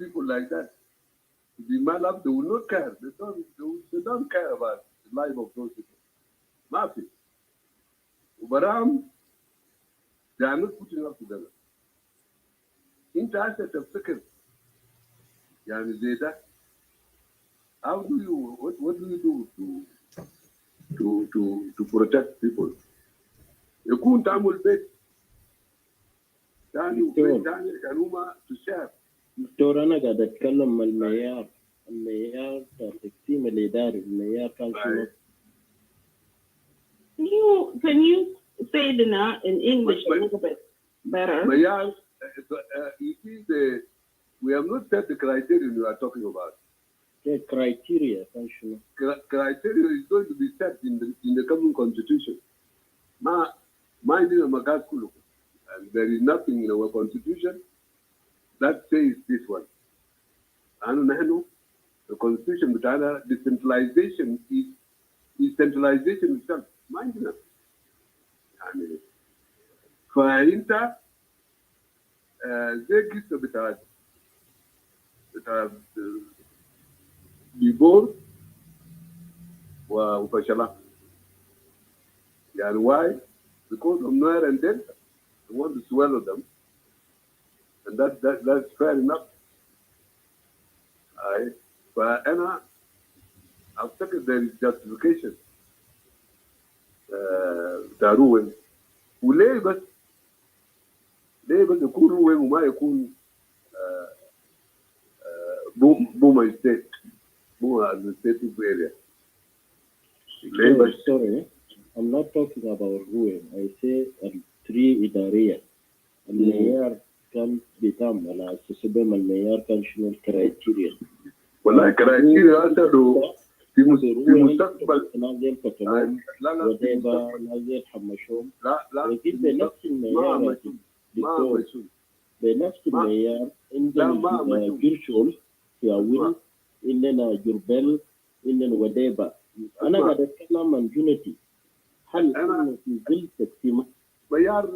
people like that to be mad up, they will not care. They don't care about the life of those people. Nothing. Ubaram, they are not putting up together. Into asset of second. Yani Zeta, how do you what do you do to protect people? يكون تعمل بيت ثاني وبيت ثاني كانوا تشار. دكتور أنا قاعد أتكلم عن المعيار التقسيم الإداري المعيار كان شنو؟ Can you say it in English a little bit better? معيار, you see we have not set the criteria you are talking about. The criteria كان شنو؟ Criteria is going to be set in the coming constitution. Mind in Magat Kulu. And there is nothing in our constitution that says this one. And the constitution, decentralization is centralization itself. Mind you. فانت زي قصه بتاعت ديبور وفشلها. يعني why? Because of Nuer and Delta. They want to swallow them. And that's fair enough. فأنا أعتقد there is justification بتاع روين. وليه بس يكون روين وما يكون بوما ستيت بوما administrative area. ليه بس؟ Sorry, I'm not talking about ruin. I say three إدارية. المعيار كان بيتم على أساس المعيار كان شنو الكرايتيريا. والله الكرايتيريا هذا في مستقبل نازل فتلون وديبا نازل حمشون. لا لكن بنفس المعيار بنفس المعيار عندنا جرشول في أول عندنا جربل عندنا وديبا. أنا قاعد أتكلم عن جونتي. هل أنا في ظل تقسيمه؟ معيار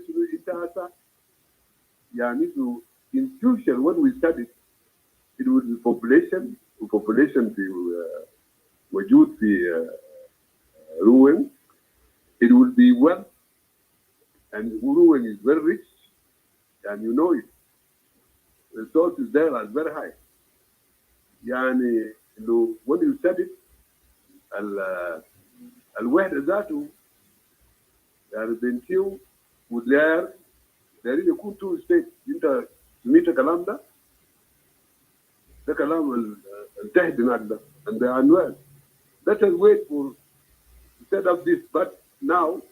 شنو إنتهى يعني in future when we study it will be population في وجود في ruin. It will be wealth and ruin is very rich and you know it. The resources there are very high. يعني لو when you study الوحدة ذاته يعني بنتيو ودير دايرين يكون تو ستيت. انت سميت الكلام ده كلام التهد هناك ده and they are well. Let us wait for to set up this, but now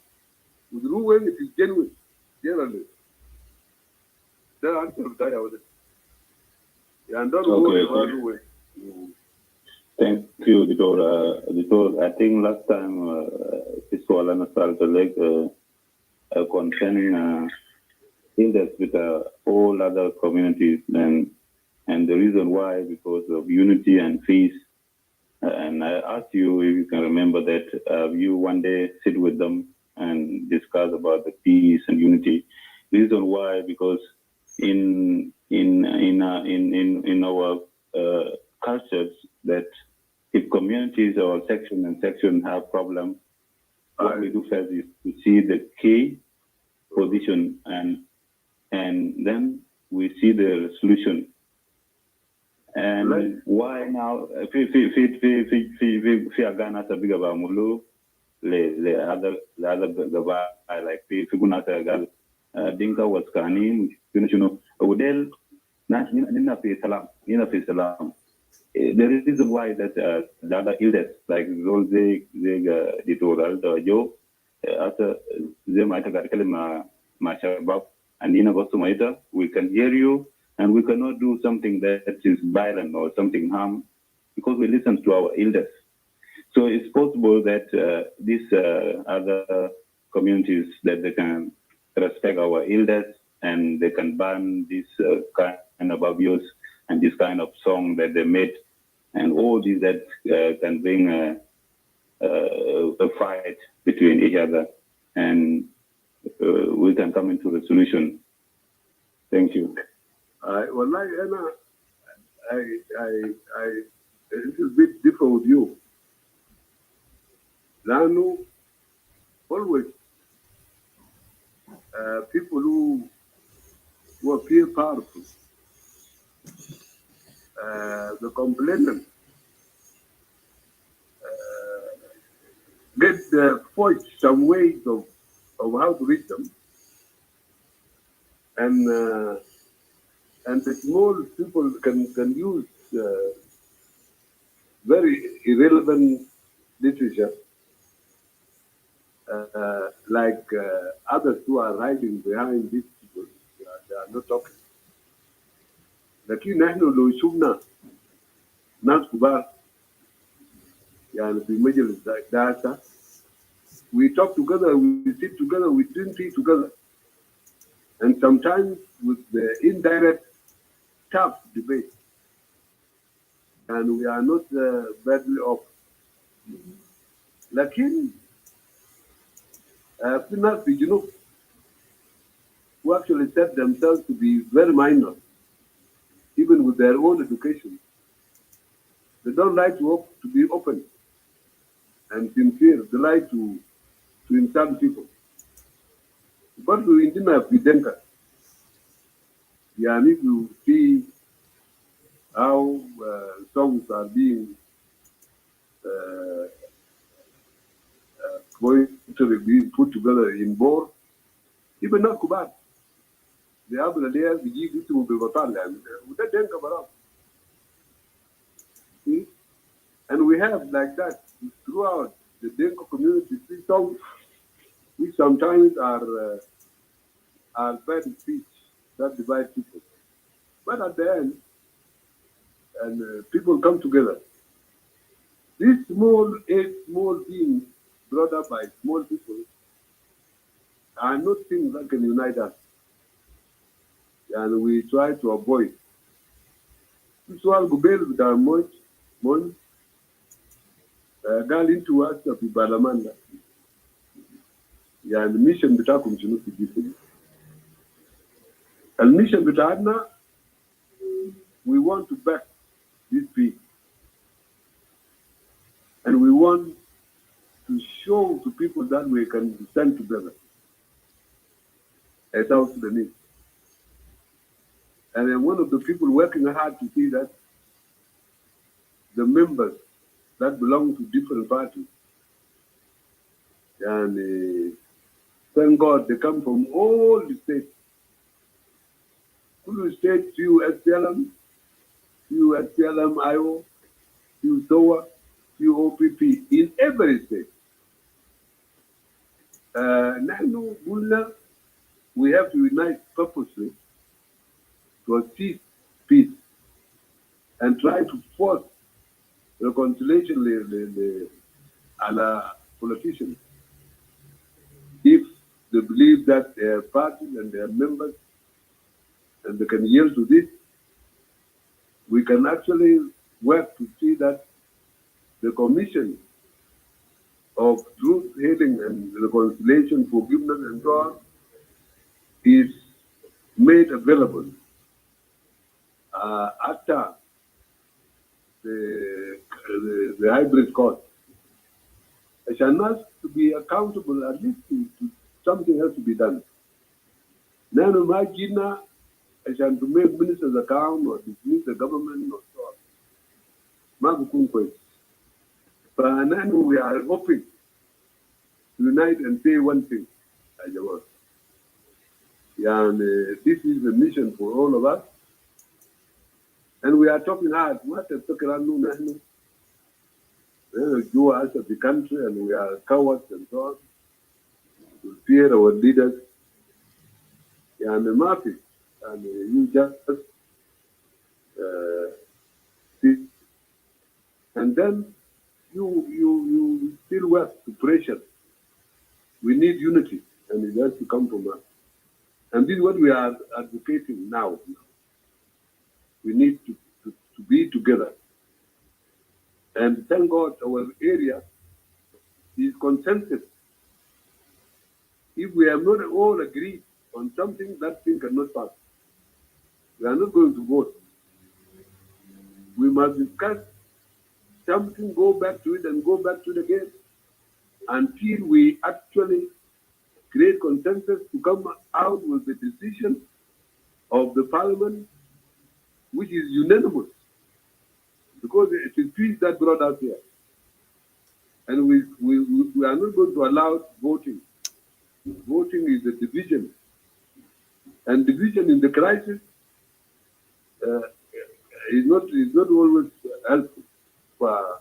with ruling it is genuine generally. That answer بتاعي هو ده. يعني don't worry about ruling. Thank you, Dr. I think last time this was an assault concerning index with all other communities and the reason why because of unity and peace. And I asked you if you can remember that you one day sit with them and discuss about the peace and unity. Reason why because in our cultures that if communities or section have problems, what we do first is to see the key position and then we see the solution. And why now? في Ghana sabiga ba mulu le other gaba like في guna sagal dinka was kanin you know udel nina fi salam. The reason why that the other illness like those they did Aldo Ajou after they might have got ma shabab and in about we can hear you and we cannot do something that is violent or something harm because we listen to our elders. So it's possible that these other communities that they can respect our elders and they can ban this kind of abuse and this kind of song that they made and all these that can bring a fight between each other and we can come into a solution. Thank you. والله أنا a little bit different with you. Lano, always people who appear powerful, the complainant, get forged some ways of how to reach them, and the small people can use very irrelevant literature, like others who are hiding behind these people. They are not talking. لكن نحن لو شفنا ناس كبار يعني في مجلس داتا, we talk together, we sit together, we drink tea together, and sometimes with the indirect tough debate, and we are not badly off. لكن في ناس في الجنوب who actually set themselves to be very minor, even with their own education. They don't like to be open and sincere. They like to insult people. But we didn't have Videnka. Yeah, if you see how songs are being being put together in Bor, even not Kubat. They have the layers, the G to be Batal, and we have like that throughout the Denko community. These songs, which sometimes are bad speech that divide people. But at the end, and people come together. These small beings brought up by small people are not things that can unite us. And we try to avoid. This one go bail with our much, girl into us of Balamanda. Yeah, and the mission bitakum shinu kujisi. And mission bitadna, we want to back this peace. And we want to show to people that we can stand together as South Sudanese. And then one of the people working hard to see that the members that belong to different parties, and thank God they come from all the states. Kulu states, few SPLM, IO, few SOA, few OPP, in every state. Now, we have to unite purposely to achieve peace and try to force reconciliation and politicians. If they believe that their party and their members and they can yield to this, we can actually work to see that the Commission of Truth, Healing and Reconciliation, Forgiveness and so on is made available after the hybrid court. I shall not to be accountable, at least to something has to be done. Now, imagine I shall to make ministers account or dismiss the government or so on. But now we are hoping to unite and say one thing. And this is the mission for all of us. And we are talking hard. What is talking about? You us of the country, and we are cowards and so on. We fear our leaders. And the mafia, and you just see. And then you still work to pressure. We need unity, and it has to come from us. And this is what we are advocating now. We need to be together. And thank God our area is consensus. If we have not all agreed on something, that thing cannot pass. We are not going to vote. must discuss something, go back to it and go back to it again until we actually create consensus to come out with the decision of the parliament, which is unanimous, because it is peace that brought us here. And we are not going to allow voting. Voting is a division. And division in the crisis is not always helpful. For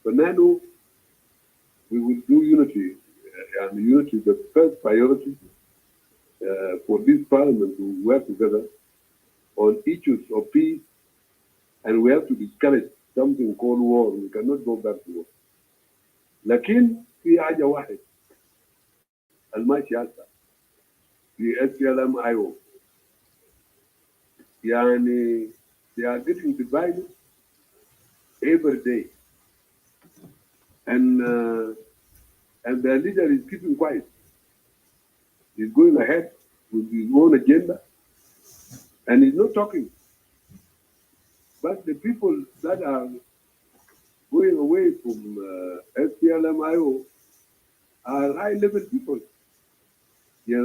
Nano, we will do unity. And unity is the first priority for this parliament to work together on issues of peace. And we have to discourage something called war. We cannot go back to war. لكن في حاجة واحد الماشي هسه في SPLM-IO يعني they are getting divided every day and their leader is keeping quiet. He's going ahead with his own agenda and he's not talking. But the people that are going away from SPLM-IO are high-level people. So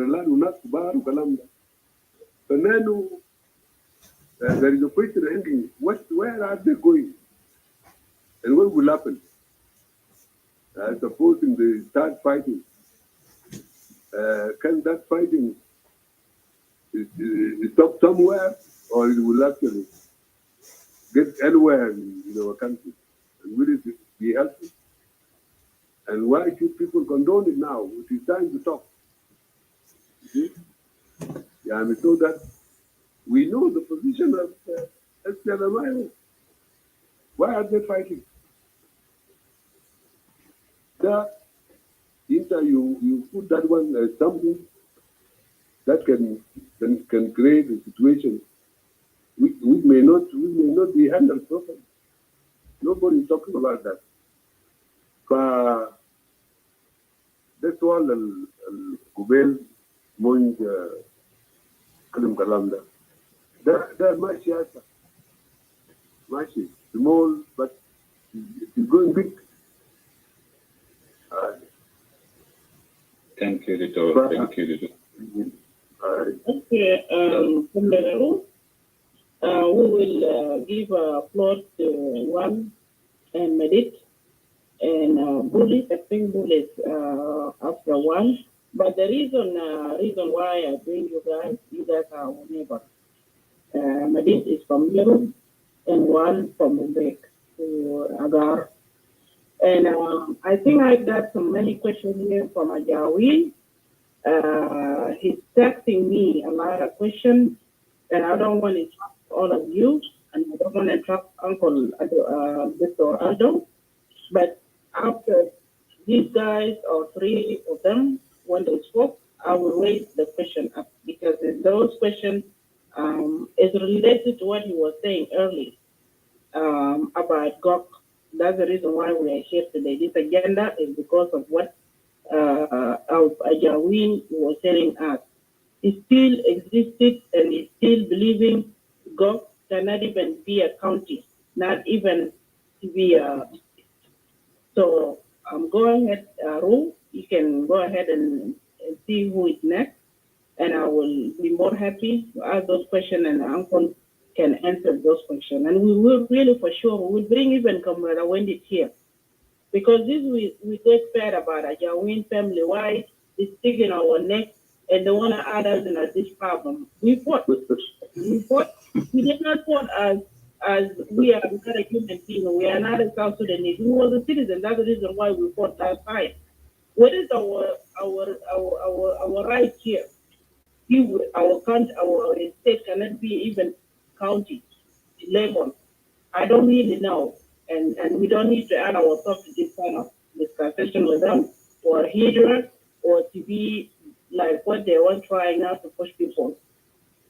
now there is a question hanging, where are they going? And what will happen? Supposing they start fighting, can that fighting stop somewhere, or it will actually get anywhere in our country? And will it be helpful? And why should people condone it now? It is time to talk. You see? Yeah, and so that we know the position of SPLM-IO. Why are they fighting? That you put that one as something that can create a situation which may not be handled properly. Nobody is talking about that. That's all القبيل منج كلام كلام ده ماشي هسه ماشي small but it's going big. Thank you, Dito. Thank you, Dito. Okay, from the room, we will give a floor to one and Medit and Bullet. I think Bullet after one. But the reason why I bring you guys are our neighbor. Medit is from Europe and one from Uzbek to Agar. And I think I got so many questions here from Ajawi. He's texting me a lot of questions, and I don't want to interrupt all of you, and I don't want to interrupt Uncle Dr. Aldo. But after these guys or three of them, when they spoke, I will raise the question up because those questions is related to what he was saying earlier about GOG. That's the reason why we are here today. This agenda is because of what Ajawin was telling us. He still existed and is still believing God cannot even be a county, not even be a. So go ahead, Ru. You can go ahead and see who is next, and I will be more happy to ask those questions, and Uncle can answer those questions. And we will really, for sure, we will bring even Comrade Wendy here. Because this we get fed about Ajawin family, why it's sticking our neck and they want to add us in this problem. We fought. We did not fight as we are not a human being. We are not a South Sudanese. We were a citizen. That's the reason why we fought that fight. What is our right here? Our country, our state cannot be even county level. I don't really know. And we don't need to add ourselves to this kind of discussion with them or hear or to be like what they were trying now to push people.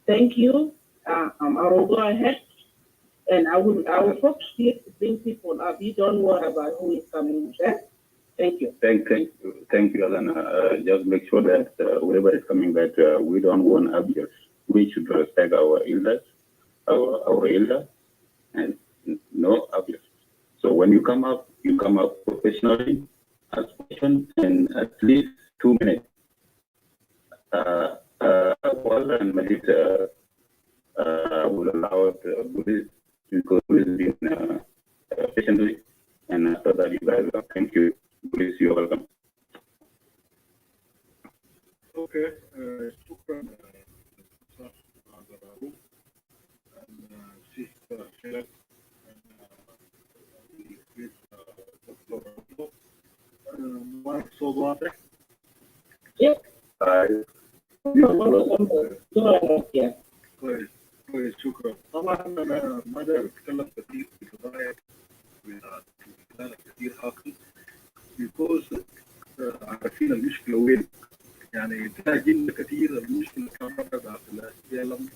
Thank you. I will go ahead and I will focus here to bring people up. You don't worry about who is coming. Okay? Thank you. Thank you, Alana. Just make sure that whoever is coming, that we don't want abuse. We should respect our elders, our elder, and when you come up professionally, ask questions in at least 2 minutes. Well, and Majid will allow Buddhist because we've been patiently, and after that, you guys thank you. Please, you're welcome. Okay, shukran, Sister Sheila, Mark Sodwate. Yep. كويس كويس شكرا. طبعا انا ما داير اتكلم كثير في قضايا كثير حاكم because عارفين المشكله وين. يعني تلاقي كثير المشكله كانت داخل السلم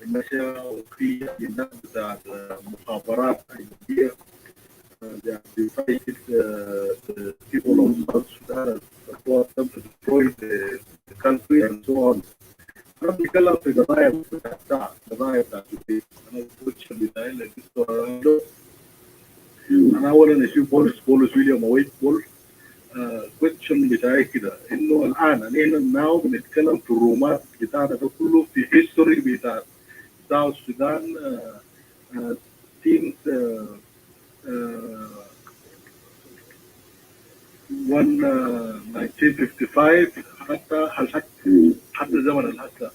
النشا وفي الناس بتاعت مخابرات أجنبية. They fighted the people of South Sudan support them to destroy the country and so on. أنا بتكلم في قضايا بتاعت البيت. أنا الكوتش بتاعي اللي قلته أنا أولا أشوف بولس ويليام ويت بول. كويشن بتاعي كده إنه الآن نحن الناو بنتكلم في الرومات بتاعنا ده كله في هيستوري بتاع South Sudan since 1955 حتى زمن الهسه.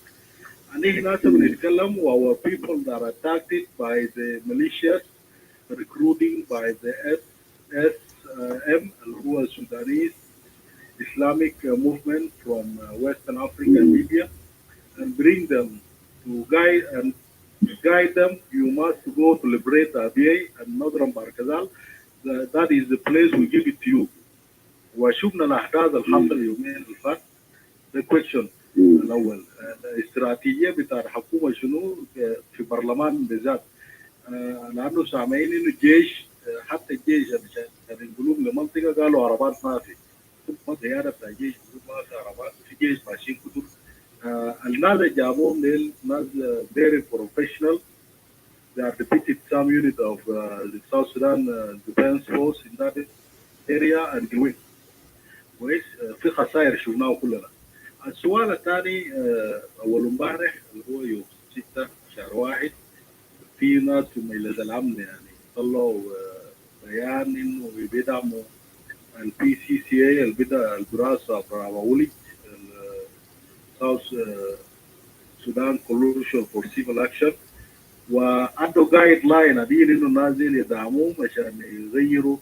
يعني ناس بنتكلم our people that are attacked by the militias recruiting by the SSM اللي هو Sudanese Islamic movement from Western Africa and Libya and bring them to guide them. You must go to liberate Abyei and Northern Barkazal. That is the place we give it to you. وشوفنا الأحداث الحاصلة اليومين اللي فات. The question الأول الاستراتيجية بتاع الحكومة شنو في برلمان بالذات. لأنه سامعين إنه الجيش حتى الجيش عشان يقولون لمنطقة قالوا عربات ما في. ثم زيادة بتاع الجيش ما في عربات في جيش ماشيين كتر. الناس اللي جابوهم ديل ناس very professional. They are defeated some unit of the South Sudan Defense Force in that area and win. كويس في خسائر شفناه كلنا. السؤال الثاني أول امبارح اللي هو يوم 6 شهر 1 في ناس في مجلس الأمن يعني طلعوا بيان إنه بيدعموا PCCA اللي بدأ الدراسة برافولي South Sudan Coalition for Civil Action وعنده جايد لاين قاعدين انه نازل يدعموه عشان يغيروا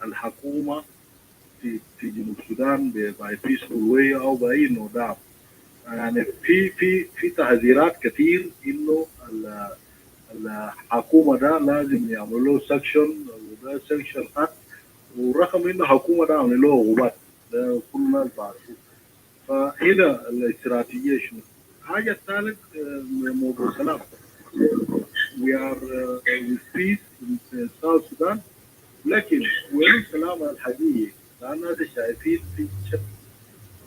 الحكومه في جنوب السودان باي بيسفول واي او باي انه دعم. يعني في تحذيرات كثير انه الحكومه ده لازم يعملوا له سكشن وده سكشن حق ورقم انه الحكومه ده عملوا له عقوبات ده كل الناس بعرفوه. فهنا الاستراتيجيه شنو؟ الحاجه الثالث موضوع السلام. We are with peace in South Sudan لكن وين السلام الحقيقي؟ لأن الناس شايفين في شك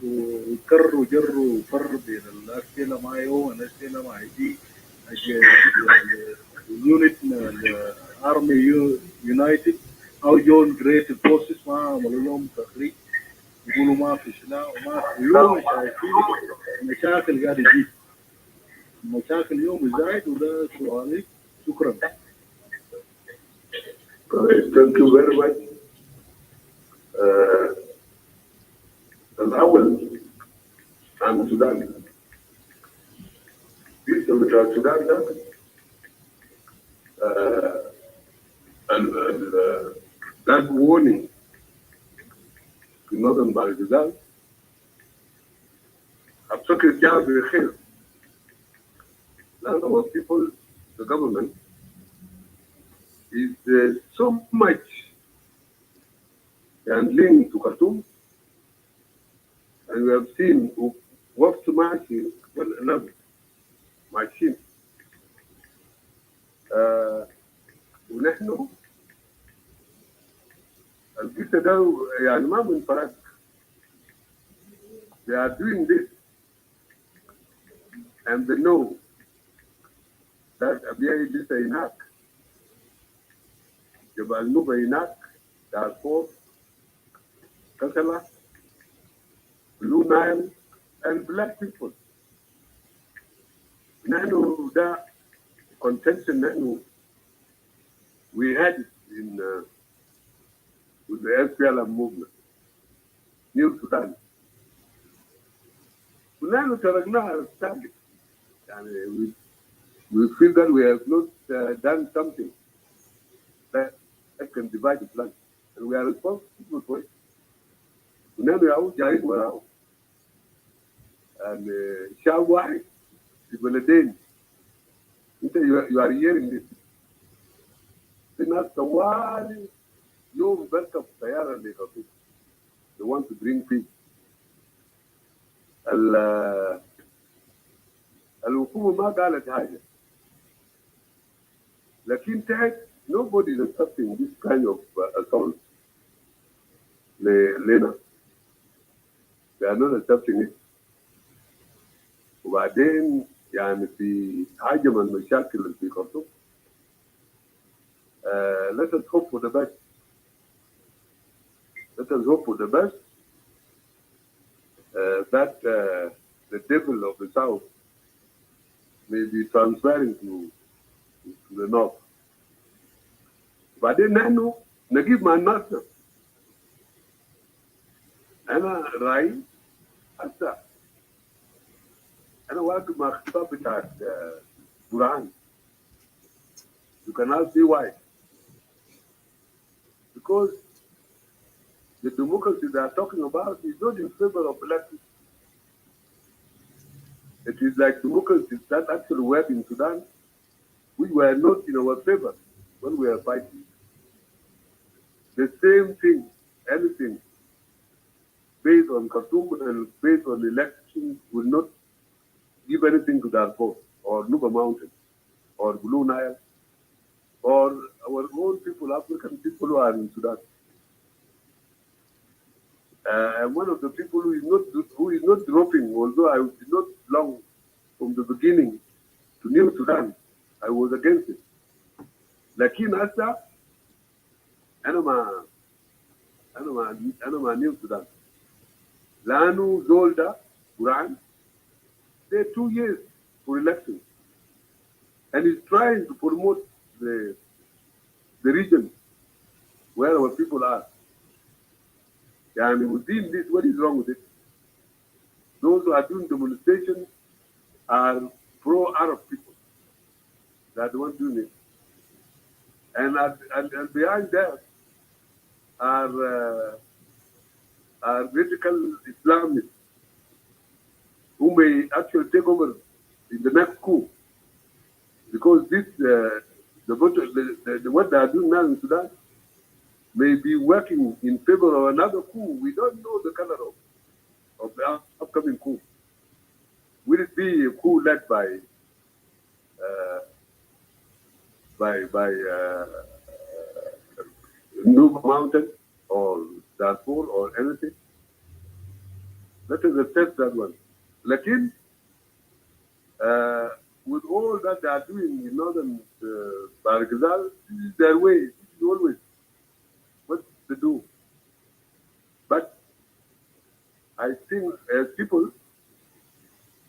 وكروا جروا وفر بين الأسئلة ما يو والأسئلة ما يجي اليونت الأرمي يونايتد أو جون جريت الفورسز ما عملوا لهم تخريج يقولوا ما في سلاح وما في اليوم شايفين مشاكل قاعدة تجي مشاكل اليوم زايد وده سؤالي. شكرا. Thank you very much. الأول عن السودان. في السودان ده that warning في northern Barkazal أفتكر جاء بخير. لأن people, the government is so much linked to Khartoum, and we have seen وقت ماشي ماشيين ونحن القصة ده يعني ما من فراغ. They are doing this and they know that Abiy is هناك Jabal Nuba Inak, Darfur, Kasala, Blue Nile, and black people. Nano, that contention, Nano, we had it in with the SPLM movement, New Sudan. Nano Taragna started. And we feel that we have not done something that can divide the plan. And we are responsible for it. Nano Yao, Jai Warao, and Shawai, Ibaladin. You are hearing this. The one you welcome Tayara Lekatu. They want to bring peace. الحكومة ما قالت حاجة. لكن تحت nobody is accepting this kind of assault. لنا. They are not accepting it. وبعدين يعني في حاجة من المشاكل اللي في خرطوم. Let us hope for the best. Let us hope for the best that the devil of the south may be transferring to the north. بعدين نحن نجيب مع الناس. أنا رأيي حتى أنا واقف مع خطاب بتاع برهان. You can now see why. Because the democracy they are talking about is not in favor of elections. It is like democracies that actually work in Sudan, which were not in our favor when we were fighting. The same thing, anything based on Khartoum and based on elections will not give anything to Darfur or Nuba Mountain or Blue Nile or our own people, African people who are in Sudan. And one of the people who is not dropping, although I did not belong from the beginning to New Sudan, I was against it. لكن هسه أنا مع نيو سودان. لأنه زول ده قرآن they're 2 years for elections and he's trying to promote the region where our people are. And within this, what is wrong with it? Those who are doing demonstrations are pro-Arab people. They are the ones doing it. And behind that are radical Islamists who may actually take over in the next coup. Because this, what they are doing now in Sudan may be working in favor of another coup. We don't know the color of the upcoming coup. Will it be a coup led by Nuba Mountain or Darfur or anything? Let us assess that one. Lakin, with all that they are doing in northern Barghazal, this is their way. This is always what they do. But I think as people,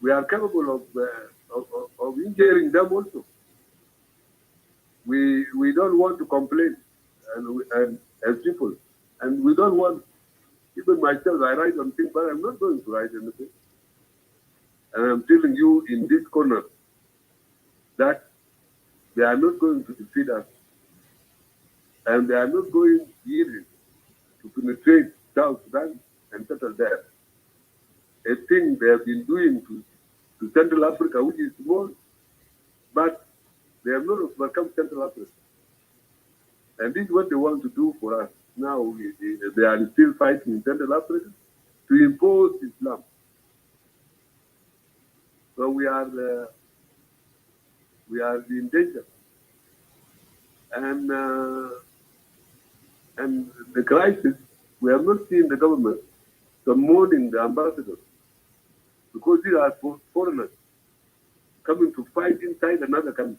we are capable of injuring them also. We don't want to complain, and as people, and we don't want. Even myself, I write on things, but I'm not going to write anything. And I'm telling you in this corner that they are not going to defeat us, and they are not going easily to penetrate South Sudan and settle there. A thing they have been doing to Central Africa, which is small, but they have not overcome Central Africa. And this is what they want to do for us. Now they are still fighting in Central Africa to impose Islam. So we are in danger. And the crisis, we have not seen the government summoning the ambassadors because these are foreigners coming to fight inside another country.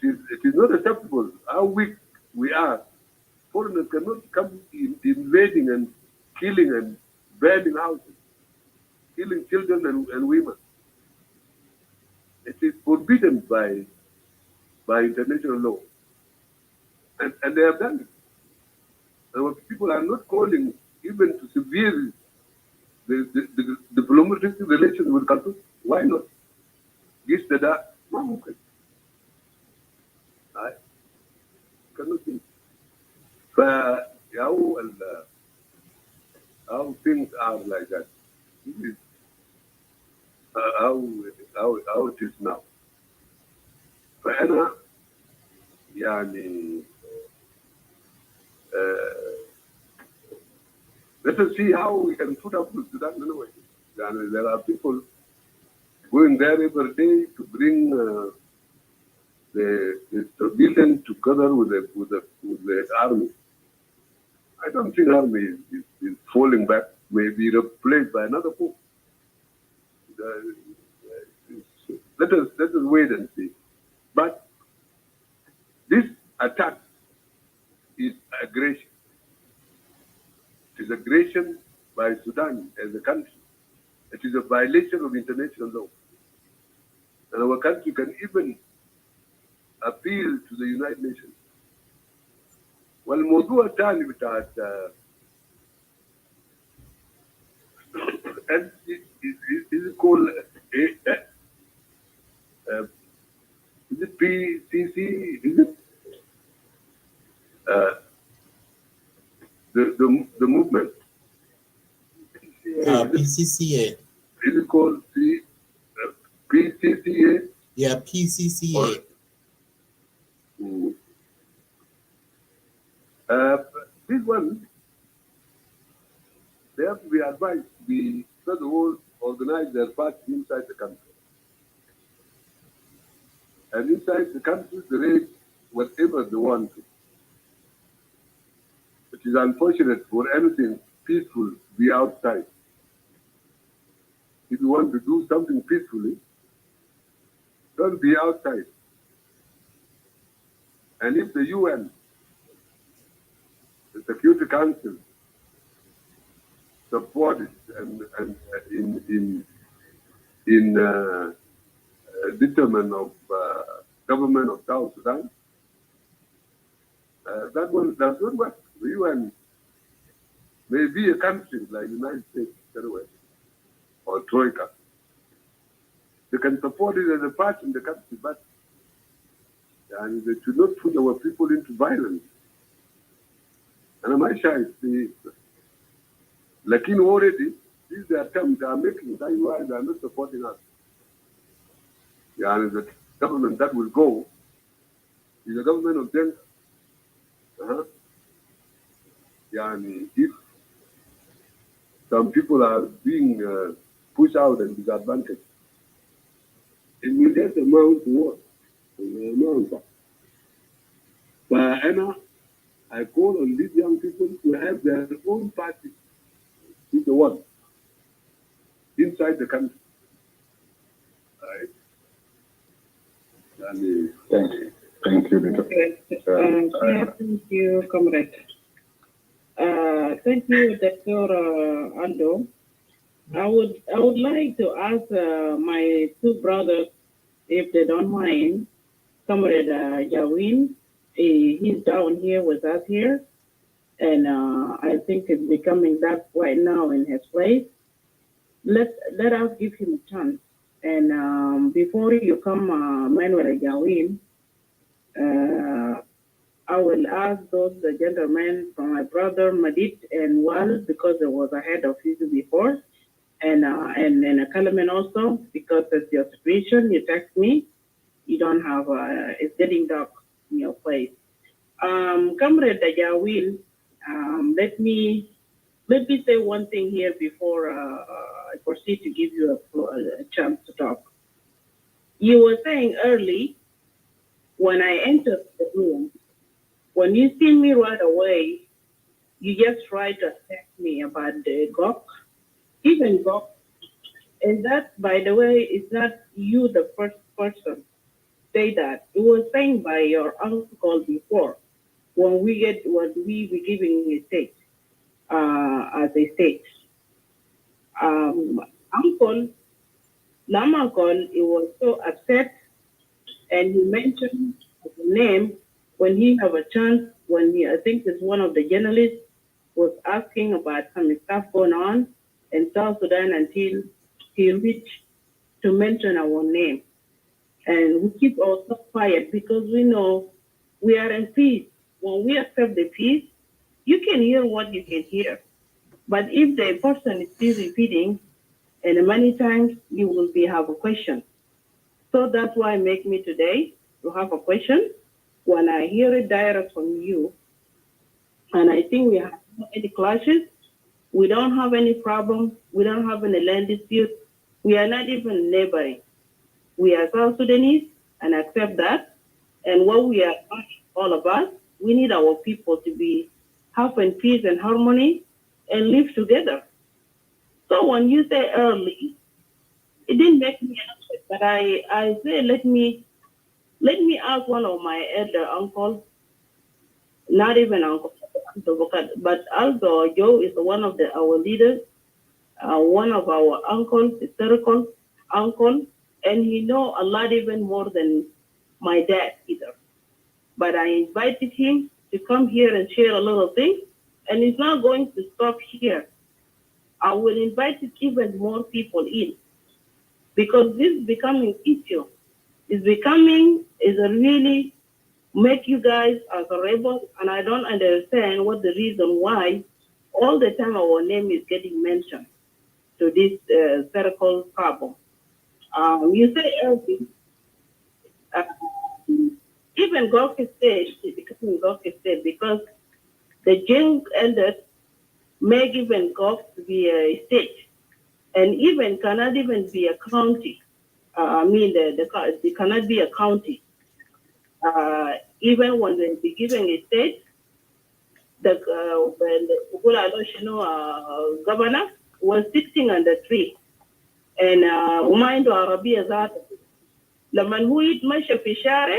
It is not acceptable how how weak we are. Foreigners cannot come invading and killing and burning houses, killing children and women. It is forbidden by international law. And they have done it. Our people are not calling even to severe the diplomatic relations with Khartoum. Why not? Yes, that ممكن. I cannot think. How things are like that. This is how it is now. فأنا يعني let us see how we can put up with Sudan anyway. There are people going there every day to bring the civilian together with the army. I don't think army is falling back. Maybe replaced by another coup. Let us wait and see. But this attack is aggression. It is aggression by Sudan as a country. It is a violation of international law. And our country can even appeal to the United Nations. والموضوع الثاني بتاعت is it called is it PCC? Is it the movement? PCCA. Is it called PCCA? Yeah, PCCA. This one, they have to be advised to be, first of all, organize their party inside the country. And inside the country, they raise whatever they want to. It is unfortunate for anything peaceful to be outside. If you want to do something peacefully, don't be outside. And if the UN, the Security Council, support it and in determination of government of South Sudan, that one does not work. The UN may be a country like the United States, anyway, or Troika. They can support it as a part in the country, but and they should not put our people into violence. And my shy is like in already, these are terms they are making, that's why they are not supporting us. And the government that will go is the government of them. If some people are being pushed out and disadvantaged, it will just amount to what? But I call on these young people to have their own party, is the one, inside the country. Right? Thank you, Victor. Thank you, comrade. Thank you, Dr. Aldo. I would like to ask my two brothers, if they don't mind, Comrade Jawin. He's down here with us here, and I think it's becoming dark right now in his place. Let us give him a chance. And before you come, Manuel Jawin, I will ask those gentlemen from my brother Madit and Wal, because I was ahead of you before, and a Kalaman also, because of your situation. You text me, you don't have it's getting dark in your place. Comrade Dajawil, let me say one thing here before I proceed to give you a chance to talk. You were saying early, when I entered the room, when you see me right away, you just try to attack me about the GOK, even GOK. And that, by the way, is not you the first person say that it was saying by your uncle before when we get what we be giving a state as a state. Uncle Lama uncle, he was so upset, and he mentioned the name when he have a chance. When he, I think it's one of the journalists was asking about some stuff going on in South Sudan until he reached to mention our name. And we keep ourselves quiet because we know we are in peace. When we accept the peace, you can hear what you can hear. But if the person is still repeating, and many times you will have a question. So that's why make me today to have a question. When I hear it direct from you, and I think we have no any clashes, we don't have any problem, we don't have any land dispute, we are not even neighboring. We are South Sudanese and accept that. And what we are all of us, we need our people to be have in peace and harmony and live together. So when you say early, it didn't make me upset, but I say let me ask one of my elder uncles, not even uncle, but Aldo Ajou is one of our leaders, one of our uncles, historical uncle, and he know a lot even more than my dad either. But I invited him to come here and share a little thing, and it's not going to stop here. I will invite even more people in because this is becoming issue. It's a really make you guys as a rebel, and I don't understand what the reason why all the time our name is getting mentioned to this circle problem. You say everything. Even Gulf State is becoming Gulf State because the Jing elders make even Gulf to be a state, and even cannot even be a county. They cannot be a county. Even when they be given a state, the governor was sitting on the tree, and Umayndo Arabia that لما هو يتمشى في الشارع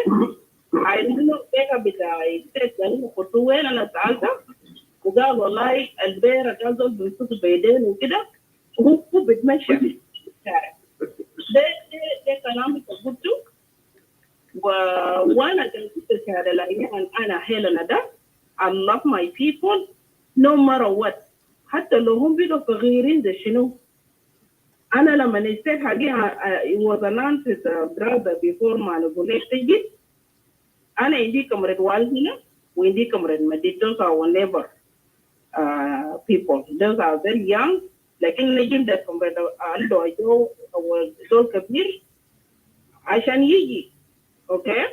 عايزين له بيها بتاع السيت قالوا له وين انا سالته وقال والله البيرة كان دول بيمسكوا بيدين وكده وهو بيتمشى في الشارع ده كلام قلته وانا كنت الشارع لان انا هيلنا ده I love my people no matter what حتى لو هم بيقوا صغيرين ده شنو أنا لما نسيت حاجة it was announced brother before ما نقول تجي أنا عندي كمرة والدنا وعندي كمرة مدي those are our neighbor people those are very young لكن نجيب ده كمرة ألدو أجو أو دول كبير عشان يجي أوكي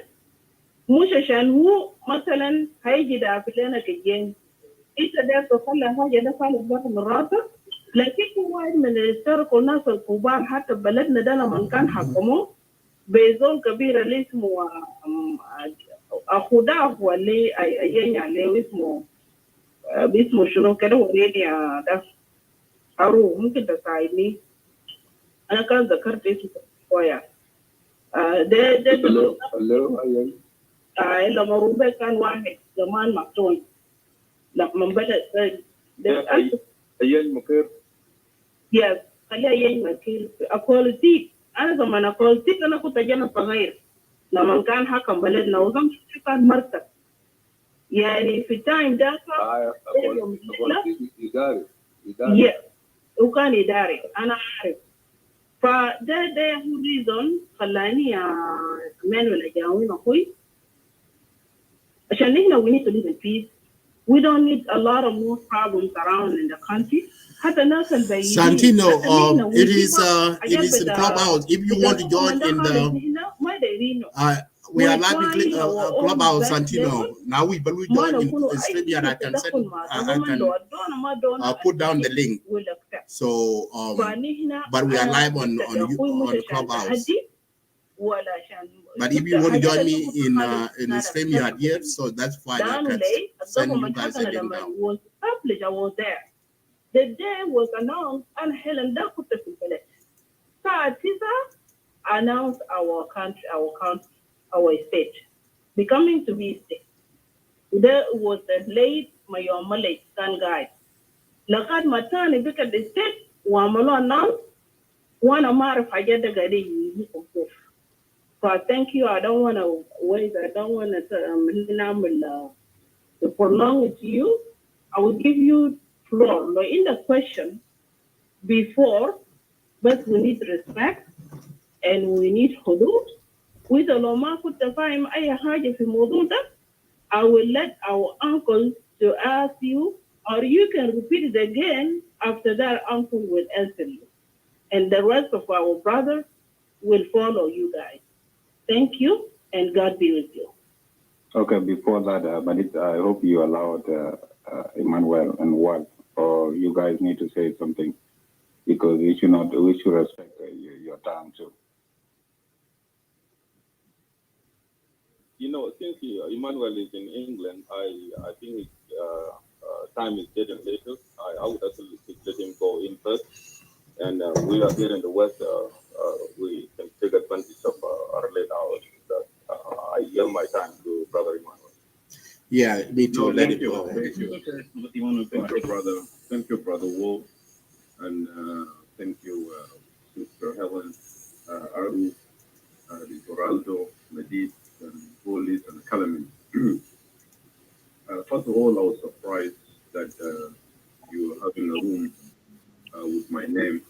مش عشان هو مثلا هيجي دافع لنا كجين أنت ده تخلى حاجة ده خالص بره من راسك لكن واحد من الاشتراك الناس الكبار حتى بلدنا ده لما كان حكموه بزول كبير اللي اسمه أخوده واللي أيين عليه اسمه شنو كده وريني ده أروح ممكن تساعدني أنا كان ذكرت اسمه شوية ده لما روبي كان واحد زمان مقتول لما بدأ ده أيين مكير Yes, خليها يجمع أقولتي أنا زمان أقولتي أنا كنت جانا صغير لما كان حكم بلدنا وزم كان مرتب يعني في التايم ده إداري وكان إداري أنا عارف فده هو ريزون خلاني كمان ولا جاوين أخوي عشان نحن we need to live in peace. We don't need a lot of more problems around in the country. Santino, it is in Clubhouse. If you want to join in the, we are live in Clubhouse, Santino. Now we believe join in Australia. I can put down the link. So, but we are live on Clubhouse. But if you want to join me in StreamYard here, so that's fine. I can send you guys a link now. Was published, I was there. The day was announced, and Helen Dakota announced our country, our state, becoming to be state. There was a late Mayomale Stan guy. Lakad Matani because the state Wamalo now one Amara Fajeta Gadi. So thank you. I don't want to wait. I don't want to prolong it to you. I will give you floor. In the question before, but we need respect and we need hudud. With the Loma Kutafim Ayahaja Fimoduda, I will let our uncle to ask you, or you can repeat it again. After that, uncle will answer you. And the rest of our brothers will follow you guys. Thank you, and God be with you. Okay, before that, I hope you allowed Emmanuel and Wal, or you guys need to say something, because we should respect your time too. Since Emmanuel is in England, I think time is getting later. I would actually let him go in first. And we are here in the West, we can take advantage of our late hours. I yield my time to Brother Emmanuel. Yeah, me too. No, let thank it go. Thank you. Okay. Thank you, brother. Thank you, Brother Wolf. And thank you, Sister Helen, Aru, Aldo, Medit, and Bolis, and Kalamin. First of all, I was surprised that you are having a room with my name.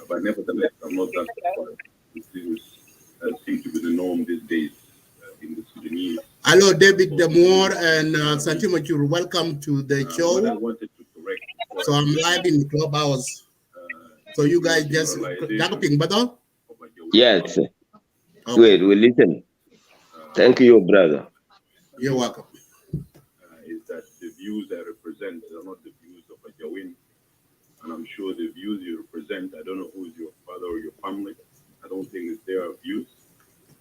But nevertheless, I'm not that surprised. This seems to be the norm these days in the Sudanese. Hello, David Demore and Santima Churu. Welcome to the show. What I wanted to correct. So I'm live in Clubhouse. So you guys just jumping, but yes. Okay. Wait, we listen. Thank you, brother. You're welcome. Is that the views I represent are not the views of a Jawin. And I'm sure the views you represent, I don't know who is your father or your family. I don't think it's their views.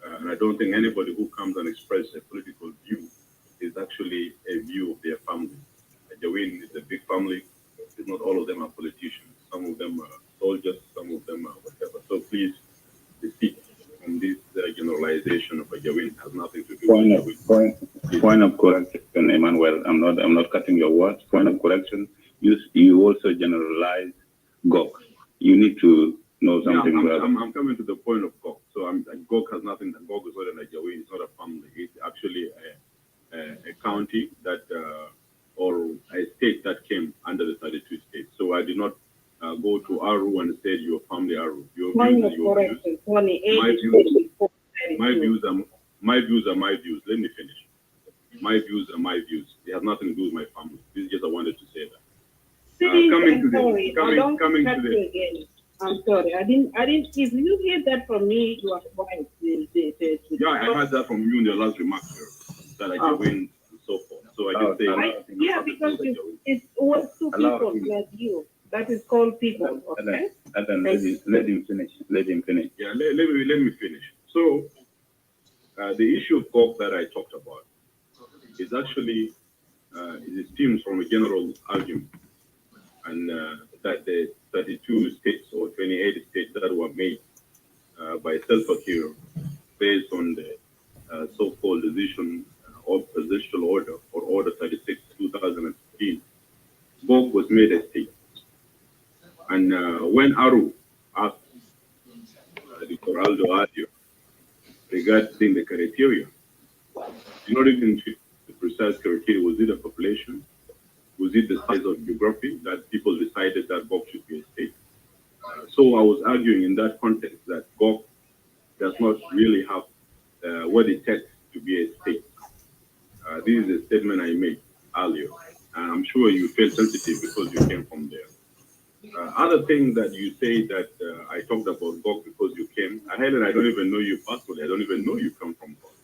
And I don't think anybody who comes and expresses a political view is actually a view of their family. Jawin is a big family. It's not all of them are politicians. Some of them are soldiers, some of them are whatever. So please, speak on this generalization of a Jawin has nothing to do with Point of correction, Emmanuel. I'm not cutting your words. Point of correction. You also generalize Gok. You need to know something. Yeah, I'm coming to the point of Gok. So Gok has nothing. Gok is not an Ajawin. It's not a family. It's actually a county that or a state that came under the 32 states. So I did not go to Aru and said your family Aru. Your views are your views. My views are my views. Let me finish. My views are my views. They have nothing to do with my family. This is just I wanted to say that. I'm sorry. I didn't. If you hear that from me, you are quiet. Yeah, I heard that from you in your last remark here, that I can win and so forth. So I can say. Yeah, because it was two people like you. That is called people. Okay. Let him finish. Yeah, let me finish. So the issue of Gok that I talked about is actually it stems from a general argument. And that the 32 states or 28 states that were made by Salva Kiir based on the so-called decision of presidential order or Order 36, 2015, Gok was made a state. And when Aru asked Dr. Aldo Ajou regarding the criteria, in order to the precise criteria, was it a population? Was it the size of geography that people decided that Gok should be a state? So I was arguing in that context that Gok does not really have what it takes to be a state. This is a statement I made earlier, and I'm sure you felt sensitive because you came from there. Other thing that you say that I talked about Gok because you came, Helen, I don't even know you personally. I don't even know you come from Gok.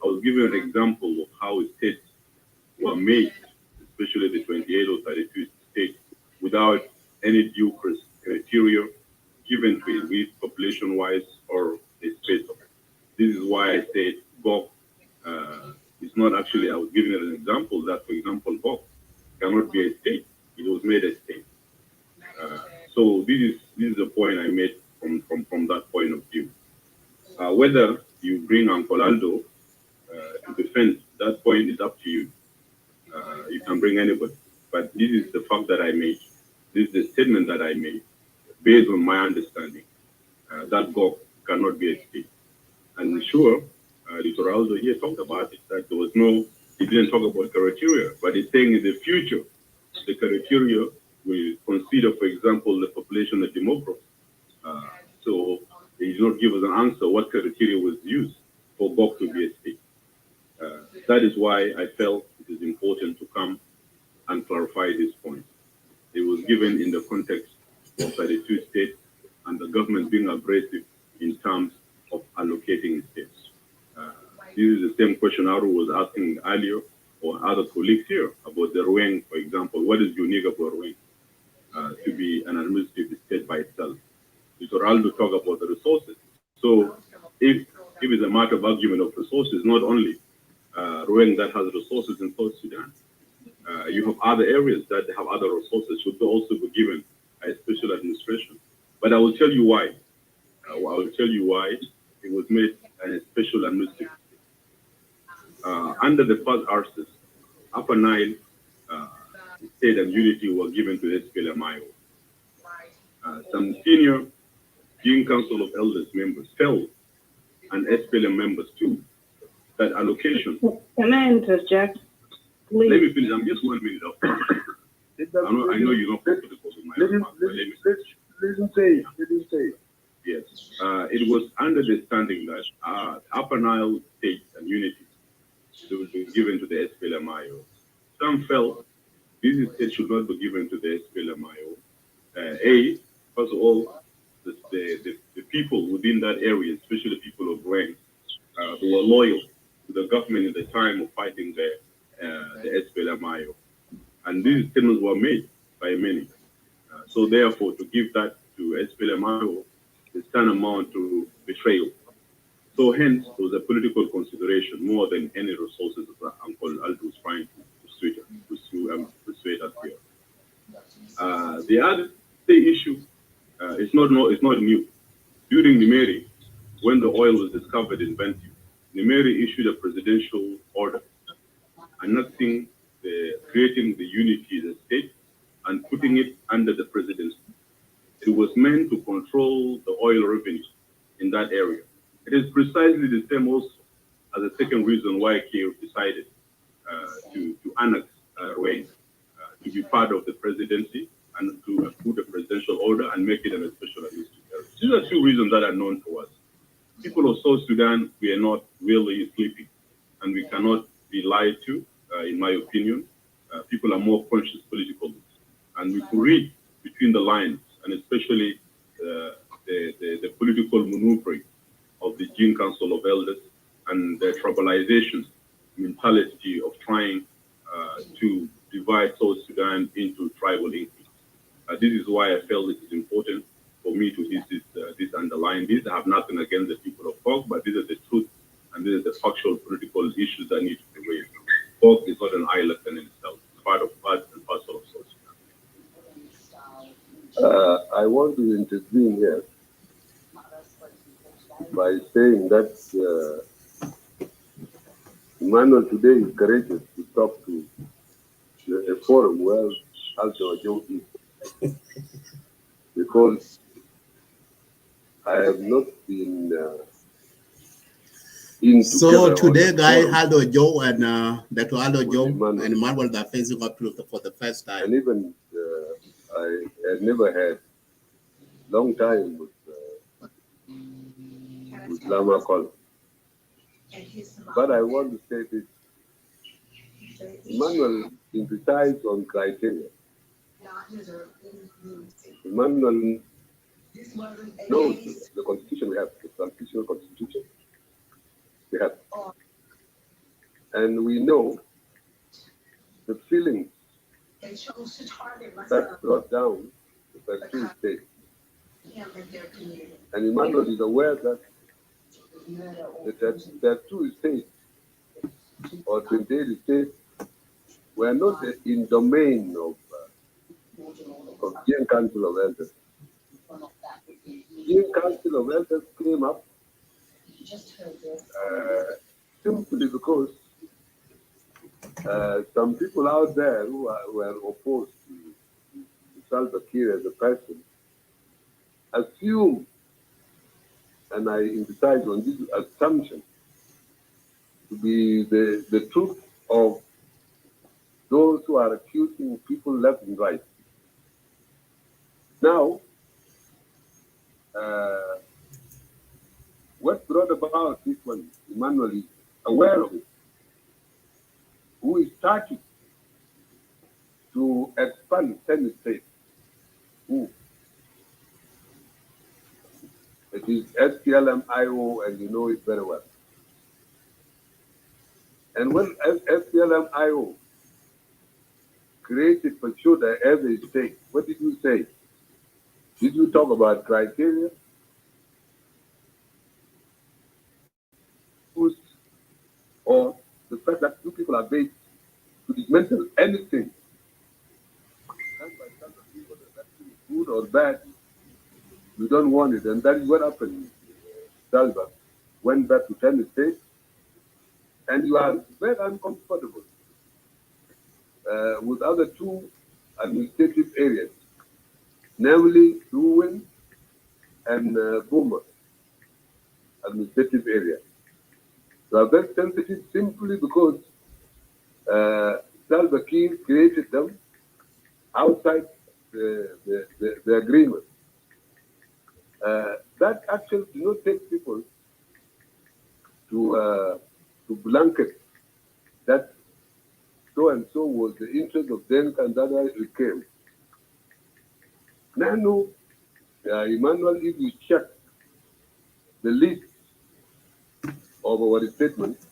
I was giving an example of how states were made, especially the 28 or 32 states, without any due criteria given to it, with population-wise or the space of it. This is why I said Gok is not actually, I was giving an example that, for example, Gok cannot be a state. It was made a state. So this is the point I made from that point of view. Whether you bring Uncle Aldo to defend, that point is up to you. You can bring anybody. But this is the fact that I made. This is the statement that I made based on my understanding that GOG cannot be a state. And sure, Dr. Aldo here talked about it, that there was no, he didn't talk about criteria, but he's saying in the future, the criteria will consider, for example, the population of demography. So he did not give us an answer what criteria was used for GOG to be a state. That is why I felt it is important to come and clarify this point. It was given in the context of 32 states and the government being aggressive in terms of allocating states. This is the same question Aru was asking earlier, or other colleagues here, about the Ruang, for example. What is unique about Ruang to be an administrative state by itself? Mr. Aldo talk about the resources. So if it's a matter of argument of resources, not only Ruang that has resources in South Sudan, you have other areas that have other resources should also be given a special administration. But I will tell you why. I will tell you why it was made a special administration. Under the first arses, Upper Nile State and Unity were given to SPLMIO. Some senior Jing Council of Elders members fell, and SPLM members too. That allocation. Can I interject? Please. Let me finish. I'm just 1 minute up. I know you're not comfortable with my remarks, but let me finish. Let him say. Yes. It was understanding that Upper Nile State and Unity will be given to the SPLMIO. Some felt this state should not be given to the SPLMIO. First of all, the people within that area, especially people of Ruang, who were loyal to the government at the time of fighting the SPLMIO. And these statements were made by many. So therefore, to give that to SPLMIO is tantamount to betrayal. So hence, it was a political consideration more than any resources that Uncle Aldo was trying to persuade us here. The other issue is not new. During Nimeri, when the oil was discovered in Bentiu, Nimeri issued a presidential order annexing creating the unity as a state and putting it under the presidency. It was meant to control the oil revenue in that area. It is precisely the same also as the second reason why Kiev decided to annex Ruang, to be part of the presidency and to put a presidential order and make it a special administrative area. These are two reasons that are known to us. People of South Sudan, we are not really sleeping, and we cannot be lied to, in my opinion. People are more conscious politically, and we could read between the lines, and especially the political maneuvering of the Jing Council of Elders and the tribalization mentality of trying to divide South Sudan into tribal increase. This is why I felt it is important for me to this underline this. I have nothing against the people of Gog, but this is the truth, and this is the factual political issues that need to be raised. Gog is not an island in itself. It's part and parcel of South Sudan. I want to intervene here by saying that Emmanuel today is courageous to talk to a forum where Aldo Ajou is. Because I have not been so today, guys, Aldo Ajou and Dr. Aldo Ajou and Emmanuel are facing up for the first time. And even I had never had long time with Lama Col. But I want to say this. Emmanuel emphasized on criteria. Emmanuel knows the constitution we have, the transitional constitution we have. And we know the feelings that brought down the 32 states. And Emmanuel is aware that the 32 states or 28 states were not in domain of Jing Council of Elders. Jing Council of Elders came up simply because some people out there who were opposed to Salva Kiir as a person assume, and I emphasize on this assumption, to be the truth of those who are accusing people left and right. Now, what brought about this one, Emmanuel is aware of it, who is starting to expand 10 states. Who? It is SPLM-IO, and you know it very well. And when SPLM-IO created Pachuda as a state, what did you say? Did you talk about criteria? Or the fact that two people are based to dismantle anything, and by some of people, that is good or bad, you don't want it. And that is what happened. Salva went back to 10 states, and you are very uncomfortable with other two administrative areas, namely Ruwen and Boma administrative area. They are very sensitive simply because Salva Kiir created them outside the agreement. That actually do not take people to blanket that so and so was the interest of Denka, and that way it came. Now, Emmanuel, if you check the list of our statements,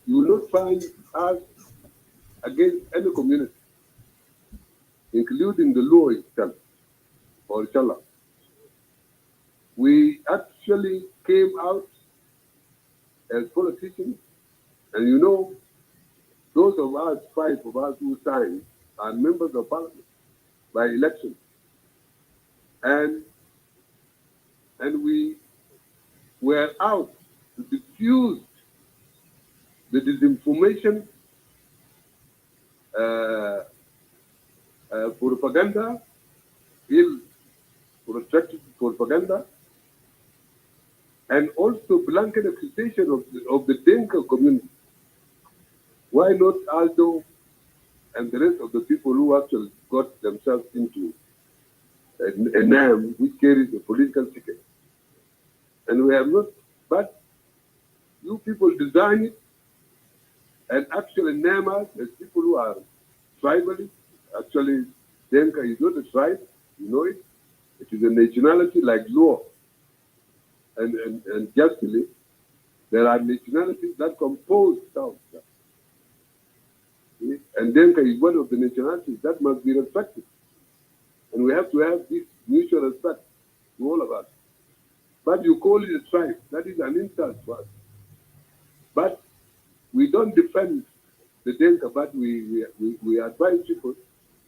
you will not find us against any community, including the law itself, or Chala. We actually came out as politicians, and you know, those of us, 5 of us who signed, are members of parliament by election. And we were out to diffuse the disinformation, propaganda, ill-protected propaganda, and also blanket accusation of the Denka community. Why not Aldo and the rest of the people who actually got themselves into a name which carries a political ticket? And we have not, but you people design it and actually name us as people who are tribalists. Actually, Denka is not a tribe, you know it. It is a nationality like law. And justly, there are nationalities that compose South Sudan. And Denka is one of the nationalities that must be respected. And we have to have this mutual respect to all of us. But you call it a tribe, that is an insult to us. But we don't defend the Denka, but we advise people,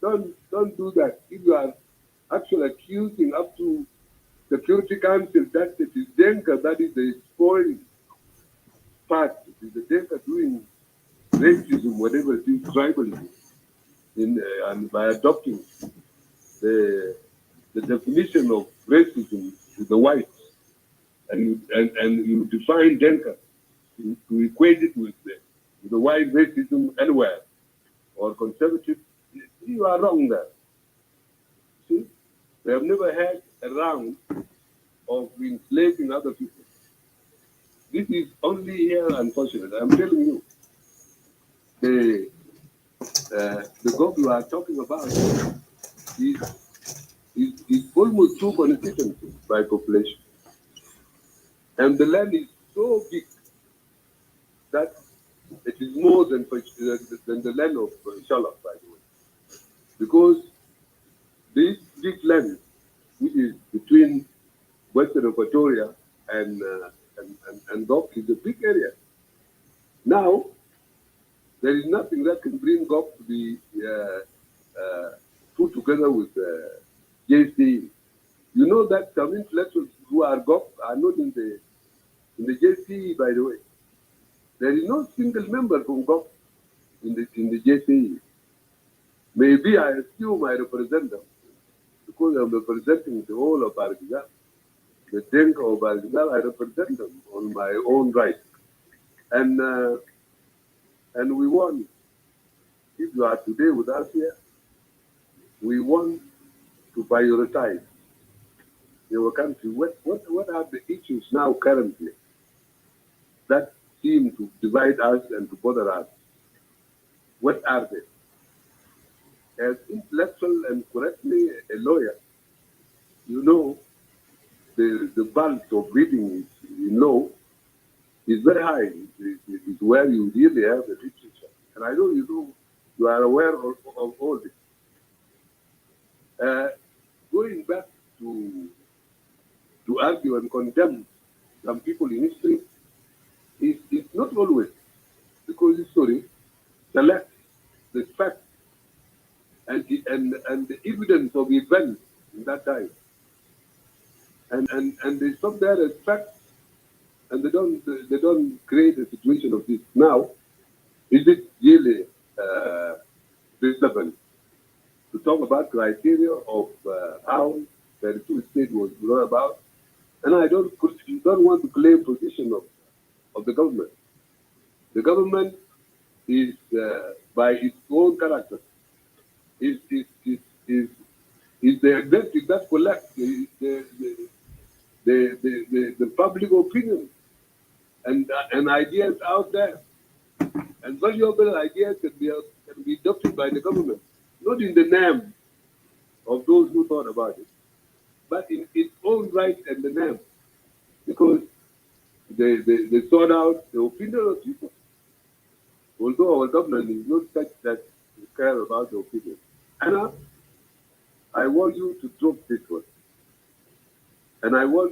don't do that. If you are actually accusing up to Security Council that it is Denka that is the spoiling part, it is the Denka doing racism, whatever it is, tribalism, and by adopting the definition of racism to the whites, and you define Denka to equate it with the white racism anywhere, or conservative, you are wrong there. See, we have never had a round of enslaving other people. This is only here, unfortunately. I'm telling you, the group you are talking about is almost 2 constituencies by population. And the land is so big that it is more than the land of Charlotte, by the way. Because this big land, which is between Western Equatoria and Gok, is a big area. Now, there is nothing that can bring Gok to be put together with JC. You know that some intellectuals who are Gok are not in the In the JCE, by the way, there is no single member from GOG in the JCE. Maybe I assume I represent them because I'm representing the whole of Bargazal. The Denk of Bargazal, I represent them on my own right. And we want, if you are today with us here, we want to prioritize our country. What are the issues now currently that seem to divide us and to bother us? What are they? As intellectual and correctly a lawyer, you know the bulk of reading in law is very high. It's where you really have the literature. And I know you are aware of all this. Going back to argue and condemn some people in history is not always, because history selects the facts and the evidence of events in that time. And they stop there as facts, and they don't create a situation of this. Now, is it really relevant to talk about criteria of how the two state was brought about? And I don't want to claim position of the government. The government is by its own character is the executive that collects the public opinion and ideas out there, and valuable ideas can be adopted by the government, not in the name of those who thought about it, but in its own right and the name, because they sort out the opinion of people. Although our government is not such that we care about the opinion. Anna, I want you to drop this one. And I want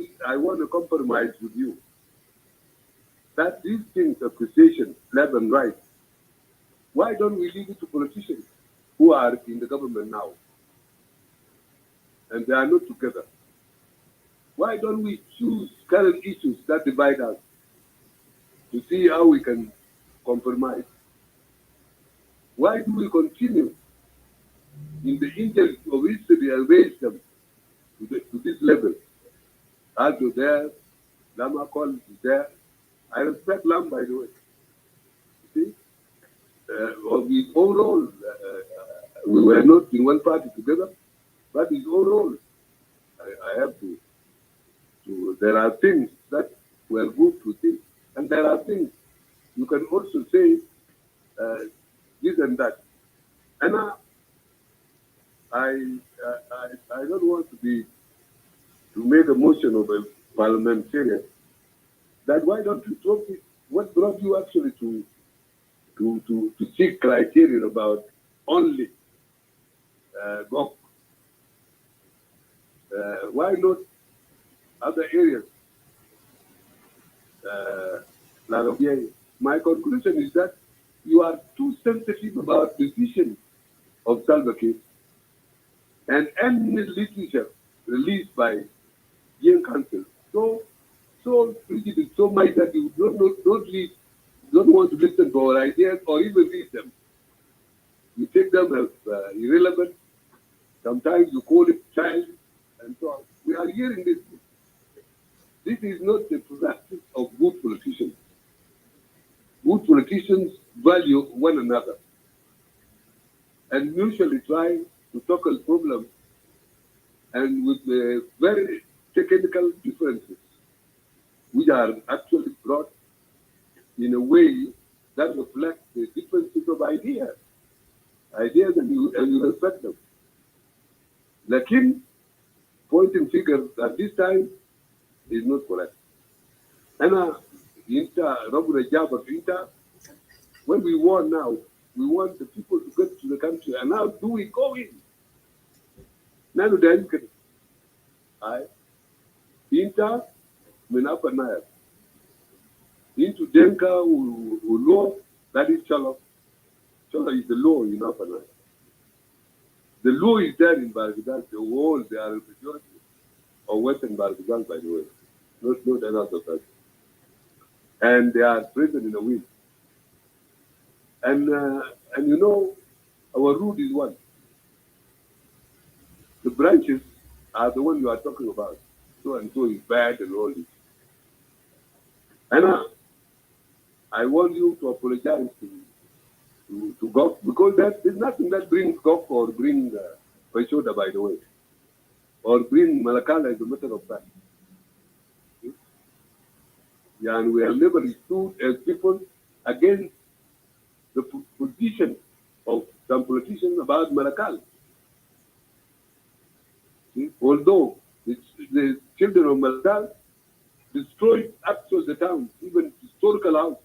to compromise with you that these things, accusations, left and right, why don't we leave it to politicians who are in the government now? And they are not together. Why don't we choose current issues that divide us to see how we can compromise? Why do we continue in the interest of history and raise them to this level? Aldo there, Lama Call is there. I respect Lam, by the way. See? Overall, we were not in one party together, but his overall, I have to, there are things that were good to think, and there are things you can also say this and that. And I don't want to make a motion of a parliamentarian. That why don't you talk it? What brought you actually to seek criteria about only GOG? Why not other areas? My conclusion is that you are too sensitive about decisions of Salva Kiir, and any literature released by Young Council so rigid, so much that you don't want to listen to our ideas or even read them. You take them as irrelevant. Sometimes you call it child, and so on. We are hearing this. This is not the practice of good politicians. Good politicians value one another and mutually try to tackle problems, and with the very technical differences, which are actually brought in a way that reflects the differences of ideas, and you respect them. Lakin, pointing figures at this time is not correct. And when we want now, we want the people to get to the country, and how do we go in? Nanu Dankari. Inter Menapa into Denka law, that is Chala. Chala is the law in Upper Nile. The law is there in Bargazal, the whole, they are a majority of Western Bargazal, by the way. Not another person. and they are present in the wind. And you know, our root is one. The branches are the one you are talking about. So and so is bad and all this. And I want you to apologize to Gok, because there's nothing that brings Gok or bring Paishoda, by the way, or bring Malakala as a matter of fact. Yeah, and we have never stood as people against the position of some politicians about Malakal. Although the children of Malakal destroyed actual the town, even historical houses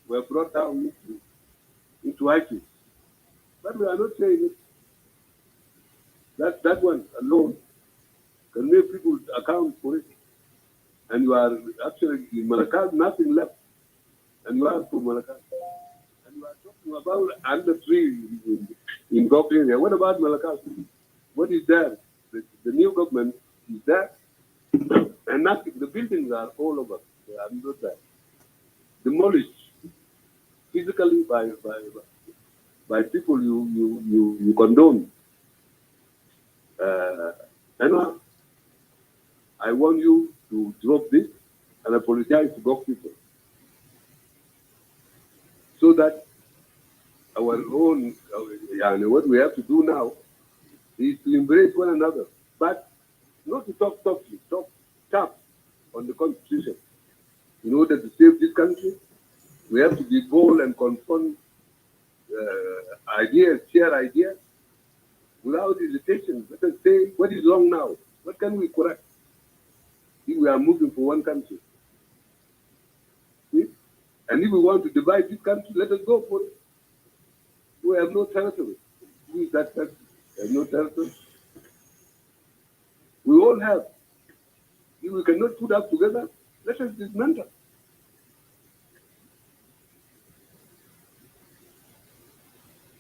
were brought down into ashes. But we are not saying it. That one alone can make people account for it. And you are actually in Malakal, nothing left. And you are from Malakal. And you are talking about under tree in Gok area. What about Malakal? What is there? The new government is there. And nothing. The buildings are all over. They are not there. Demolished physically by people you condone. And I want you to drop this and apologize to Gok people, so that our own, what we have to do now is to embrace one another, but not to talk softly, talk tough on the Constitution. In order to save this country, we have to be bold and confront ideas, share ideas, without hesitation. Let us say, what is wrong now? What can we correct? If we are moving for one country. See? And if we want to divide this country, let us go for it. We have no territory. Who is that country? We have no territory. We all have. If we cannot put up together, let us dismantle.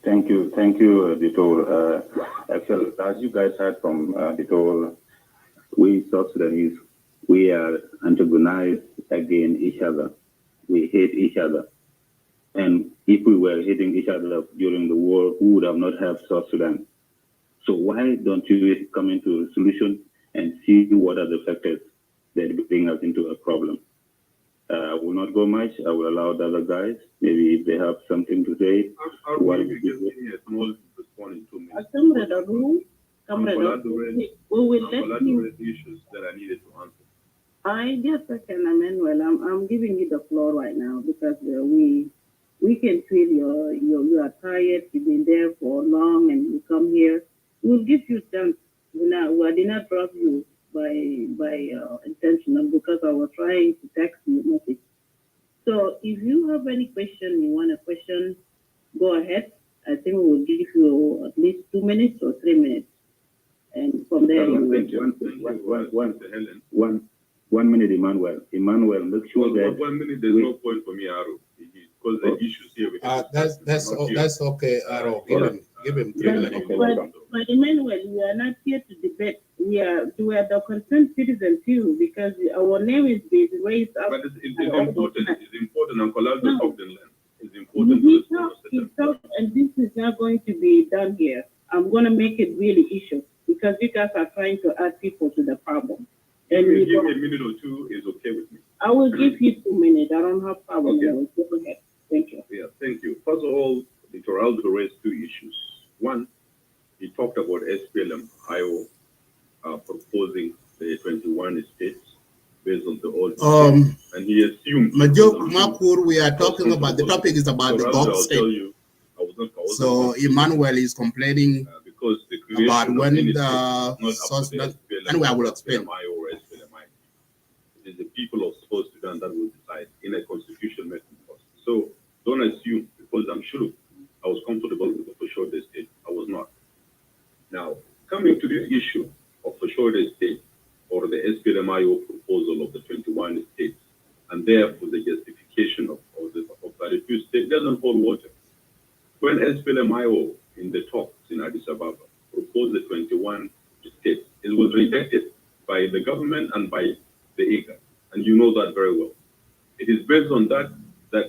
Thank you, Dito. Actually, as you guys heard from Dito, we South Sudanese, we are antagonized against each other. We hate each other. And if we were hating each other during the war, we would have not had South Sudan. So why don't you come into a solution and see what are the factors that bring us into a problem? I will not go much. I will allow the other guys, maybe if they have something to say. I'll give you a small response in 2 minutes. Comrade Ajou, we will let you. Issues that I needed to answer. I just second, Emmanuel. I'm giving you the floor right now because we can feel you are tired. You've been there for long, and you come here. We'll give you chance. We did not drop you by intentional, because I was trying to text you message. So if you have any question, you want a question, go ahead. I think we will give you at least 2 minutes or 3 minutes, and from there you will. 1 minute, Emmanuel. Emmanuel, make sure that 1 minute. There's no point for me, Aro, because the issues here. That's okay, Aro. Give him 3 minutes. But Emmanuel, we are not here to debate. We are the concerned citizens too, because our name is being raised up. But it's important. It's important. Uncle Aldo talked in land. It's important to talk, and this is not going to be done here. I'm going to make it really issue, because you guys are trying to add people to the problem. And you give me a minute or two is okay with me. I will give you 2 minutes. I don't have problem. Okay. Go ahead. Thank you. Yeah, thank you. First of all, Dr. Aldo raised 2 issues. One, he talked about SPLM IO proposing the 21 states based on the old and he assumed. Makur, we are talking about the topic is about the Gok state. Tell you, so Emmanuel is complaining because the about when the source. Anyway, I will explain. It is the people of South Sudan that will decide in a constitution making process. So don't assume, because I'm sure I was comfortable with the Fashoda state. I was not. Now, coming to this issue of Fashoda state, or the SPLMIO proposal of the 21 states, and therefore the justification of 32 states doesn't hold water. When SPLMIO in the talks in Addis Ababa proposed the 21 states, it was rejected by the government and by the IGAD, and you know that very well. It is based on that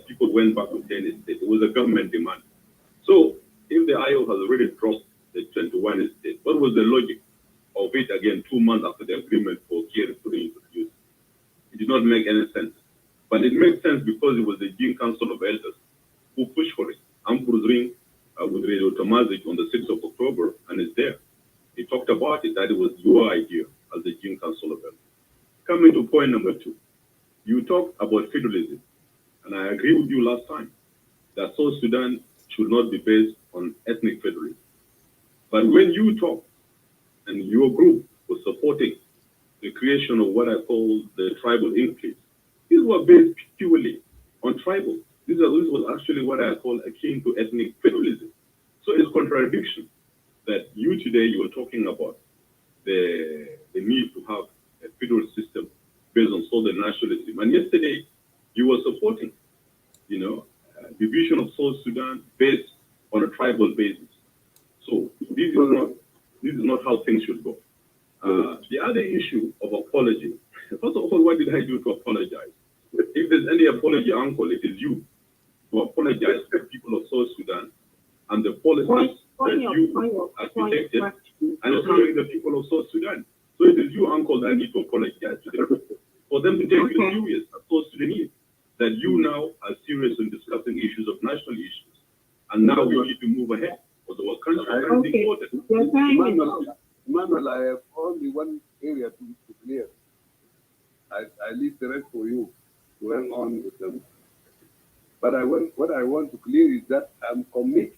people went back to 10 states. It was a government demand. So if the IO has already dropped the 21 states, what was the logic of it again 2 months after the agreement for Kiev to be introduced? It did not make any sense. But it makes sense because it was the Jin Council of Elders who pushed for it. I'm Ring with Radio Tomazic on the 6th of October, and it's there. He talked about it, that it was your idea as the Jin Council of Elders. Coming to point number 2, you talked about federalism, and I agree with you last time that South Sudan should not be based on ethnic federalism. But when you talk, and your group was supporting the creation of what I call the tribal enclaves, these were based purely on tribal. This was actually what I call akin to ethnic federalism. So it's contradiction that you today you are talking about the need to have a federal system based on southern nationalism. And yesterday you were supporting, division of South Sudan based on a tribal basis. So this is not how things should go. The other issue of apology. First of all, what did I do to apologize? If there's any apology, uncle, it is you to apologize to the people of South Sudan and the policies that you architected and serving the people of South Sudan. So it is you, uncle, that need to apologize to them for them to take you serious as South Sudanese, that you now are serious in discussing issues of national issues. And now we need to move ahead because our country is important. Emmanuel, I have only one area to clear. I leave the rest for you to hang on with them. But what I want to clear is that I'm committed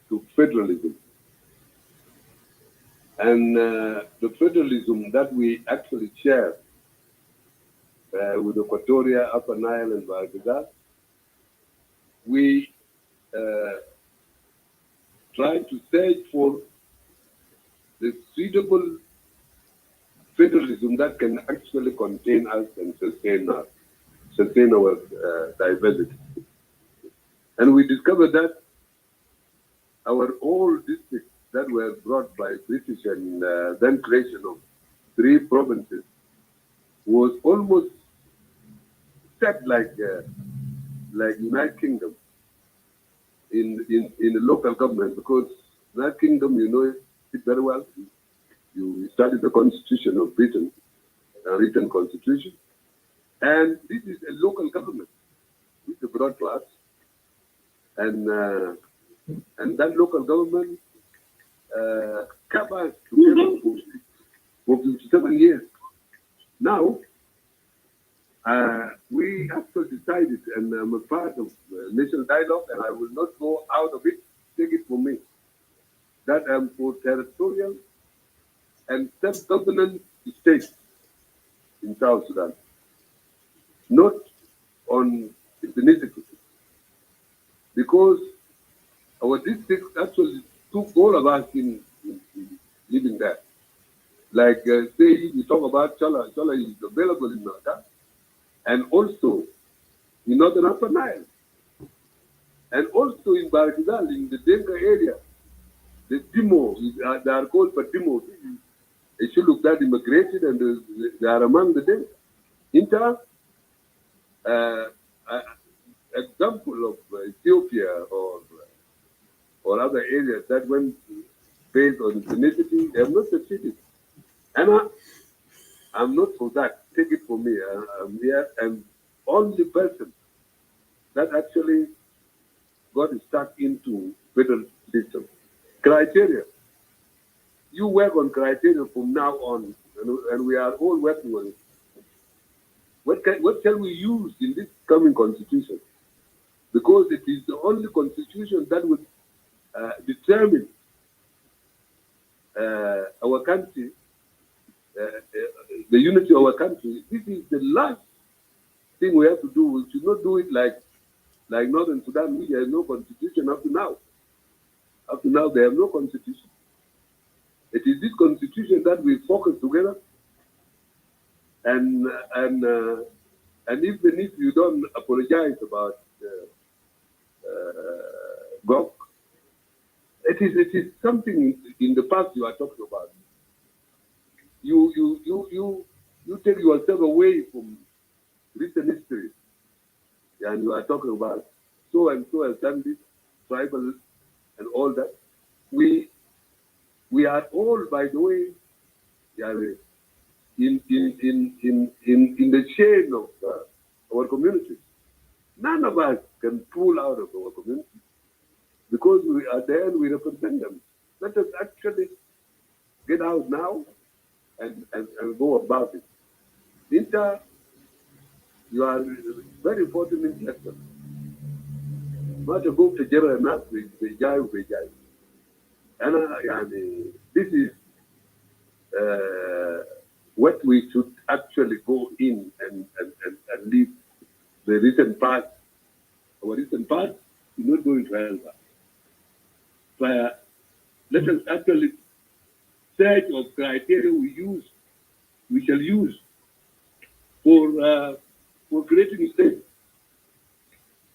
to federalism. And the federalism that we actually share with Equatoria, Upper Nile, and Barbados, we try to search for the suitable federalism that can actually contain us and sustain our diversity. And we discovered that our old districts that were brought by British and then creation of 3 provinces was almost set like United Kingdom in the local government, because United Kingdom, you know it very well. You studied the Constitution of Britain, a written constitution, and this is a local government with a broad class, and that local government covers together for 57 years. Now, we actually decided, and I'm a part of national dialogue, and I will not go out of it, take it from me, that I'm for territorial and self-governance states in South Sudan, not on ethnicity, because our districts actually took all of us in living there. Like, say, we talk about Chala. Chala is available in Malta, and also in Northern Upper Nile, and also in Barkizal, in the Denga area. The Dimo, they are called for Dimo. They should look that immigrated, and they are among the Denga. Inter, example of Ethiopia or other areas that went based on ethnicity, they have not succeeded. And I'm not for that. Take it from me. I'm here, and only person that actually got stuck into federal system. Criteria. You work on criteria from now on, and we are all working on it. What shall we use in this coming constitution? Because it is the only constitution that will determine our country, the unity of our country. This is the last thing we have to do. We should not do it like Northern Sudan. There is no constitution up to now. Up to now, they have no constitution. It is this constitution that we focus together, and even if you don't apologize about GOG, it is something in the past you are talking about. You you take yourself away from recent history, and you are talking about so and so has done this, tribal and all that. We are all, by the way, in the chain of our communities. None of us can pull out of our community because at the end we represent them. Let us actually get out now and go about it. Inter, you are very fortunate person. Not to go to Jerry enough with Vijay. And this is what we should actually go in and leave the recent past. Our recent past is not going to help us. But let us actually search of criteria we shall use for creating a state.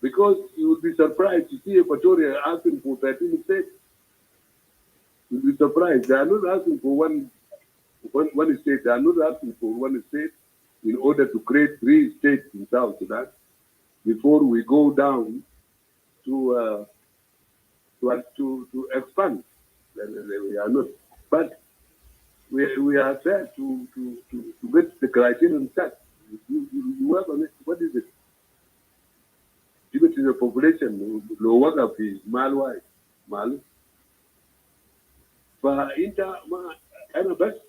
Because you will be surprised to see Equatoria asking for 13 states. You'll be surprised. They are not asking for one state. They are not asking for one state in order to create 3 states in South Sudan before we go down to expand. We are not. But we are there to get the criterion set. You work on it. What is it? Give it to the population. Low worker fee, mal. For inter, and best,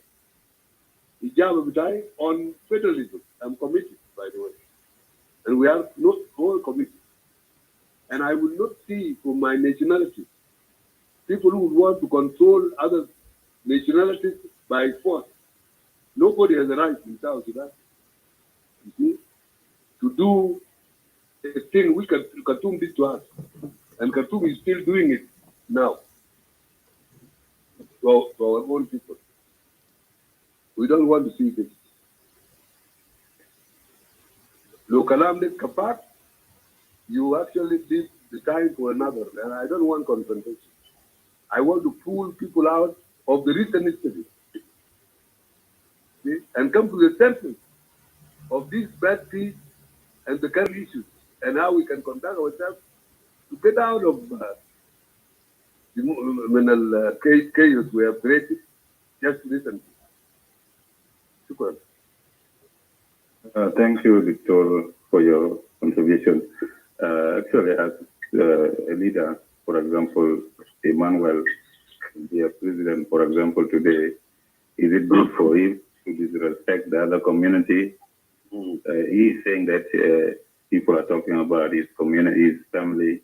Ijab on federalism. I'm committed, by the way. And we are not all committed. And I will not see for my nationality people who would want to control other nationalities by force. Nobody has a right in South Sudan, you see, to do a thing which Khartoum did to us. And Khartoum is still doing it now to our own people. We don't want to see this. Lokalam Kapak, you actually did the time for another, and I don't want confrontation. I want to pull people out of the recent history, see, and come to the sense of this bad peace and the current issues, and how we can conduct ourselves to get out of the chaos we have created just recently. Shukran. Thank you, Victor, for your contribution. Actually, as a leader, for example, Emmanuel, the president, for example, today, is it good for him to disrespect the other community? He is saying that people are talking about his community, his family.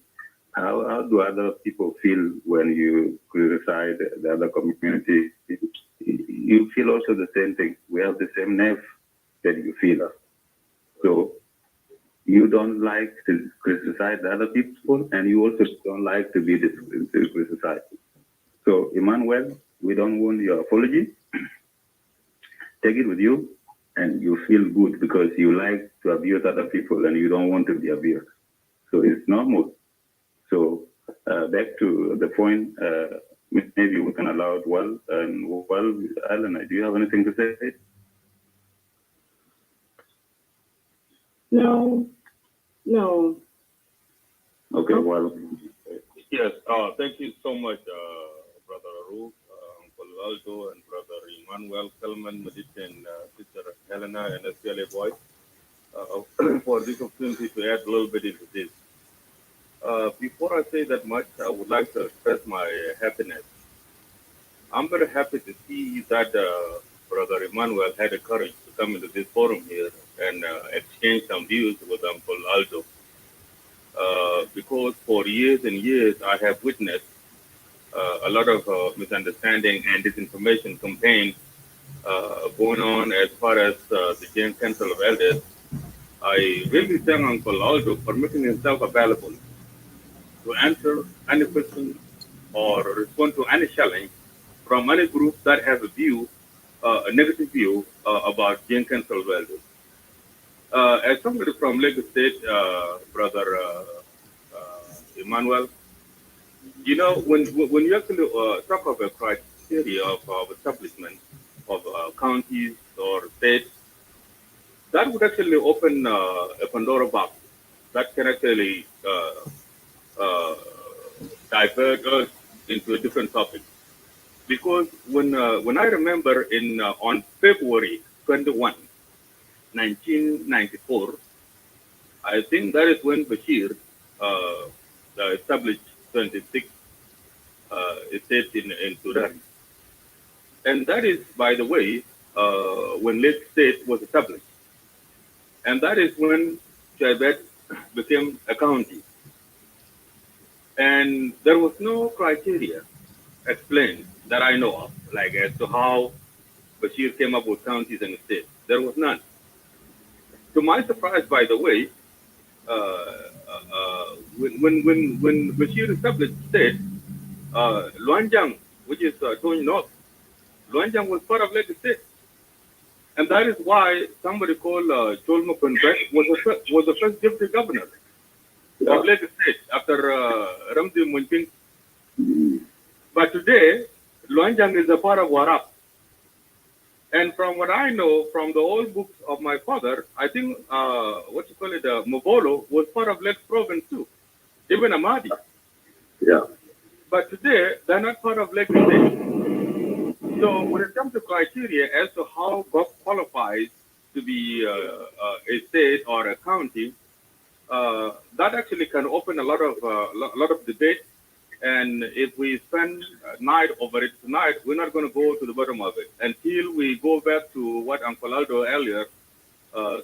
How do other people feel when you criticize the other community? You feel also the same thing. We have the same nerve that you feel. So you don't like to criticize the other people, and you also don't like to be criticized. So, Emmanuel, we don't want your apology. Take it with you, and you feel good because you like to abuse other people and you don't want to be abused. So it's normal. So back to the point, maybe we can allow it well. And well, Alan, do you have anything to say? No. Okay, well. Yes, thank you so much, Brother Aruf, Uncle Aldo, and Brother Emmanuel, Kelman, Medit, and Sister Helena, and SPLA Boy, for this opportunity to add a little bit into this. Before I say that much, I would like to express my happiness. I'm very happy to see that Brother Emmanuel had the courage to come into this forum here and exchange some views with Uncle Aldo. Because for years and years, I have witnessed a lot of misunderstanding and disinformation campaign going on as far as the Jain Council of Elders. I really thank Uncle Aldo for making himself available to answer any question or respond to any challenge from any group that has a view, a negative view about Jain Council of Elders. As somebody from Lagos State, Brother Emmanuel, you know, when you actually talk about criteria of establishment of counties or states, that would actually open a Pandora box that can actually divert us into a different topic. Because when I remember on February 21, 1994, I think that is when Bashir established 26 states in Sudan. And that is, by the way, when Lake State was established. And that is when Tibet became a county. And there was no criteria explained that I know of, like as to how Bashir came up with counties and states. There was none. To my surprise, by the way, when Bashir established state, Luanjiang, which is Tony North, Luanjiang was part of Lake State. And that is why somebody called Cholmo Penbet was the first deputy governor of Lake State after Ramzi Munping. But today, Luanjiang is a part of Warap. And from what I know from the old books of my father, I think, Mobolo was part of Lake Province too, even Amadi. Yeah. But today, they're not part of Lake State. So when it comes to criteria as to how GOP qualifies to be a state or a county, that actually can open a lot of debate. And if we spend a night over it tonight, we're not going to go to the bottom of it until we go back to what Uncle Aldo earlier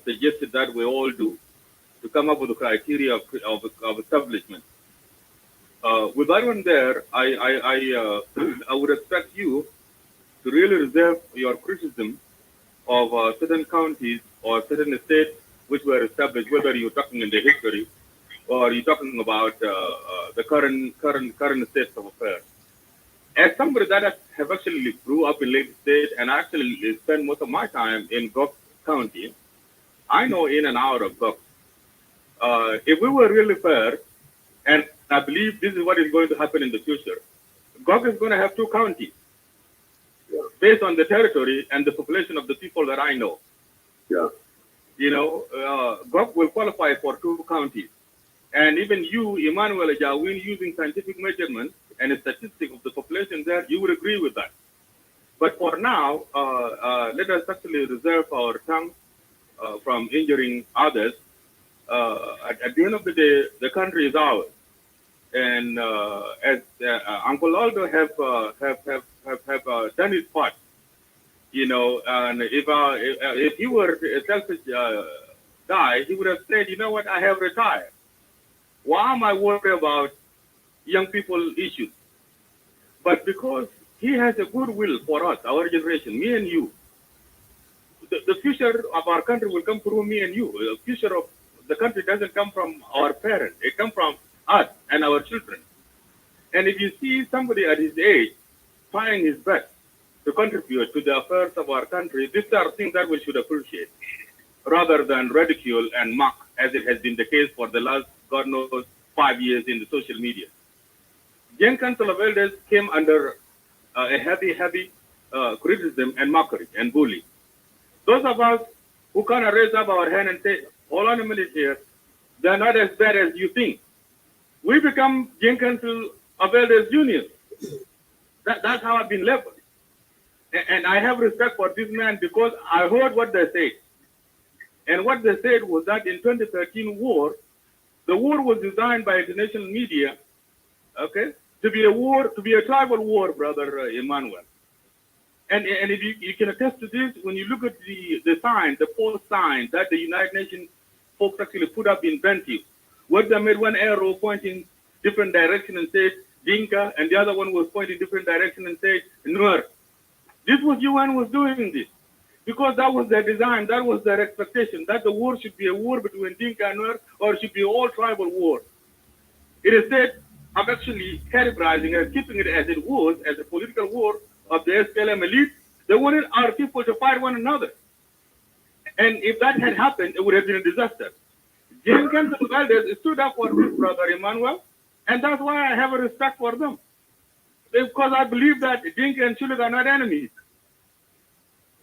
suggested that we all do, to come up with the criteria of establishment. With that one there, I would expect you to really reserve your criticism of certain counties or certain states which were established, whether you're talking in the history or you're talking about the current state of affairs. As somebody that have actually grew up in Lake State and actually spent most of my time in Gok County, I know in and out of Gok. If we were really fair, and I believe this is what is going to happen in the future, Gok is going to have two counties based on the territory and the population of the people that I know. Yeah. You know, Gok will qualify for two counties. And even you, Emmanuel Ajawin, using scientific measurements and a statistic of the population there, you would agree with that. But for now, let us actually reserve our tongue from injuring others. At the end of the day, the country is ours. And as Uncle Aldo have done his part, you know, and if he were a selfish guy, he would have said, you know what, I have retired. Why am I worried about young people issues? But because he has a goodwill for us, our generation, me and you, the future of our country will come through me and you. The future of the country doesn't come from our parents. It comes from us and our children. And if you see somebody at his age trying his best to contribute to the affairs of our country, these are things that we should appreciate, rather than ridicule and mock, as it has been the case for the last, God knows, 5 years in the social media. Young Council of Elders came under a heavy criticism and mockery and bullying. Those of us who kind of raise up our hand and say, hold on a minute here, they're not as bad as you think. We become Young Council of Elders Union. That's how I've been labeled. And I have respect for this man because I heard what they said. And what they said was that in 2013 war, the war was designed by international media, okay, to be a war, to be a tribal war, Brother Emmanuel. And if you can attest to this, when you look at the sign, the 4 signs that the United Nations folks actually put up in Bentiu, where they made one arrow pointing different direction and said Dinka, and the other one was pointing different direction and said Nuer. This was UN was doing this because that was their design, that was their expectation, that the war should be a war between Dinka and Nuer, or it should be all tribal war. It is said of actually categorizing and keeping it as it was, as a political war of the SPLM elite. They wanted our people to fight one another. And if that had happened, it would have been a disaster. Jane Council of Elders stood up for this, Brother Emmanuel, and that's why I have a respect for them. Because I believe that Dinka and Shuluk are not enemies.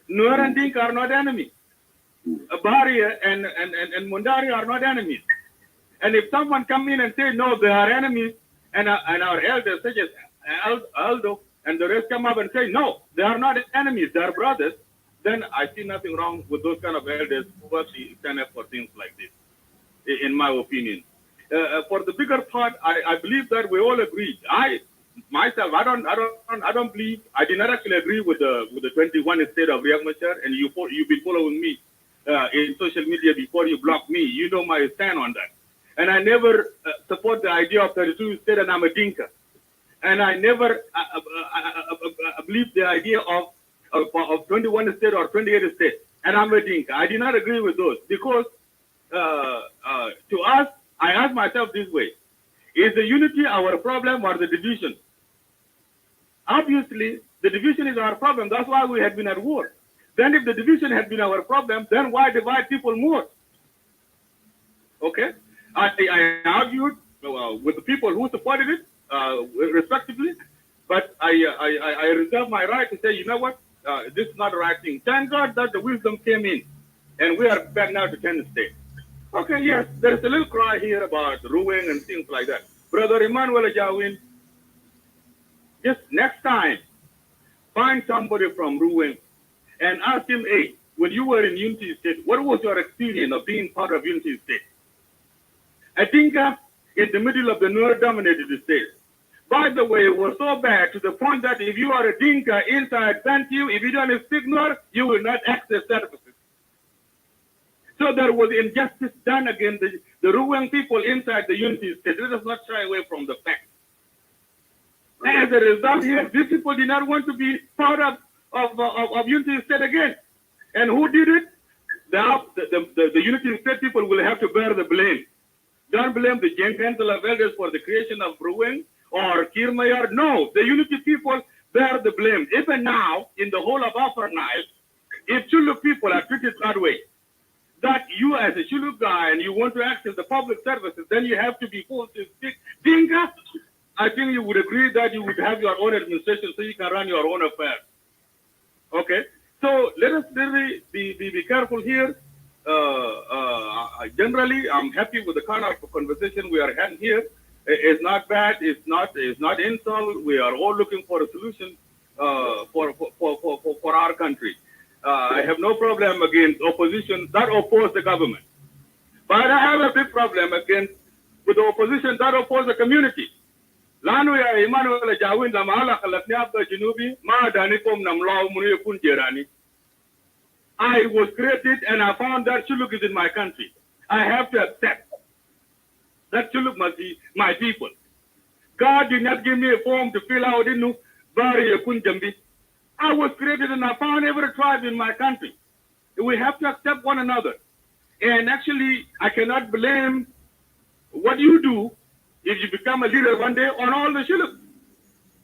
Nuer and Dinka are not enemies. Bahari and Mundari are not enemies. And if someone come in and say, no, they are enemies, and our elders such as Aldo and the rest come up and say, no, they are not enemies, they are brothers, then I see nothing wrong with those kind of elders who actually stand up for things like this, in my opinion. For the bigger part, I believe that we all agree. Myself, I don't believe, I did not actually agree with the 21 state of Riek Machar, and you've been following me in social media before you blocked me. You know my stand on that. And I never support the idea of 32 state and I'm a Dinka. And I never believe the idea of 21 state or 28 state and I'm a Dinka. I did not agree with those because to us, I ask myself this way, is the unity our problem or the division? Obviously, the division is our problem. That's why we had been at war. Then if the division had been our problem, then why divide people more? Okay? I argued with the people who supported it, respectively, but I reserve my right to say, you know what, this is not the right thing. Thank God that the wisdom came in, and we are back now to 10 states. Okay, yes, there's a little cry here about Ruweng and things like that. Brother Emmanuel Ajawin, just next time, find somebody from Ruweng and ask him, hey, when you were in Unity State, what was your experience of being part of Unity State? I think in the middle of the Nuer-dominated state. By the way, it was so bad to the point that if you are a Dinka inside Bantu, if you don't speak Nuer, you will not access services. So there was injustice done against the Ruweng people inside the Unity State. Let us not shy away from the fact. As a result, yes, these people did not want to be part of Unity State again. And who did it? The Unity State people will have to bear the blame. Don't blame the Gen Council of Elders for the creation of Ruweng or Kirmayar. No, the Unity people bear the blame. Even now, in the whole of Upper Nile, if Chuluk people are treated that way, that you as a Chuluk guy and you want to access the public services, then you have to be forced to speak Dinka. I think you would agree that you would have your own administration so you can run your own affairs. Okay? So let us really be careful here. Generally, I'm happy with the kind of conversation we are having here. It's not bad. It's not insult. We are all looking for a solution for our country. I have no problem against opposition that oppose the government, but I have a big problem with the opposition that oppose the community. Lanu ya Emmanuel Ajawin la mahala khalatni abda Jinubi ma danikom namlaw munu yakun jerani. I was created and I found that Chuluk is in my country. I have to accept that Chuluk must be my people. God did not give me a form to fill out in Bari yakun Jambi. I was created and I found every tribe in my country. We have to accept one another. And actually, I cannot blame what you do if you become a leader one day on all the Chuluk.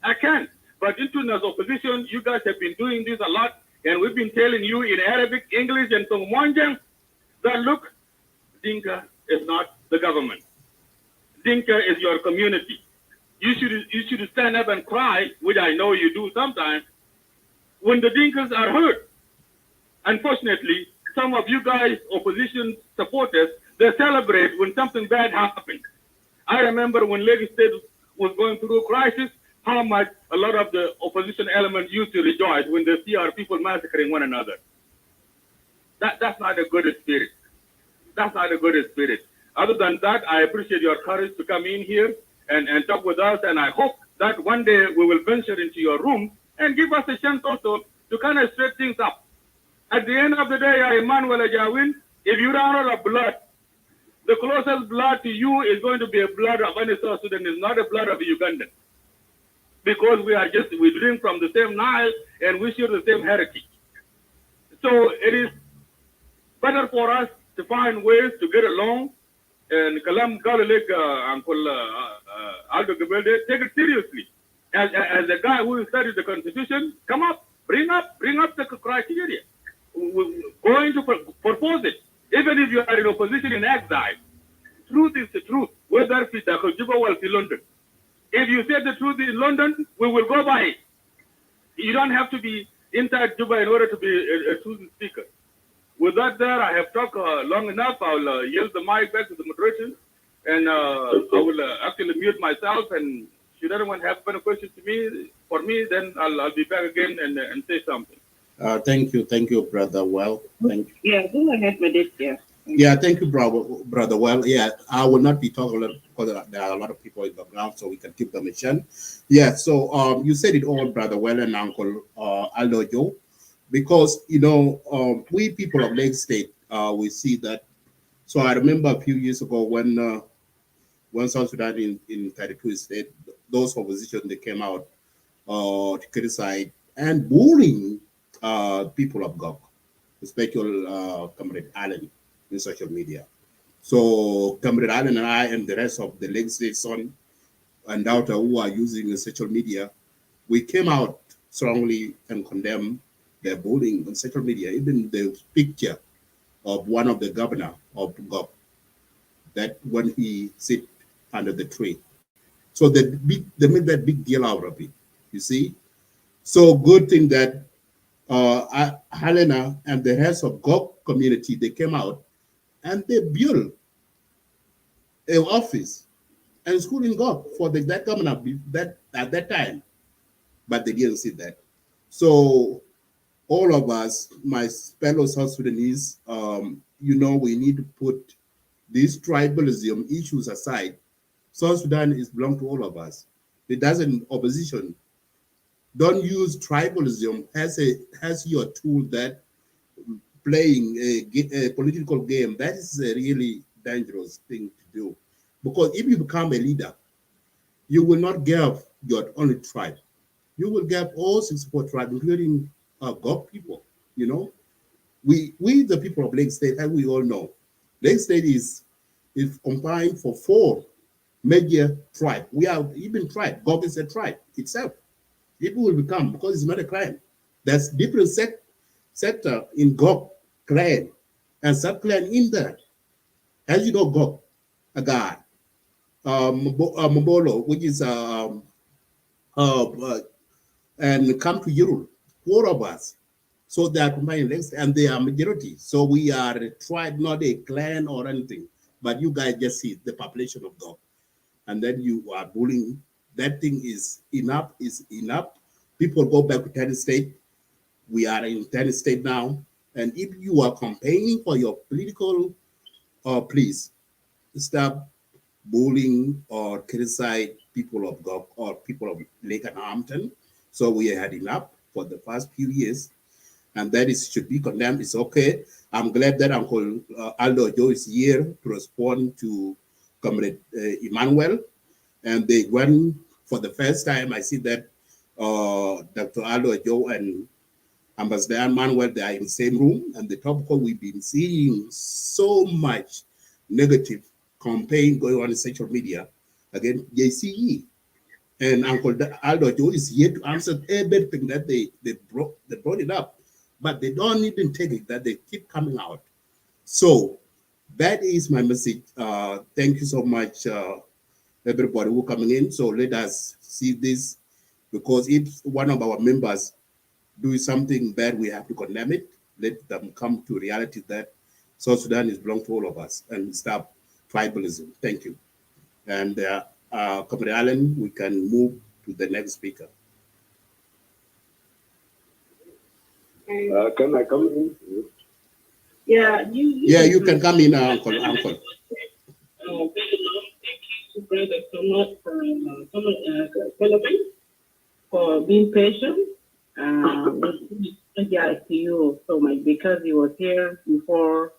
I can't. But into as opposition, you guys have been doing this a lot. And we've been telling you in Arabic, English, and Tongmonjang that look, Dinka is not the government. Dinka is your community. You should stand up and cry, which I know you do sometimes, when the Dinkas are hurt. Unfortunately, some of you guys, opposition supporters, they celebrate when something bad happens. I remember when Lagos State was going through a crisis, how much a lot of the opposition elements used to rejoice when they see our people massacring one another. That's not a good spirit. That's not a good spirit. Other than that, I appreciate your courage to come in here and talk with us, and I hope that one day we will venture into your room and give us a chance also to kind of straighten things up. At the end of the day, Emmanuel Ajawin, if you run out of blood, the closest blood to you is going to be a blood of any South Sudanese, not a blood of a Ugandan. Because we drink from the same Nile and we share the same heritage. So it is better for us to find ways to get along. And Kalam Galilik, Uncle Aldo Ajou, take it seriously. As a guy who studied the Constitution, come up, bring up the criteria. We're going to propose it. Even if you are in opposition in exile, truth is the truth, whether it's Juba or London. If you say the truth in London, we will go by it. You don't have to be inside Juba in order to be a truth speaker. with that, there I have talked long enough. I'll yield the mic back to the moderation, and I will actually mute myself. And should anyone have any questions to me for me, then I'll be back again and say something. Thank you, brother. Well, thank you. Yeah, go ahead with it. Yeah. Yeah, thank you, brother. Well, yeah, I will not be talking a lot because there are a lot of people in the ground, so we can keep the mission. Yeah, so you said it all, brother. Well, and Uncle Aldo Ajou, because we people of Lake State, we see that. So I remember a few years ago when South Sudan in 32 state, those opposition they came out to criticize and bullying people of GOG, especially Comrade Allen in social media. So Comrade Allen and I and the rest of the legislation and Daughter who are using social media, we came out strongly and condemned the bullying on social media. Even the picture of one of the governor of GOG, that when he sit under the tree. So they make that big deal out of it, you see. So good thing that Helena and the rest of GOG community, they came out and they built an office and school in GOG for that governor that at that time, but they didn't see that. So all of us, my fellow South Sudanese, we need to put these tribalism issues aside. South Sudan is belong to all of us. It doesn't opposition. Don't use tribalism as your tool that playing a political game. That is a really dangerous thing to do. Because if you become a leader, you will not give your only tribe. You will give all 64 tribes, including GOG people. We the people of Lake State, as we all know, Lake State is combined for 4 major tribes. We are even tribe. GOG is a tribe itself. People will become, because it's not a crime. There's different sector in GOG clan and sub-clan in there. As you know, GOG, a guy, Mobolo, which is and come to Europe, 4 of us. So they are combined links and they are majority. So we are a tribe, not a clan or anything. But you guys just see the population of GOG. And then you are bullying. That thing is enough. People go back to 10 state. We are in 10 state now. And if you are campaigning for your political, please stop bullying or criticize people of GOG or people of Lake and Hampton. So we had enough for the past few years. And that should be condemned. It's okay. I'm glad that Uncle Aldo Ajou is here to respond to Comrade Emmanuel. And they went for the first time. I see that Dr. Aldo Ajou and Ambassador Emmanuel, they are in the same room. And the topic we've been seeing so much negative campaign going on in social media against JCE. And Uncle Aldo Ajou is here to answer everything that they brought it up. But they don't even take it, that they keep coming out. So that is my message. Thank you so much, everybody who coming in. So let us see this, because if one of our members do something bad, we have to condemn it. Let them come to reality that South Sudan is belong to all of us and stop tribalism. Thank you. And Comrade Allen, we can move to the next speaker. Can I come in? Yeah, you can come in, Uncle. Thank you, Brother Solomon, for being patient. Thank you so much, because he was here before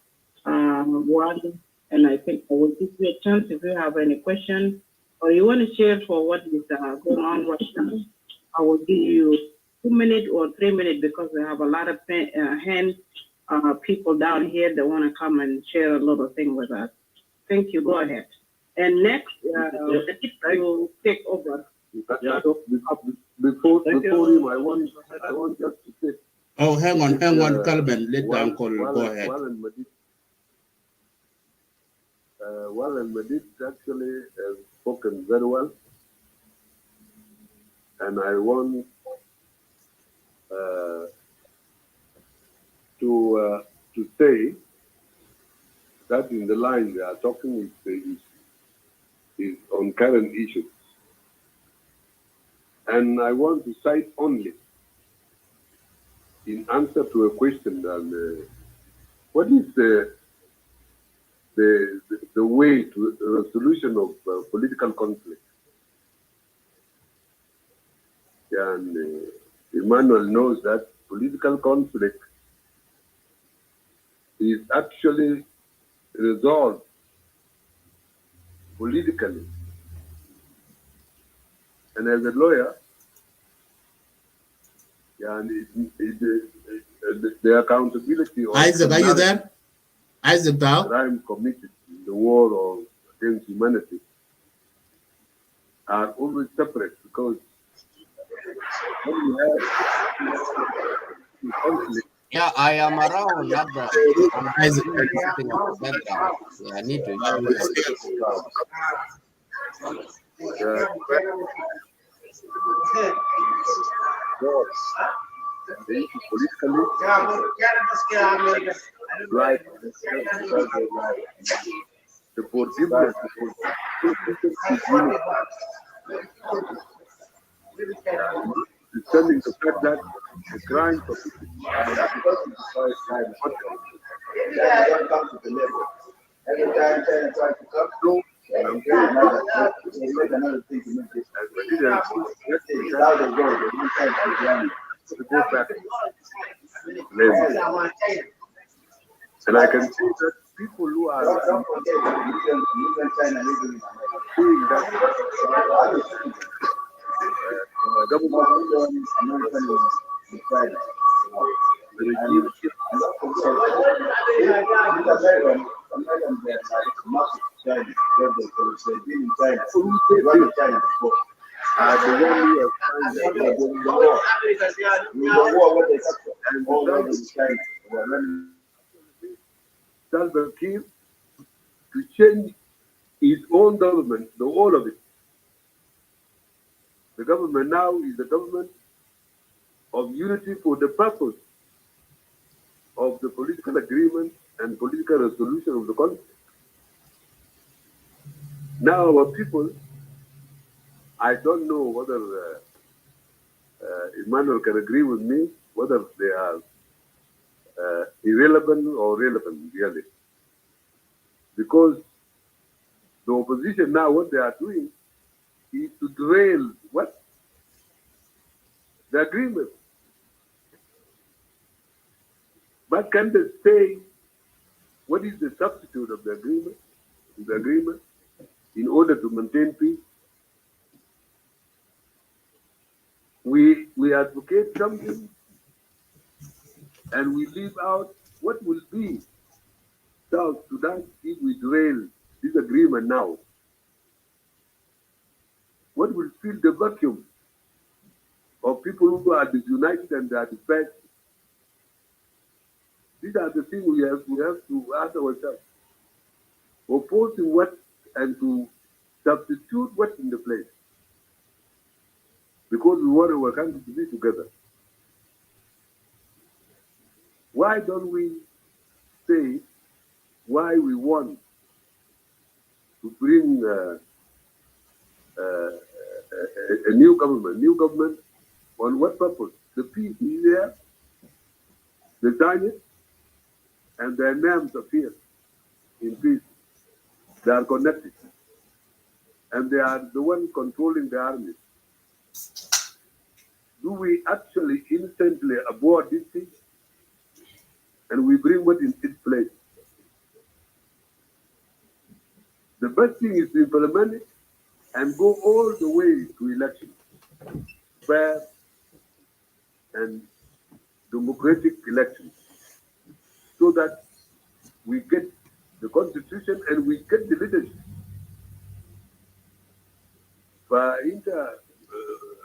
one, and I think I will give you a chance if you have any question or you want to share for what is going on right now. I will give you 2 minutes or 3 minutes, because we have a lot of people down here that want to come and share a lot of things with us. Thank you. Go ahead. And next, I will take over. Before him, I want just to say. Oh, hang on, Calvin. Let the uncle go ahead. Well, Madid actually has spoken very well, and I want to to say that in the line they are talking is on current issues. And I want to cite only, in answer to a question, what is the way to the resolution of political conflict? And Emmanuel knows that political conflict is actually resolved politically. And as a lawyer, the accountability of Isaac, are you there? Isaac Dow? Crime committed in the war or against humanity are always separate, because when you have conflict. Yeah, I am around. I'm sitting on the background. Yeah, I need to Politically, right, the forgiveness, concerning the fact that the crime committed come to the level. Every time China tries to come through, another thing to make this. To go back. And I can see that people who are doing that, Salva Kiir to change his own government, the whole of it. The government now is the government of unity for the purpose of the political agreement and political resolution of the conflict. Now our people, I don't know whether Emmanuel can agree with me, whether they are irrelevant or relevant, really. Because the opposition now, what they are doing is to derail what? The agreement. But can they say what is the substitute of the agreement in order to maintain peace? We advocate something and we leave out what will be South Sudan if we derail this agreement now. What will fill the vacuum of people who are disunited and are divided? These are the things we have to ask ourselves. Opposing what and to substitute what in the place. Because we want our country to be together. Why don't we say why we want to bring a new government? New government on what purpose? The peace is there, they sign it, and their names appear in peace. They are connected. And they are the ones controlling the army. Do we actually instantly abort this thing? And we bring what in its place? The best thing is to implement it and go all the way to election. Fair and democratic elections. So that we get the constitution and we get the leadership. For Inter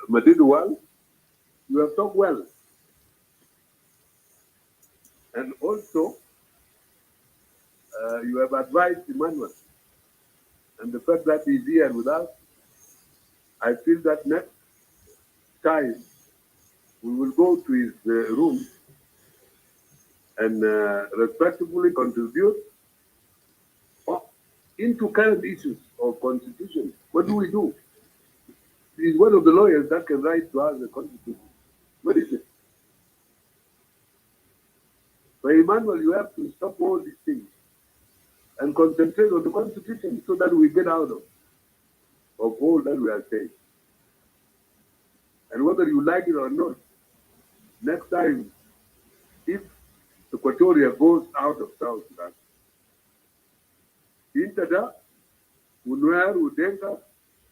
Madidual, you have talked well. And also, you have advised Emmanuel. And the fact that he's here with us, I feel that next time we will go to his room and respectfully contribute into current issues of constitution. What do we do? He's one of the lawyers that can write to us the constitution. What is it? But Emmanuel, you have to stop all these things and concentrate on the constitution so that we get out of all that we are saying. And whether you like it or not, next time, if Equatoria goes out of South Sudan, Intada, Unwer, Udenka,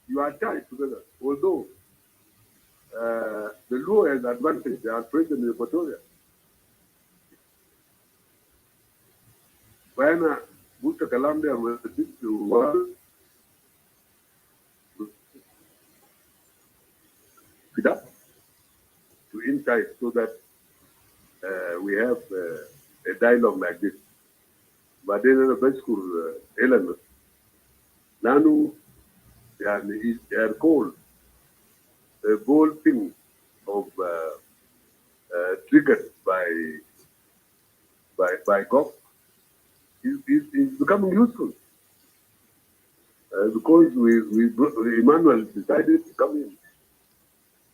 you are tied together. Although the law has advantage, they are present in Equatoria. When Buta Kalamde was to world, to insight so that we have a dialogue like this. But then the best school element. Nanu is called a bold thing of triggered by God is becoming useful because Emmanuel decided to come in,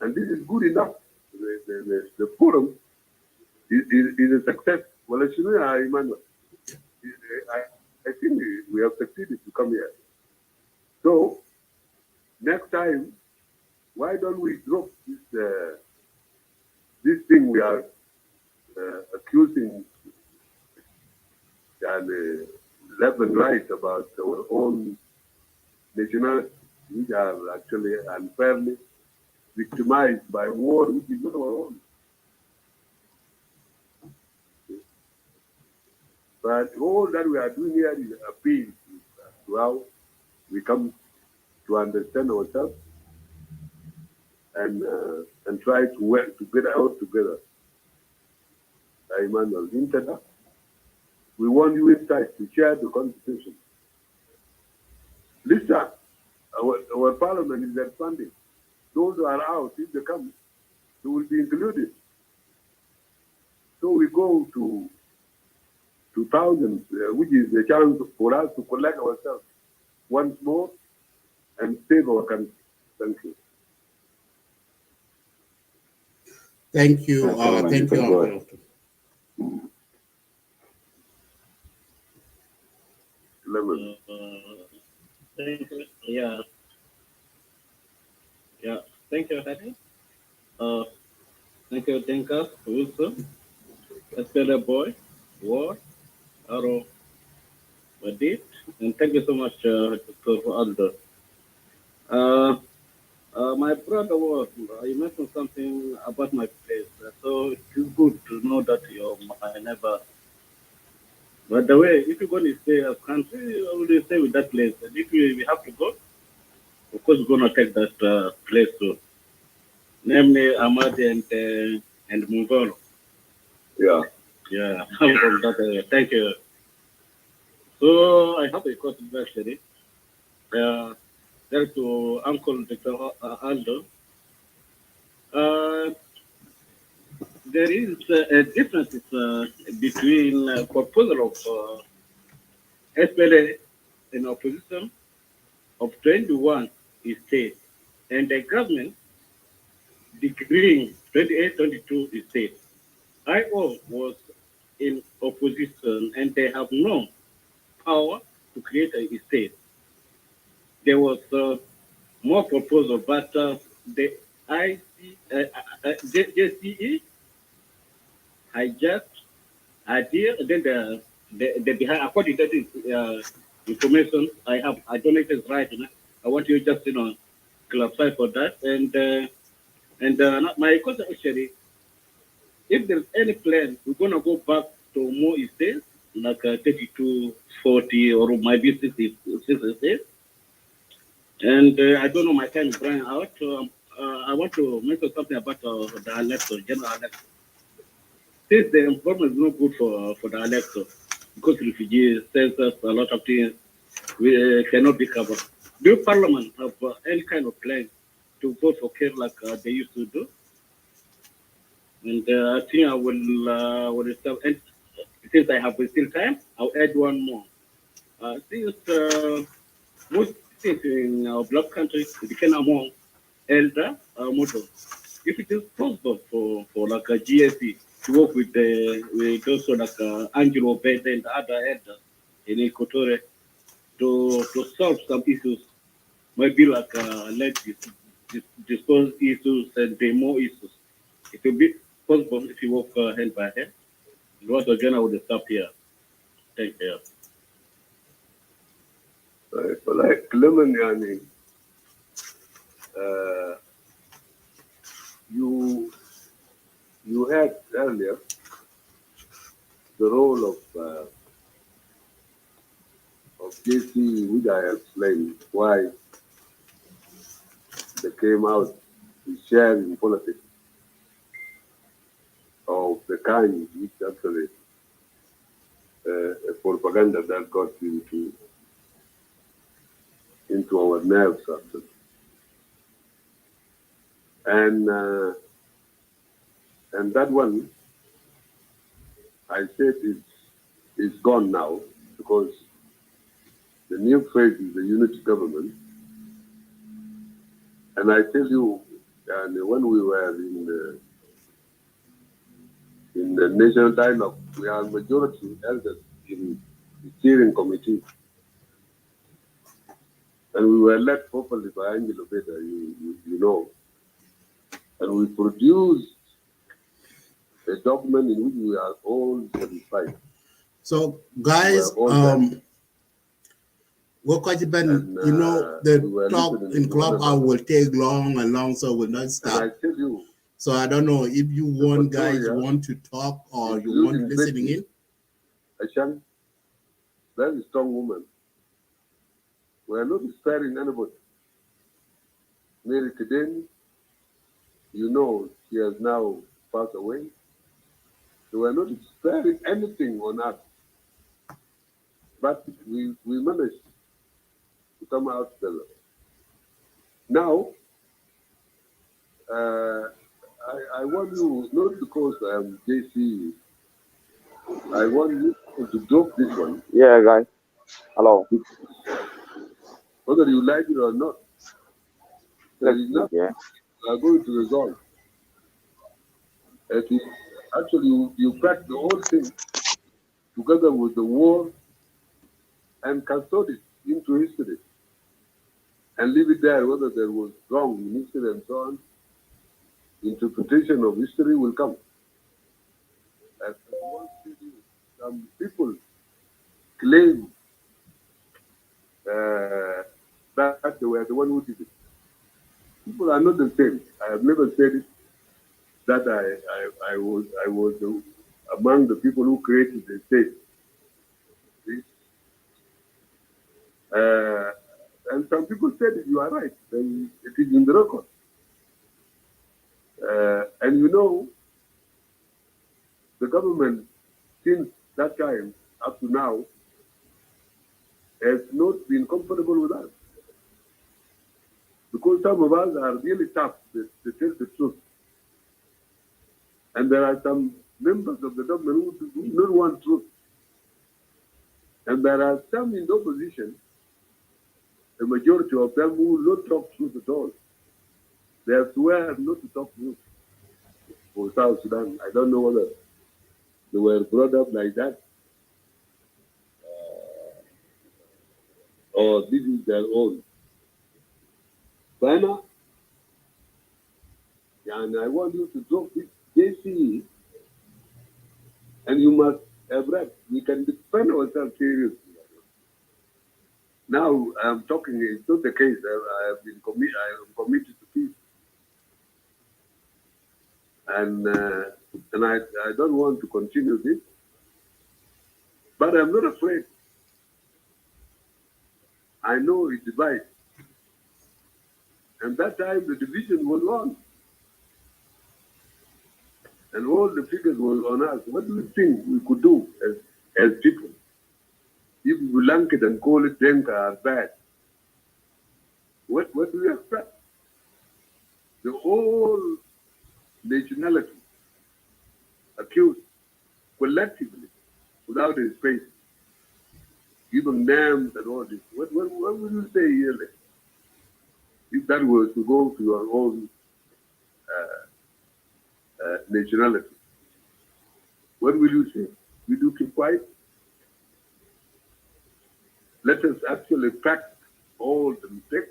and this is good enough. The forum is a success. Well, as you know, Emmanuel, I think we have succeeded to come here. So next time, why don't we drop this thing we are accusing and left and right about our own nationality, which are actually unfairly victimized by war, which is not our own. But all that we are doing here is appeal to how we come to understand ourselves and try to work to get out together. Emmanuel Intada, we want you inside to share the constitution. Listen, our parliament is expanding. Those who are out, if they come, they will be included. So we go to thousands, which is a chance for us to collect ourselves once more and save our country. Thank you. Thank you. Thank you. Thank you. Yeah. Thank you, Hattie. Thank you, Tinka, Wilson, Estella Boy, Ward, Arrow, Wadid, and thank you so much, Dr. Aldo. My brother was, you mentioned something about my place, so it's good to know that you're my neighbor. But the way, if you're going to stay a country, I will stay with that place. And if we have to go, of course, we're going to take that place too. Namely, Ahmad and Mungolo. Yeah. Yeah, from that, thank you. So I have a question actually. There to Uncle Dr. Aldo. There is a difference between proposal of SPLA in opposition of 21 states and the government decreeing 28, 22 states. IO was in opposition and they have no power to create a state. There was more proposal, but the JCE hijacked idea. Then the behind, according to this information I have, I don't know if it's right. I want you just clarify for that. And my question actually, if there's any plan, we're gonna go back to more states like 32, 40, or maybe 60 states. And I don't know, my time is running out. I want to mention something about the elector, general elector. Since the employment is not good for the elector, because refugees, census, a lot of things cannot be covered. Do Parliament have any kind of plan to vote for care like they used to do? And I think I will start. And Since I have still time, I'll add one more. Since most things in our black country depend among elder motto. If it is possible for like a GSC to work with also like Angelo Beta and other elders in Equatorial to solve some issues, maybe like let's dispose issues and demo issues. It will be possible if you work hand by hand. Once again, I will stop here. Thank you. Like Clement, yani, you had earlier the role of JC, which I explained why they came out to share in politics of the kind which actually propaganda that got into our nerves actually. And that one, I said is gone now because the new phase is the unity government. And I tell you, and when we were in the national dialogue, we are majority elders in the steering committee. And we were led properly by Angelo Beda, you know. And we produced a document in which we are all satisfied. So, guys, you know, the talk in Clubhouse will take long and long, so we'll not stop. And I tell you, so I don't know if you want to talk or you want listening in. Ashan, very strong woman. We are not sparing anybody. Mary Kiden, you know, she has now passed away. So we are not sparing anything on us. But we managed to come out together. Now, I want you, not because I am JC, I want you to drop this one. Yeah, guys. Hello. Whether you like it or not, there is nothing we are going to resolve. Actually, you pack the whole thing together with the war and custody it into history and leave it there, whether there was wrong in history and so on. Interpretation of history will come. And some people claim that they were the one who did it. People are not the same. I have never said it, that I was among the people who created the state. And some people said it, you are right. And it is in the record. And you know, the government, since that time up to now, has not been comfortable with us. Because some of us are really tough to tell the truth. And there are some members of the government who don't want truth. And there are some in the opposition, the majority of them who will not talk truth at all. They have swear not to talk truth for South Sudan. I don't know whether they were brought up like that or this is their own. Bana, and I want you to drop this JCE, and you must have read. We can defend ourselves seriously. Now I'm talking, it's not the case. I am committed to peace. And I don't want to continue this. But I'm not afraid. I know it's divided. And that time the division was on. And all the figures were on us. What do you think we could do as people? If we blank it and call it Denka are bad, what do we expect? The whole nationality accused collectively without a space, giving names and all this. What would you say here if that was to go to your own nationality? What will you say? Will you keep quiet? Let us actually pack all the mistakes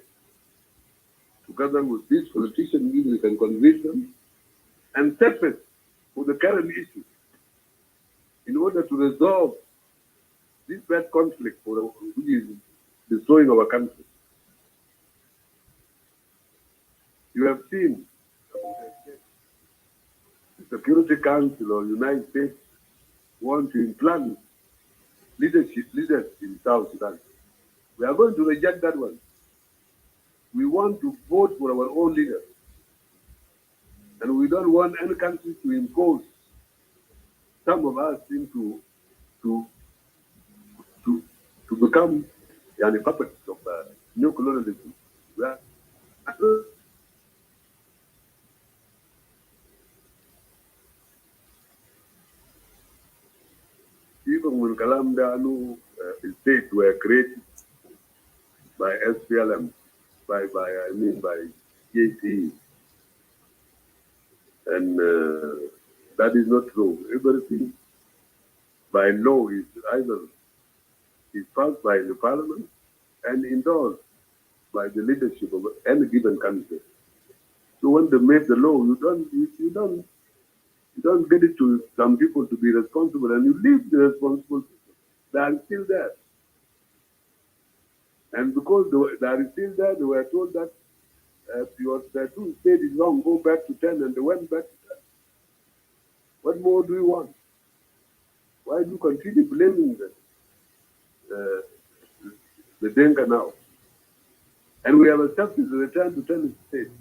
together with these politicians, we can convince them and surface for the current issue in order to resolve this bad conflict which is destroying our country. You have seen the Security Council or United States want to implant leaders in South Sudan. We are going to reject that one. We want to vote for our own leaders. And we don't want any country to impose some of us into to become puppets of new colonialism. Even when Kalamdanu states were created by SPLM, by JCE, and that is not true. Everything by law is either passed by the parliament and endorsed by the leadership of any given country. So when they make the law, you don't get it to some people to be responsible, and you leave the responsible people. They are still there. And because they are still there, they were told that your two state is wrong, go back to 10, and they went back to 10. What more do you want? Why do you continue blaming the Denga now? And we have accepted the return to 10 states.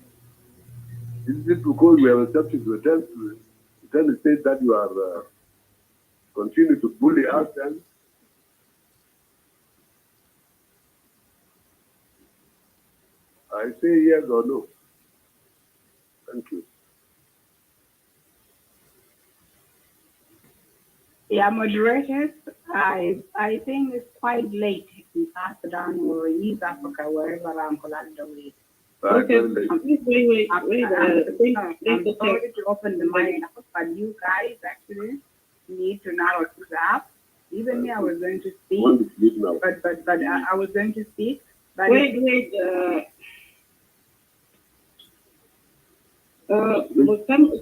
Is it because we have accepted the return to 10 states that you are continue to bully us? And I say yes or no. Thank you. Yeah, moderators, I think it's quite late in South Sudan or East Africa, wherever Uncle Aldo is. Okay. Wait. I'm sorry to open the mic, but you guys actually need to narrow this up. Even me, I was going to speak, but I was going to speak. But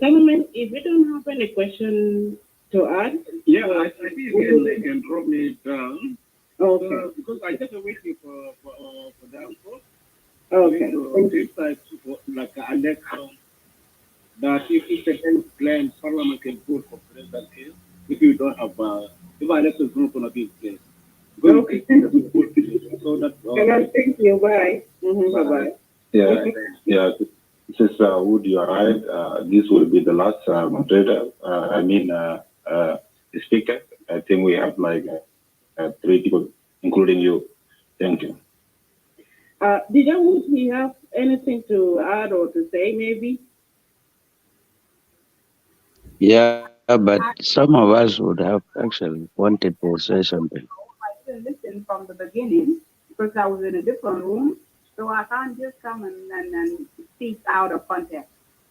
Gentlemen, if you don't have any question to add, I think you can drop me down. Okay. Because I just waiting for the answer. Okay. It's like an election that if the plan Parliament can vote for president case, if you don't have if election is not going to be in place. Okay. So that. Thank you. Bye. Bye. Yeah. This is Wood, you are right. This will be the last moderator. Speaker. I think we have like 3 people, including you. Thank you. Did you have anything to add or to say, maybe? Yeah, but some of us would have actually wanted to say something. I didn't listen from the beginning because I was in a different room, so I can't just come and speak out of context.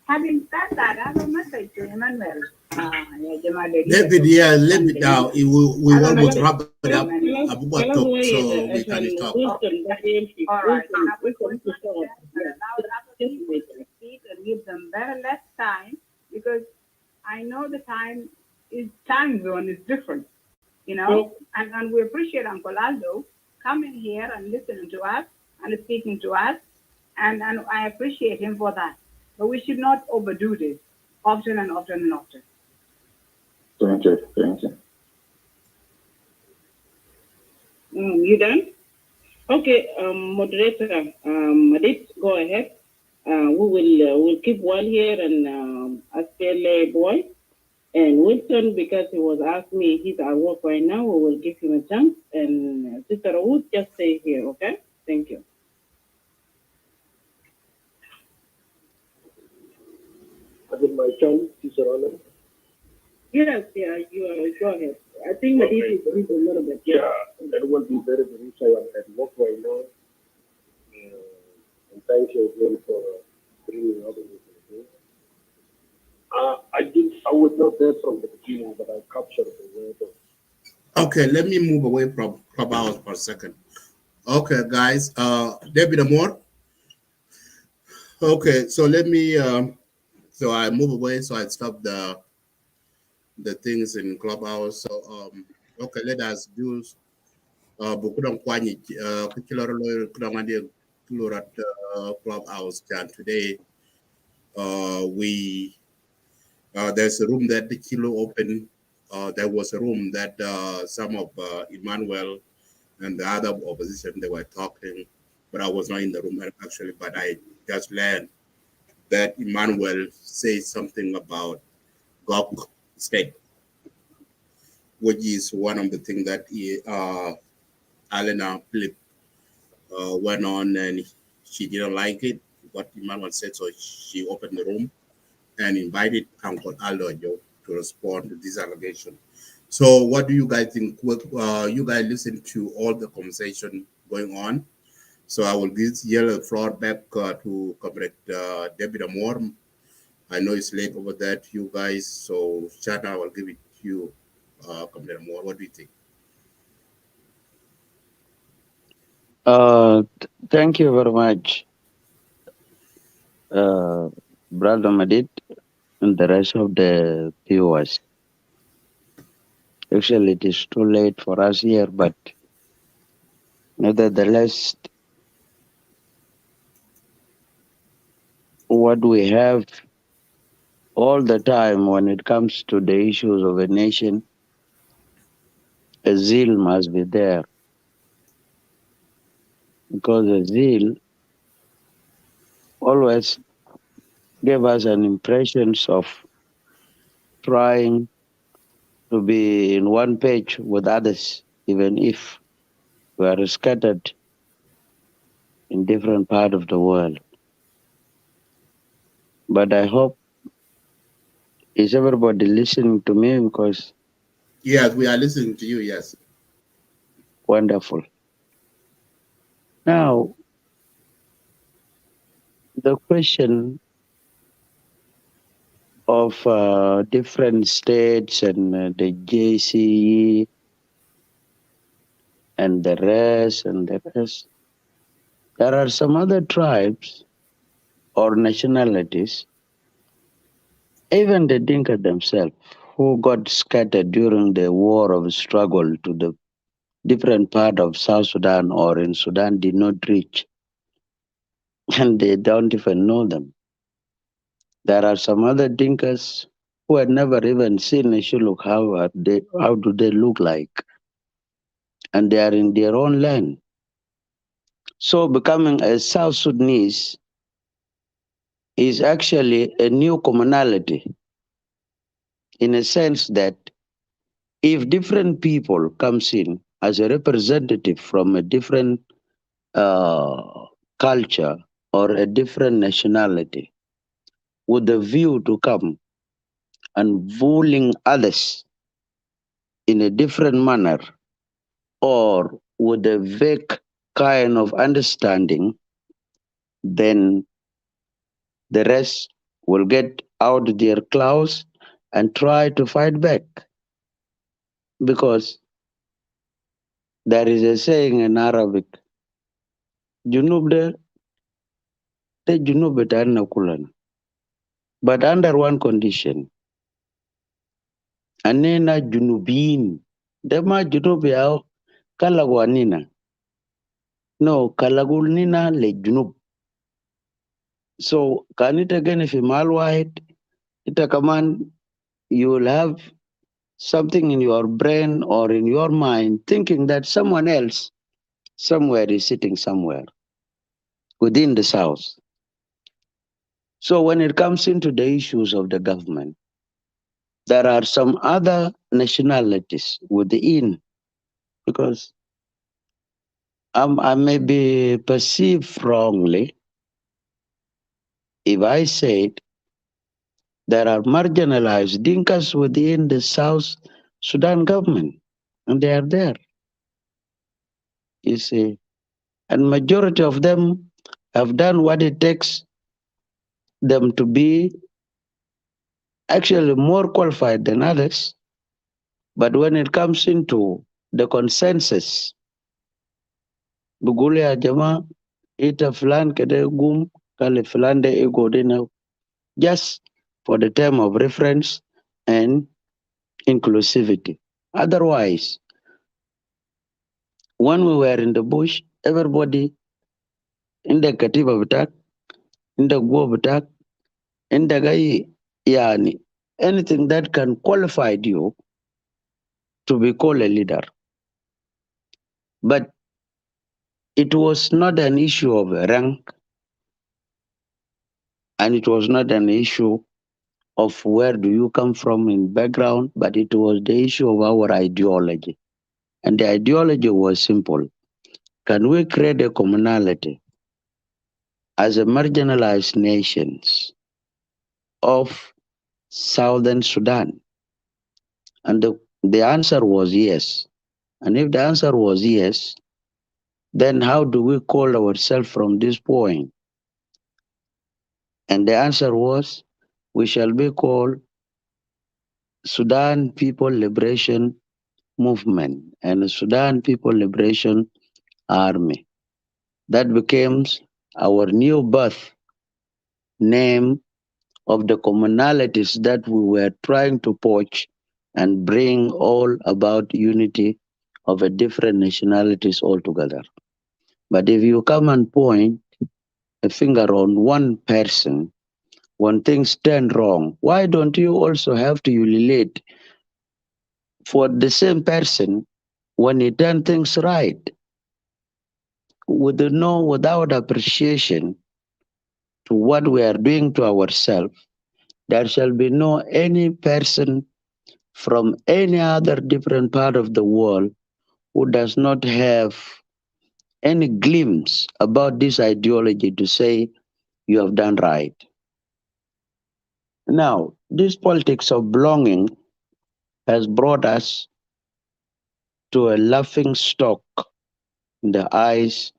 Having said that, I have a message to Emmanuel. David, let me down. We almost wrap it up. So we can stop. All right. We're going to allow other people to speak and give them very less time because I know the time zone is different, and we appreciate Uncle Aldo coming here and listening to us and speaking to us, and I appreciate him for that. But we should not overdo this often and often and often. Thank you. You done? Okay, moderator, Madit, go ahead. We'll keep one here and SPLA boy. And Wilson, because he was asking me, he's at work right now, we will give him a chance. And Sister Wood, just stay here, okay? Thank you. Is it my turn, Sister Anna? Yes, you go ahead. I think that it is a little bit. Yeah, that will be very, very sure and what I know. And thank you again for bringing up this. I was not there from the beginning, but I captured the word of. Okay, let me move away from Clubhouse for a second. Okay, guys, David Amor. Okay, so let me, so I move away, so I stop the things in Clubhouse. So, okay, let us do, Bukudong Kwani, particular lawyer, Kudongadi, Klurat, Clubhouse, and today, there's a room that the Kilo opened. There was a room that some of Emmanuel and the other opposition, they were talking, but I was not in the room actually, but I just learned that Emmanuel says something about Gok state, which is one of the things that Alena Philip went on, and she didn't like it, what Emmanuel said, so she opened the room and invited Uncle Aldo Ajou to respond to this allegation. So what do you guys think? You guys listen to all the conversation going on. So I will give the floor back to Comrade David Amor. I know it's late over there to you guys. So Shana, I will give it to you, Comrade Amor. What do you think? Thank you very much, Brother Madid and the rest of the viewers. Actually, it is too late for us here, but nevertheless, what we have all the time when it comes to the issues of a nation, a zeal must be there. Because a zeal always gave us an impression of trying to be in one page with others, even if we are scattered in different parts of the world. But I hope, is everybody listening to me? Because yes, we are listening to you, yes. Wonderful. Now, the question of different states and the JCE and the rest, there are some other tribes or nationalities, even the Dinka themselves, who got scattered during the war of struggle to the different part of South Sudan or in Sudan did not reach, and they don't even know them. There are some other Dinkas who had never even seen a Shuluk. How do they look like? And they are in their own land. So becoming a South Sudanese is actually a new commonality, in a sense that if different people comes in as a representative from a different culture or a different nationality with a view to come and bullying others in a different manner or with a vague kind of understanding, then the rest will get out their claws and try to fight back. Because there is a saying in Arabic, Junub de Junub betanna kulana. But under one condition, anena Junubin, dema Junub yao kalagwanina. No, kalagulnina le Junub. So can it again if wahid, ita kaman you will have something in your brain or in your mind thinking that someone else somewhere is sitting somewhere within the South. So when it comes into the issues of the government, there are some other nationalities within, because I may be perceived wrongly if I said there are marginalized Dinkas within the South Sudan government, and they are there, you see. And majority of them have done what it takes them to be actually more qualified than others. But when it comes into the consensus, Bugule Jama, ita flan kede gum, kale flan de ego dina, just for the term of reference and inclusivity. Otherwise, when we were in the bush, everybody in the katiba attack, in the go attack, in the guy, yani, anything that can qualify you to be called a leader. But it was not an issue of rank, and it was not an issue of where do you come from in background, but it was the issue of our ideology. And the ideology was simple. Can we create a commonality as a marginalized nations of Southern Sudan? And the answer was yes. And if the answer was yes, then how do we call ourselves from this point? And the answer was, we shall be called Sudan People Liberation Movement and Sudan People Liberation Army. That becomes our new birth name of the commonalities that we were trying to poach and bring all about unity of a different nationalities altogether. But if you come and point a finger on one person, when things turn wrong, why don't you also have to relate for the same person when he turn things right? Without appreciation to what we are doing to ourselves, there shall be no any person from any other different part of the world who does not have any glimpse about this ideology to say you have done right. Now, this politics of belonging has brought us to a laughing stock in the eyes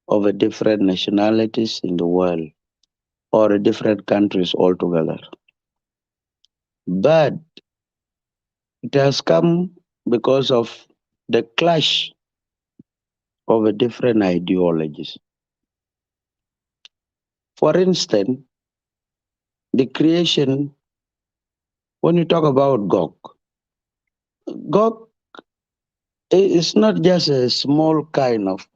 of a different nationalities in the world or a different countries altogether. But it has come because of the clash of a different ideologies. For instance, the creation, when you talk about Gog is not just a small kind of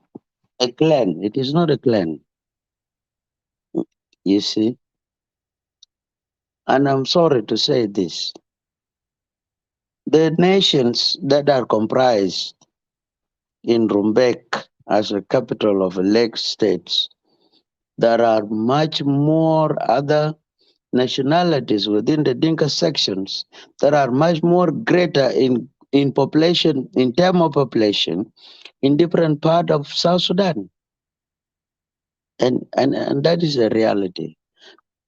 a clan. It is not a clan, you see. And I'm sorry to say this. The nations that are comprised in Rumbek as a capital of a lake states, there are much more other nationalities within the Dinka sections that are much more greater in population, in terms of population, in different part of South Sudan. And that is a reality.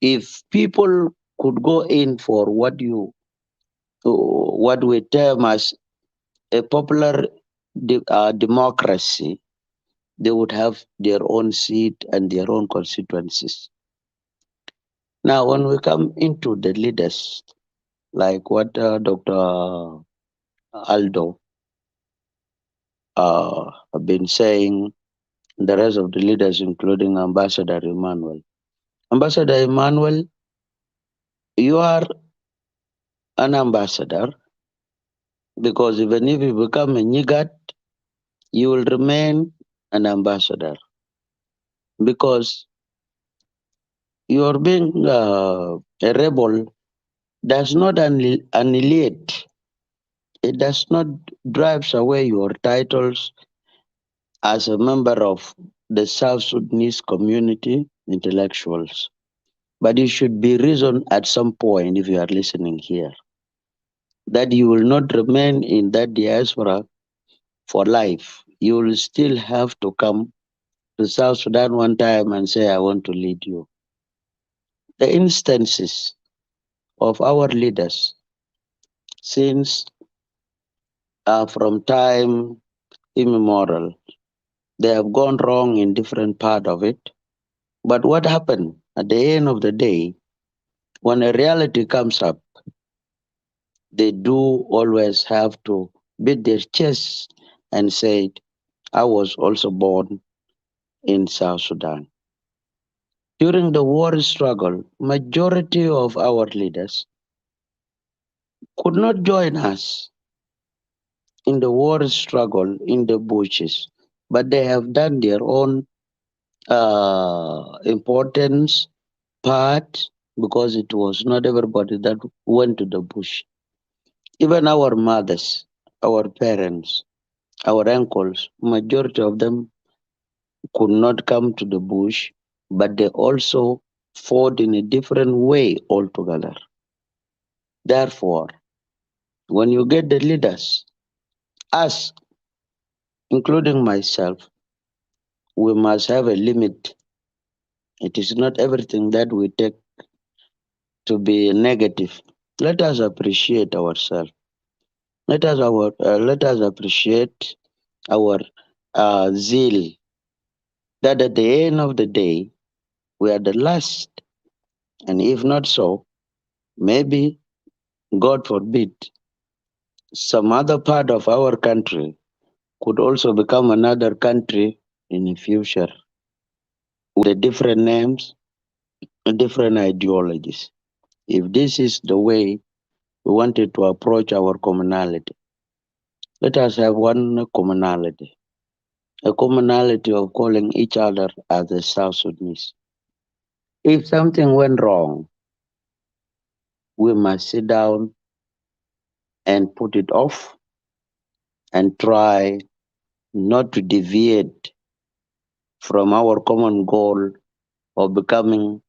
If people could go in for what we term as a popular democracy, they would have their own seat and their own constituencies. Now, when we come into the leaders, like what Dr. Aldo have been saying, the rest of the leaders, including Ambassador Emmanuel. Ambassador Emmanuel, you are an ambassador because even if you become a Nyigat, you will remain an ambassador because your being a rebel does not annihilate, it does not drives away your titles as a member of the South Sudanese community intellectuals. But you should be reasoned at some point, if you are listening here, that you will not remain in that diaspora for life. You will still have to come to South Sudan one time and say, I want to lead you. The instances of our leaders since from time immemorial. They have gone wrong in different part of it. But what happened at the end of the day, when a reality comes up, they do always have to beat their chest and say, I was also born in South Sudan. During the war struggle, majority of our leaders could not join us in the war struggle in the bushes, but they have done their own importance part because it was not everybody that went to the bush. Even our mothers, our parents, our uncles, majority of them could not come to the bush, but they also fought in a different way altogether. Therefore, when you get the leaders, us, including myself, we must have a limit. It is not everything that we take to be negative. Let us appreciate ourselves. Let us appreciate our zeal. That at the end of the day, we are the last, and if not so, maybe God forbid, some other part of our country could also become another country in the future with different names, different ideologies. If this is the way we wanted to approach our commonality, let us have one commonality, a commonality of calling each other as a South Sudanese. If something went wrong, we must sit down and put it off and try not to deviate from our common goal of becoming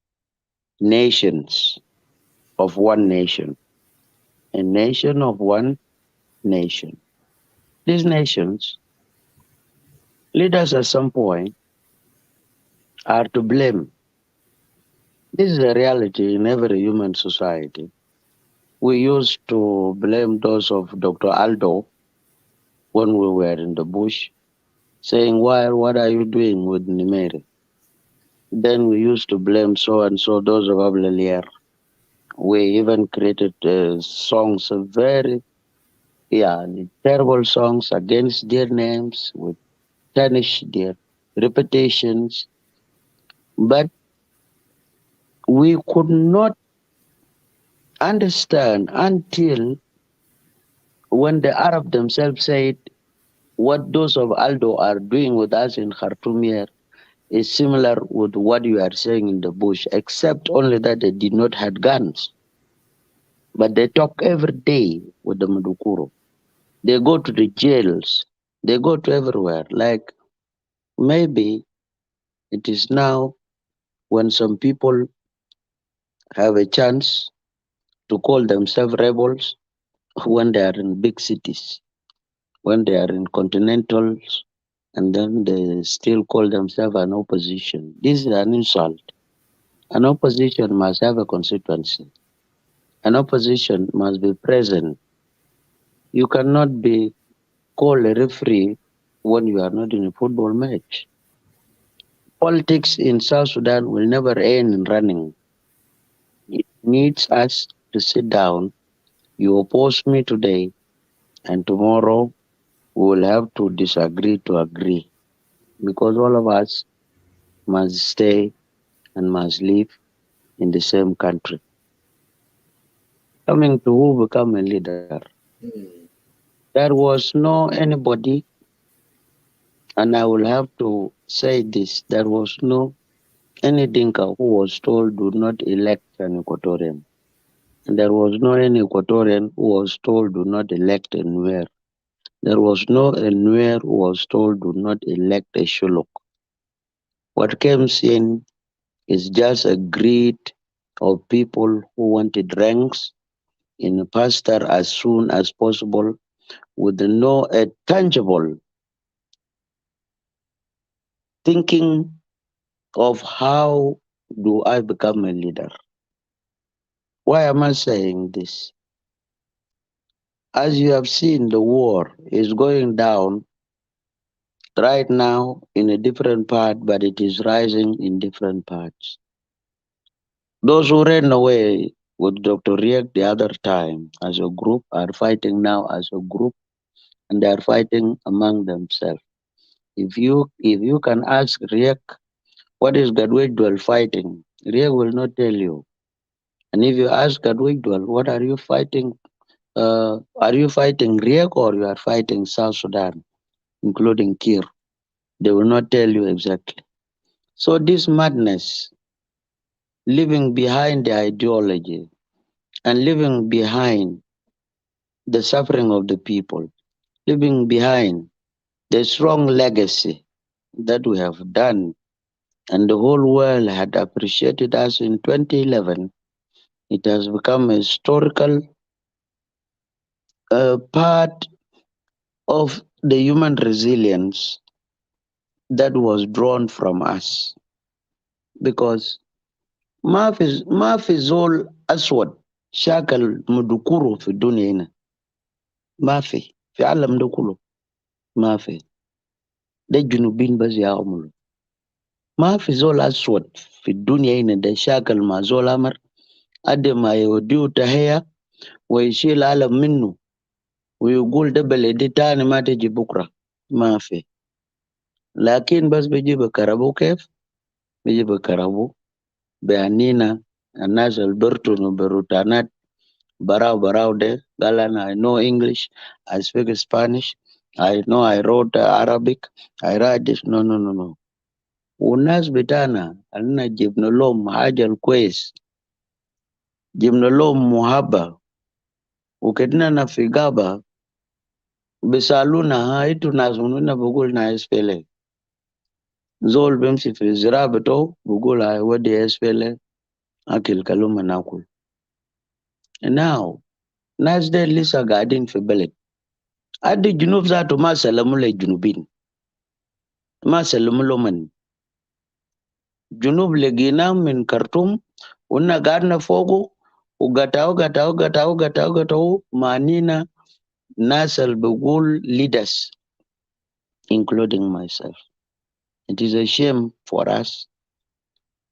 nations of one nation, a nation of one nation. These nations, leaders at some point, are to blame. This is a reality in every human society. We used to blame those of Dr. Aldo when we were in the bush, saying, "Why? What are you doing with Nimeri?" Then we used to blame so and so, those of Ablalier. We even created songs, very terrible songs against their names. We tarnish their reputations. But we could not understand until when the Arab themselves said what those of Aldo are doing with us in Khartoum here is similar with what you are saying in the bush, except only that they did not have guns. But they talk every day with the Madukuru. They go to the jails. They go to everywhere. Like maybe it is now when some people have a chance to call themselves rebels when they are in big cities, when they are in continentals, and then they still call themselves an opposition. This is an insult. An opposition must have a constituency. An opposition must be present. You cannot be called a referee when you are not in a football match. Politics in South Sudan will never end in running. It needs us to sit down. You oppose me today, and tomorrow we will have to disagree to agree, because all of us must stay and must live in the same country. Coming to who become a leader, there was no anybody, and I will have to say this, there was no any Dinka who was told do not elect an Equatorian. And there was no any Equatorian who was told do not elect a Nuer. There was no a Nuer who was told do not elect a Shuluk. What comes in is just a greed of people who wanted ranks in the pasture as soon as possible with no a tangible thinking of how do I become a leader. Why am I saying this? As you have seen, the war is going down right now in a different part, but it is rising in different parts. Those who ran away with Dr. Riek the other time as a group are fighting now as a group, and they are fighting among themselves. If you can ask Riek what is Gadwegdwell fighting, Riek will not tell you. And if you ask Gadwegdwell, what are you fighting? Are you fighting Riek or you are fighting South Sudan, including Kir? They will not tell you exactly. So this madness, leaving behind the ideology and leaving behind the suffering of the people, leaving behind the strong legacy that we have done, and the whole world had appreciated us in 2011, it has become a historical part of the human resilience that was drawn from us. Because ما في زول أسود شاكل مدكوره في الدنيا هنا، ما في عالم ده كله ما في. ده الجنوبين بس يعملوا. ما في زول أسود في الدنيا هنا ده شاكل مع زول أمر قد ما يوديه تهيأ ويشيل علم منه ويقول ده بلدي تاني ما تجي بكرة، ما في. لكن بس بيجي بكربو. كيف بيجي بكربو؟ بأنينا الناس البرتون بروتانات براو de galan. I know English, I speak Spanish, I know I wrote Arabic, I write this. No. والناس بتاعنا أننا جبنا لهم حاجة الكويس، جبنا لهم محبة، وكدنا في غابة بيسألونا انتوا ناس منو؟ بقول ناس فيلي. زول بيمشي في الزراعة بتاعه بقول هاي ودي اسفل أكل كلمة ناكل. Now ناس دي لسه قاعدين في بلد. أدي جنوب ذاته ما سلموا للجنوبين، ما سلموا لهم. جنوب لقيناه من كرتوم ونا قعدنا فوقه وقطعوا معنينا ناس اللي بقول leaders including myself. It is a shame for us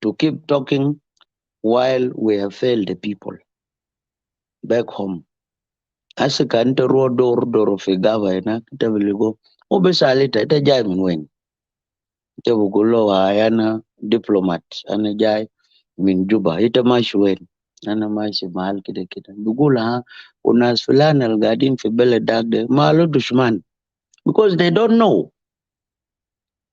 to keep talking while we have failed the people back home. Asa kanta ruwa doro fi gava ina kita biligo ubesalita ita jai min wen. Ita bugulo wa ayana diplomat ana jai min Juba ita mashi wen. Ana mashi mahal kida. Bugula unas fulani al-gadin fi bele dagde malo dushman, because they don't know.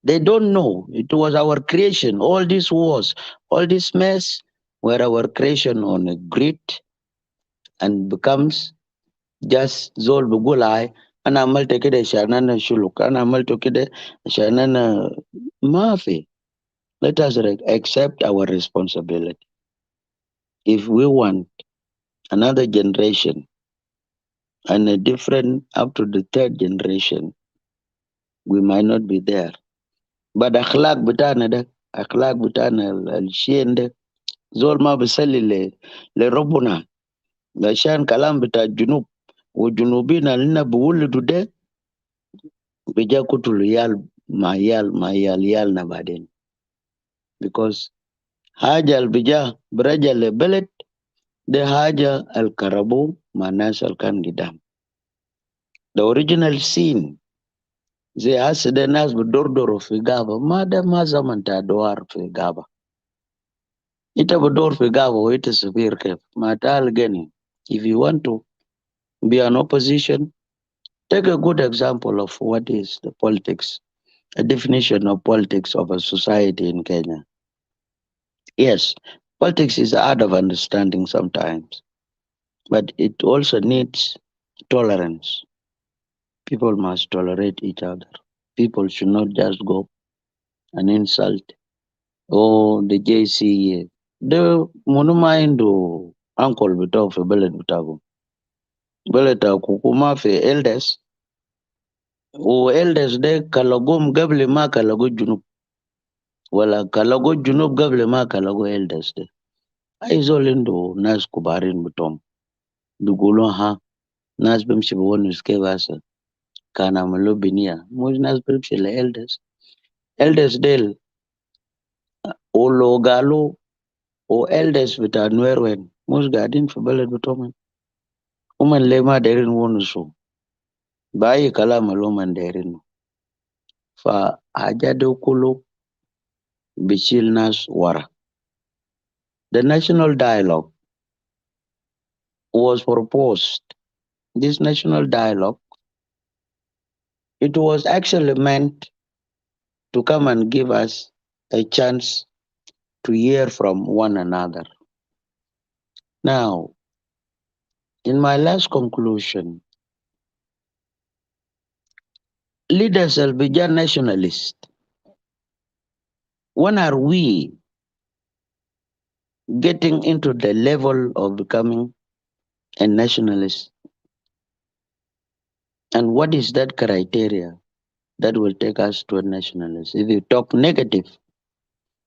They don't know. It was our creation. All these wars, all this mess were our creation on a grid, and becomes just zol bugulai. Ana amalta kida shanana shuluk. Ana amalta kida shanana mafi. Let us accept our responsibility. If we want another generation and a different up to the third generation, we might not be there. But akhlaq butana da, akhlaq butana al-shien da, zol ma bisalli le Rabbuna. Lashan kalam bita junub wa junubina lina buwulidu de bija kutulu yal na baden. Because haja al-bija biraja le belet de haja al-karabu manas al-kan gidam. The original scene zai asida nas bidordoro fi gaba ma da ma zaman ta doar fi gaba. Ita bidor fi gaba wa ita safir kef ma ta al-gani. If you want to be an opposition, take a good example of what is the politics, a definition of politics of a society in Kenya. Yes, politics is the art of understanding sometimes, but it also needs tolerance. People must tolerate each other. People should not just go and insult. Oh, the JC, the monumindu uncle bitaw fi beled bitago. Beled ta kukuma fi elders. Elders de kalagum gabli ma kalago junub. Wala kalago junub gabli ma kalago elders de. Aizol indo nas kubarin butom. Bigulo ha. Nas bimshi bonus kevasa. Kana malubinia. Mus nas bimshi le elders. Elders del. O logalo. O elders bita nwerwen. Mus gadin fi balad bitoman. Uman lema derin wonusu. Bayi kala maluman derin. Fa hajade kulu bichil nas wara. The national dialogue was proposed. This national dialogue, it was actually meant to come and give us a chance to hear from one another. Now, in my last conclusion, leaders will be nationalists. When are we getting into the level of becoming a nationalist? And what is that criteria that will take us to a nationalist? If you talk negative,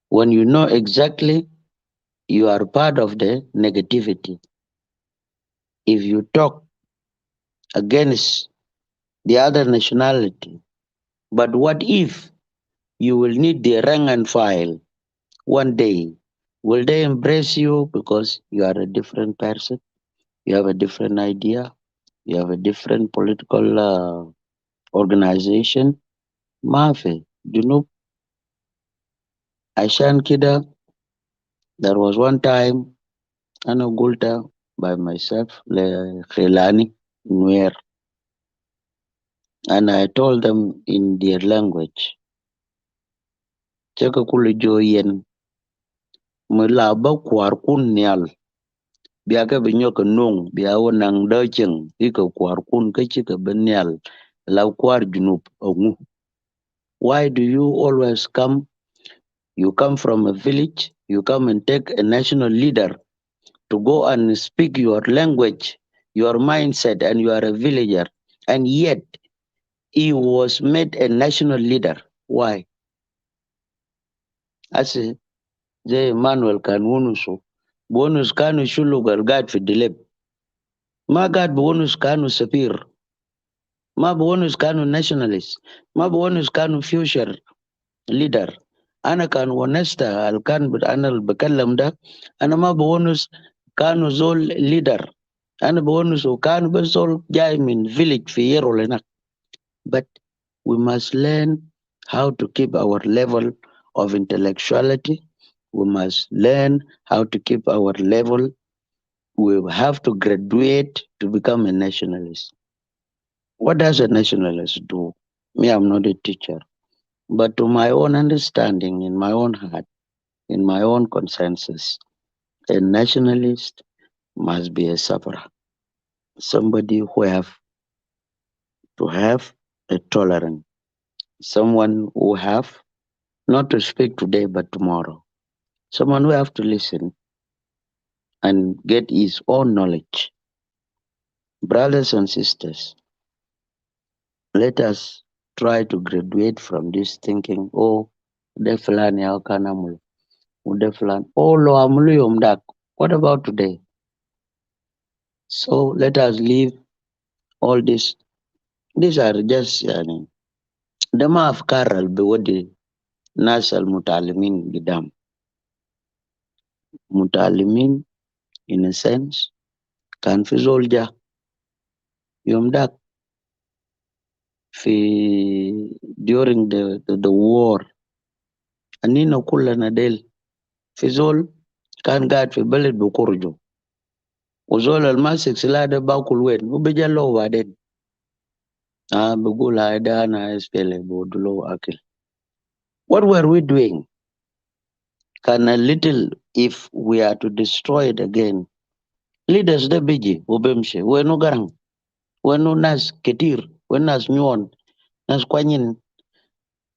when you know exactly you are part of the negativity. If you talk against the other nationality, but what if you will need the rank and file one day? Will they embrace you because you are a different person? You have a different idea? You have a different political organization? Mafi, you know, Ashan Kida, there was one time, Ano Gulta by myself, Le Khilani, Nuer, and I told them in their language, Chaka Kulu Joyen, Mulaba Kwar Kun Nyal, Biaka Binyoka Nung, Biawa Nang Dacheng, Ika Kwar Kun Kachika Benyal, Lau Kwar Junup, Ongu. Why do you always come? You come from a village, you come and take a national leader to go and speak your language, your mindset, and you are a villager. And yet, he was made a national leader. Why? I say, Jay Emmanuel Kanwunusu, bonus Kanu Shulugal God for Dilip. Ma God bonus Kanu Sapir. Ma bonus Kanu nationalist. Ma bonus Kanu future leader. Ana kan Wanesta Alkan but Anal Bakalamda. Ana ma bonus Kanu Zol leader. Ana bonus Kanu Bezol Jaimin village Fierolena. But we must learn how to keep our level of intellectuality. We must learn how to keep our level. We have to graduate to become a nationalist. What does a nationalist do? Me, I'm not a teacher. But to my own understanding, in my own heart, in my own consensus, a nationalist must be a sufferer. Somebody who have to have a tolerance. Someone who have not to speak today but tomorrow. Someone who have to listen and get his own knowledge. Brothers and sisters, let us try to graduate from this thinking, oh, de fulani au kana mulu, de fulani, oh, lo amulu yomdak. What about today? So let us leave all this. These are just dama afkar al bewadi nas al mutalimin gidam. Mutalimin, in a sense, kan fi zolja yomdak during the war. Anina kula nadel fi zol kan gad fi balad bukurjo. Uzol almasik silada bakul wen ubejallo waden. Bugula idana espele bodulo akil. What were we doing? Can a little, if we are to destroy it again, leaders de biji ubemshe wenu garang wenu nas ketir wenu nas nyuon nas kwanyin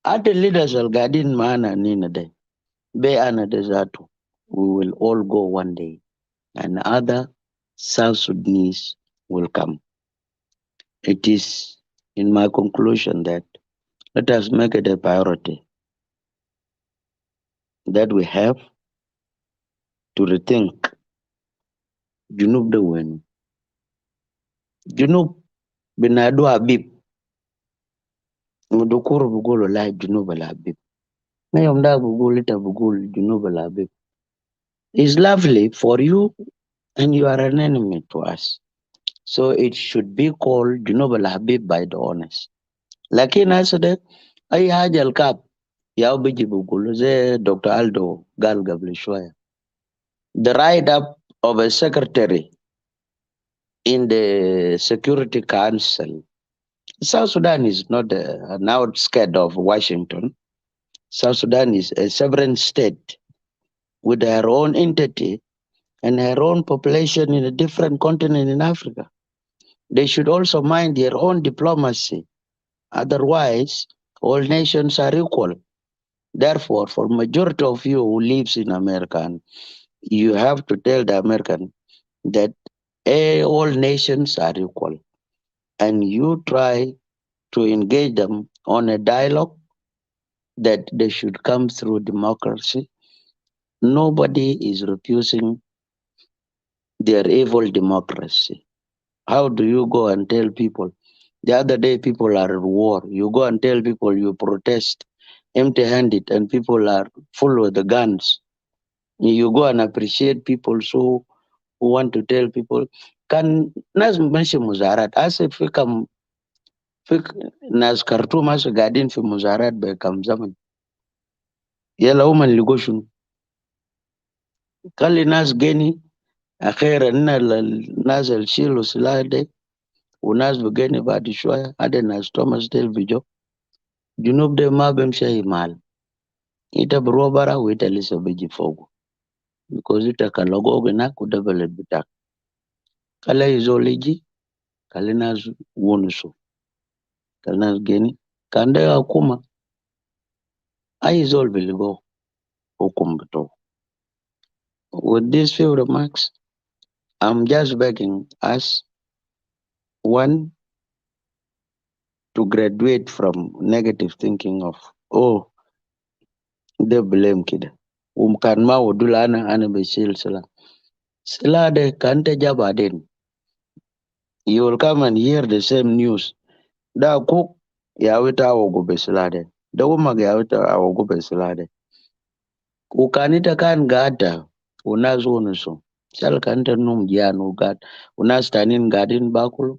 ate leaders al gadin maana nina de be ana desatu. We will all go one day and other South Sudanese will come. It is in my conclusion that let us make it a priority that we have to rethink Junub the Wen, Junub binadu Habib. Mudukuru bugulu la Junub al Habib. Na yomda bugulu ita bugulu Junub al Habib. It's lovely for you and you are an enemy to us. So it should be called Junub al Habib by the honest. Lakini asade ay haja al-kab yao biji bugulu ze Dr. Aldo gal gabli shwaya. The write-up of a secretary in the Security Council. South Sudan is not an outskirt of Washington. South Sudan is a sovereign state with her own entity and her own population in a different continent in Africa. They should also mind their own diplomacy. Otherwise, all nations are equal. Therefore, for majority of you who lives in America, you have to tell the American that all nations are equal. And you try to engage them on a dialogue that they should come through democracy. Nobody is refusing their evil democracy. How do you go and tell people? The other day, people are at war. You go and tell people you protest empty-handed and people are full of the guns. You go and appreciate people who want to tell people, can nas mashi muzarat asif fikam fik nas Khartoum as gadin fi muzarat be kam zaman yala uman ligoshun kali nas geni akhira nna nas el shilu silade unas bugeni badi shwaya ade nas Thomas del Vijo junub de ma bemsha himal ita bro bara wita lisa beji fogu because ita kalogo na kudabele bitak kala izoliji kala nas wonusu kala nas geni kande akuma I is all will go hukum. With these few remarks, I'm just begging us, one, to graduate from negative thinking of, oh, they blame kid. Kan ma wudula ana beshil sila. Sila de kante jabadin. You will come and hear the same news. Da cook yawita awogube sila de. Da umag yawita awogube sila de. Ukanita kan gada unazo unuso. Sal kante num janu gad. Unas tanin gadin bakulu.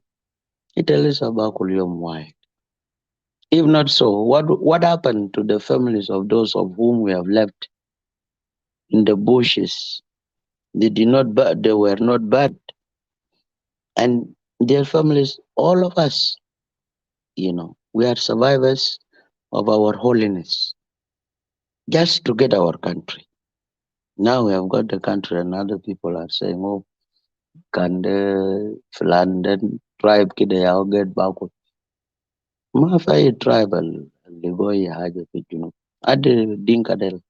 Italis bakulu yom wai. If not so, what happened to the families of those of whom we have left in the bushes? They were not bad. And their families, all of us, we are survivors of our holiness, just to get our country. Now we have got the country and other people are saying, oh, can the Flandern tribe get back? Mafai tribal, Ligoy Haja Pitino. Ade Dinkadel.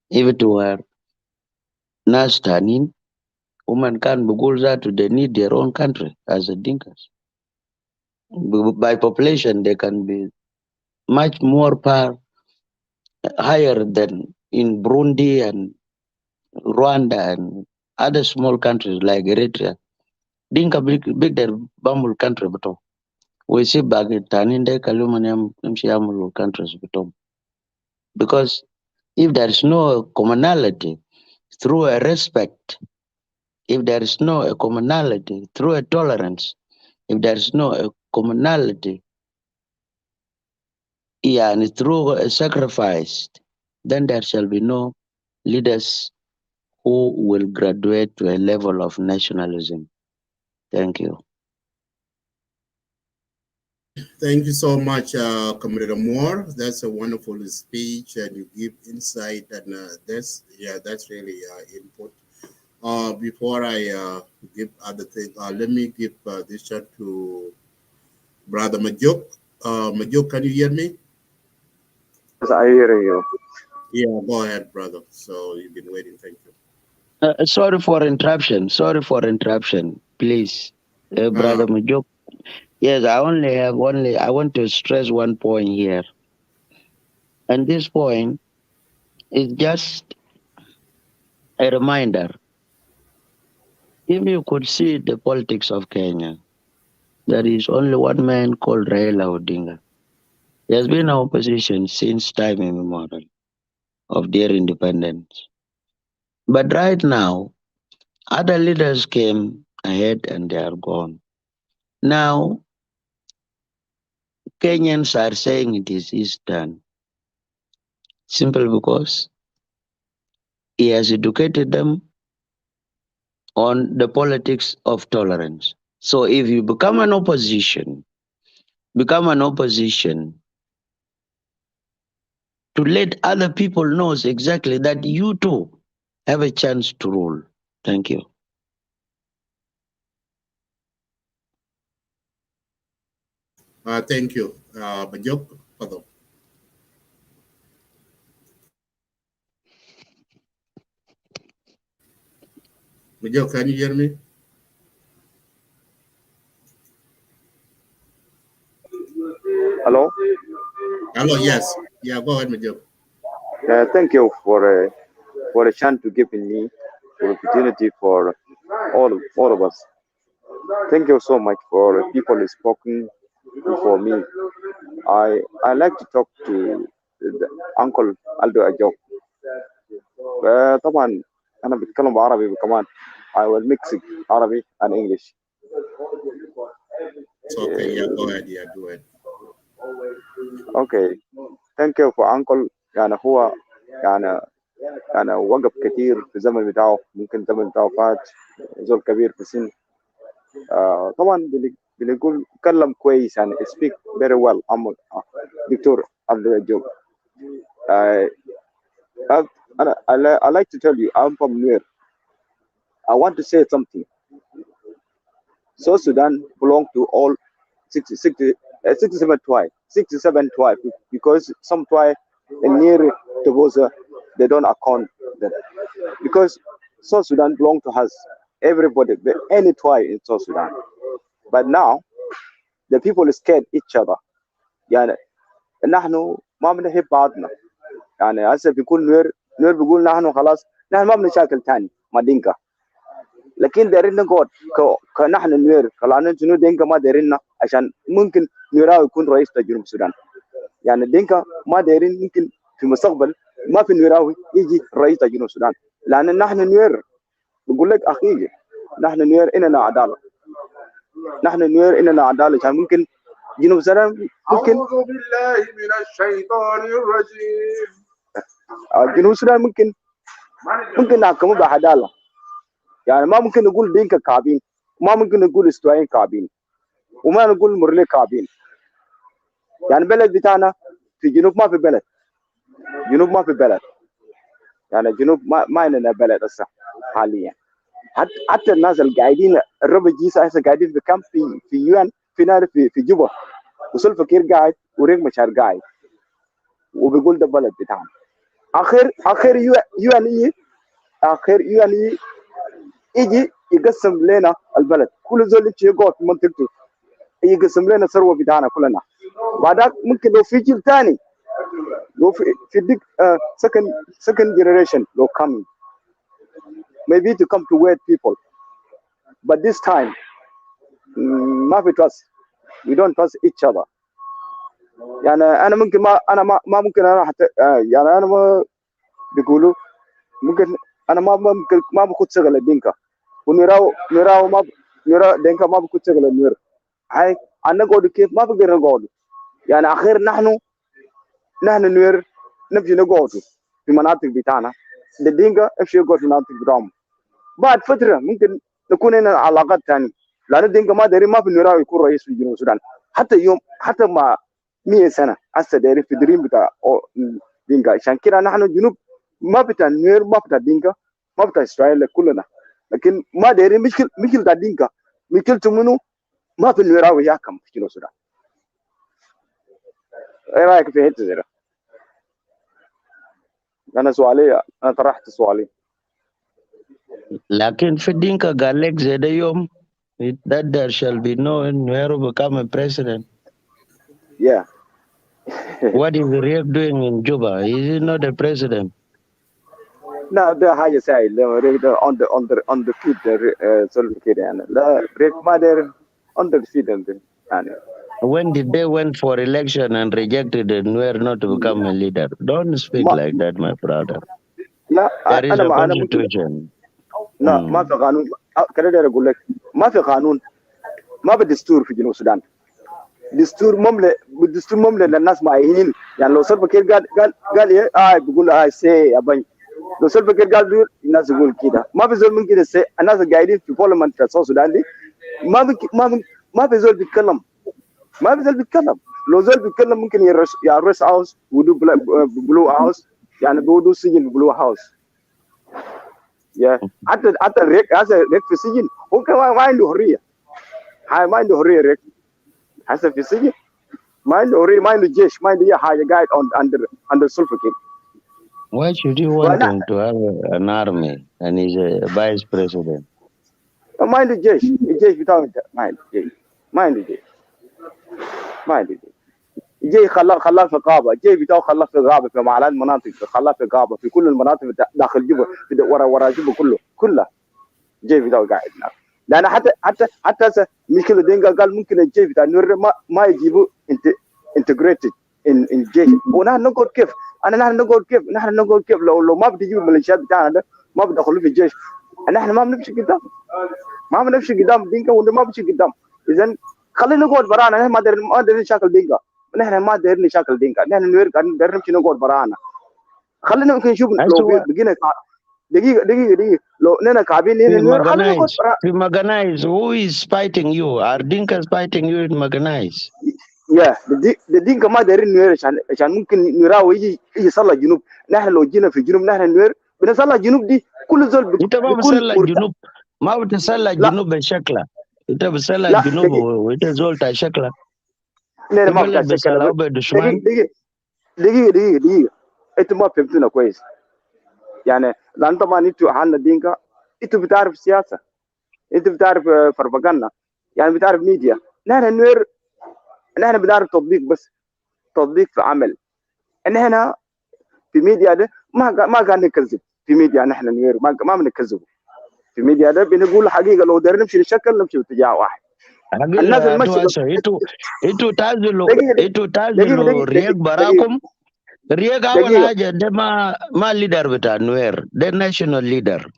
If it were Nas Tanin, women can Bugulza to they need their own country as a Dinkas. By population, they can be much more higher than in Burundi and Rwanda and other small countries like Eritrea. Dinka big their Bamul country, but we see back in Taninde, Kalumanium, Mshiamulu countries, but because if there is no commonality through a respect, if there is no commonality through a tolerance, if there is no commonality, and through a sacrifice, then there shall be no leaders who will graduate to a level of nationalism. Thank you. Thank you so much, Comrade Moore. That's a wonderful speech, and you give insight, and that's really input. Before I give other things, let me give this shot to Brother Majuk. Majuk, can you hear me? Yes, I hear you. Yeah, go ahead, brother. So you've been waiting. Thank you. Sorry for interruption. Please, Brother Majuk. Yes, I want to stress one point here. And this point is just a reminder. If you could see the politics of Kenya, There is only one man called Raila Odinga. He has been in opposition since time immemorial of their independence. But right now, other leaders came ahead and they are gone. Now, Kenyans are saying it is his turn, simply because he has educated them on the politics of tolerance. So if you become an opposition to let other people know exactly that you too have a chance to rule. Thank you. Thank you. Majok, Pado. Majok, can you hear me? Hello. Hello, yes. Yeah, go ahead, Majok. Thank you for a chance to giving me the opportunity for all of us. Thank you so much for people spoken before me. I like to talk to the Uncle Aldo Ajou. طبعا أنا بتكلم عربي كمان. I will mix it Arabic and English. It's okay. Yeah, go ahead. Yeah, go ahead. Okay. Thank you for Uncle. يعني هو يعني وقف كتير في الزمن بتاعه، ممكن الزمن بتاعه فات، زول كبير في السن. طبعا بنقول كلم كويس يعني speak very well. دكتور عبد الجوب. I like to tell you I'm from Nuer. I want to say something. South Sudan belong to all 67 tribes because some tribe near Togoza they don't account that because South Sudan belong to us, everybody, any tribe in South Sudan. But now the people scared each other. يعني نحن ما بنحب بعضنا. يعني هسه بيكون نوير بيقول نحن خلاص نحن ما بنشاكل تاني مع دينكا. لكن دايرين نقعد كنحن نوير كلامنا شنو دينكا ما دايريننا عشان ممكن نويراو يكون رئيس جنوب السودان. يعني دينكا ما دايرين ممكن في المستقبل ما في نويراوي يجي رئيس جنوب السودان لان نحن نوير بقول لك اخي نحن نوير اننا عداله. نحن نوير اننا عداله عشان ممكن جنوب السودان ممكن اعوذ بالله من الشيطان الرجيم. جنوب السودان ممكن نحكمه بعداله. يعني ما ممكن نقول دينكا كعبين، ما ممكن نقول استوائيين كعبين، وما نقول مرلي كعبين. يعني بلد بتاعنا في جنوب ما في بلد، جنوب ما في بلد. يعني جنوب ما عندنا بلد هسه حاليا. حتى الناس اللي قاعدين الربع جيسا هسه قاعدين في كامب في يوان في نار في جوبا، وصل فكير قاعد وريك مشار قاعد وبيقول ده بلد بتاعنا. اخر يوان يجي يقسم لنا البلد، كل زول يقعد في منطقته يقسم لنا ثروه بتاعنا كلنا. بعدك ممكن لو في جيل ثاني لو في ديك second generation لو coming maybe to come to white people, but this time ما في trust, we don't trust each other. يعني انا ممكن ما ممكن انا حتى يعني انا ما بيقولوا ممكن انا ما باخد شغل الدينكا ونراو ما نرا دينكا ما باخد شغل النور. هاي انا نقعد كيف ما بقدر نقعد. يعني اخير نحن نوير نمشي نقعد في مناطق بتاعنا، الدينكا يمشي يقعد في مناطق بتاعهم. بعد فتره ممكن نكون هنا علاقات ثانيه، لان الدينكا ما داري ما في نوراو يكون رئيس في جنوب السودان حتى ما 100 سنه هسه داري في دريم بتاع دينكا. عشان كده نحن جنوب ما بتاع نوير ما بتاع دينكا ما بتاع اسرائيل كلنا، لكن ما داري مشكل بتاع دينكا مشكلته منه ما في نوراو يحكم في جنوب السودان. ايه رايك في حته زي ده؟ انا طرحت سؤالي. لكن في دينكا قال لك زي ده يوم that there shall be no Nuero become a president. Yeah. What is Riek doing in Juba? Is he not a president? لا ده حاجه سهل. ريك ده on the feed سولف كده يعني. لا ريك ما داير undefeated. When did they went for election and rejected and were not to become a leader? Don't speak like that, my brother. لا There is a أنا ممكن constitution. لا ما في قانون كده داير أقول لك ما في قانون ما في دستور في جنوب السودان دستور مملة للناس معينين يعني لو سلفا كير قال إيه بيقول سي يا بني لو سلفا كير قال دول الناس يقول كده ما في زول من كده سي الناس قاعدين في بارلمان في السودان دي ما في زول بيتكلم ما في زول بيتكلم لو زول بيتكلم ممكن يرس هاوس ودو بلو هاوس يعني بودو سجن بلو هاوس يا حتى الريك هذا ريك في السجن هو كمان ما عنده حريه هاي ما عنده حريه ريك هذا في السجن ما عنده حريه ما عنده جيش ما عنده اي حاجه قاعد under سلفا. Why should you want him to have an army and he's a vice president? ما عنده جيش الجيش بتاعه ما عنده جيش ما عنده جيش جاي خلاه في غابه جاي بتاعه خلاه في غابه في معلات مناطق خلاه في غابه في كل المناطق داخل جبه ورا جبه كلها جاي بتاعه قاعد هناك لان حتى مشكله دينجا قال ممكن الجيش بتاع نور ما يجيبوا انتجريتد ان الجيش ونحن نقول كيف نحن نقول كيف لو ما بتجيب الميليشيات بتاعنا ده ما بدخلوا في الجيش نحن ما بنمشي قدام دينجا ما بنمشي قدام اذا خلينا نقعد برانا نحن ما دايرين نشاكل دينجا نحن ما دايرين نشاكل دينجا نحن دايرين نمشي نقعد برانا خلينا ممكن نشوف لو بقينا دقيقة لو نحن كعبين خلينا نقعد برانا في Maganais who is fighting you? Are Dinkas fighting you in Maganais? يا الدينكا ما دايرين نوير عشان ممكن نراو يجي يصلى الجنوب نحن لو جينا في الجنوب نحن نوير بنصلى الجنوب دي كل زول انت ما بتصلى الجنوب ما بتصلى الجنوب بشكله انت بتصلى الجنوب وانت زول تاع شكله لا ما بتاع شكله دقيقة انت ما فهمتنا كويس يعني لان طبعا انتوا حالنا دينكا انتوا بتعرف السياسة انت بتعرف فربقنا يعني بتعرف ميديا نحن نوير نحن بنعرف تطبيق بس تطبيق في عمل نحن في ميديا ده ما قاعد نكذب في ميديا نحن نوير ما بنكذب في ميديا ده بنقول الحقيقه لو دايرين نمشي نشكل نمشي باتجاه واحد الناس المشي انتوا تعزلوا رياق براكم رياق اول حاجه ده ما ليدر بتاع نوير ده ناشونال ليدر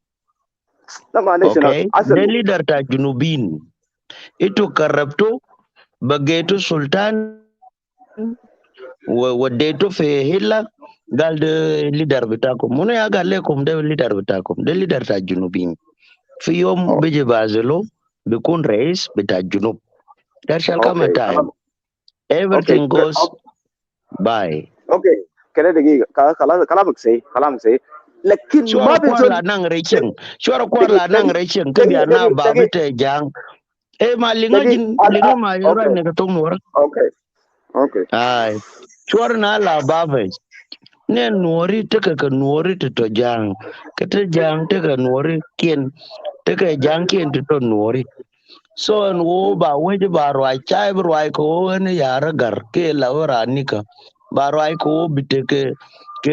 اوكي ده ليدر بتاع جنوبين انتوا قربتوا بقيتوا سلطان وديتوا في هلا قال ده ليدر بتاعكم منو يا قال لكم ده ليدر بتاعكم ده ليدر بتاع الجنوبين في يوم بيجي بازلو بيكون رئيس بتاع الجنوب there shall come a time everything goes by كده دقيقة كلامك صحيح لكن ما بيزول شورا كوالا نang ريشن كبيا نا بابته جان ما linga ma yura ne ka tumur okay ai chwar na la bave ne nuori te ka nuori to jang ka te jang te ka nuori kien te ka jang kien to nuori so an wo ba we ba roi chai roi ko ne yara gar ke la ora nika ba roi ko bite ke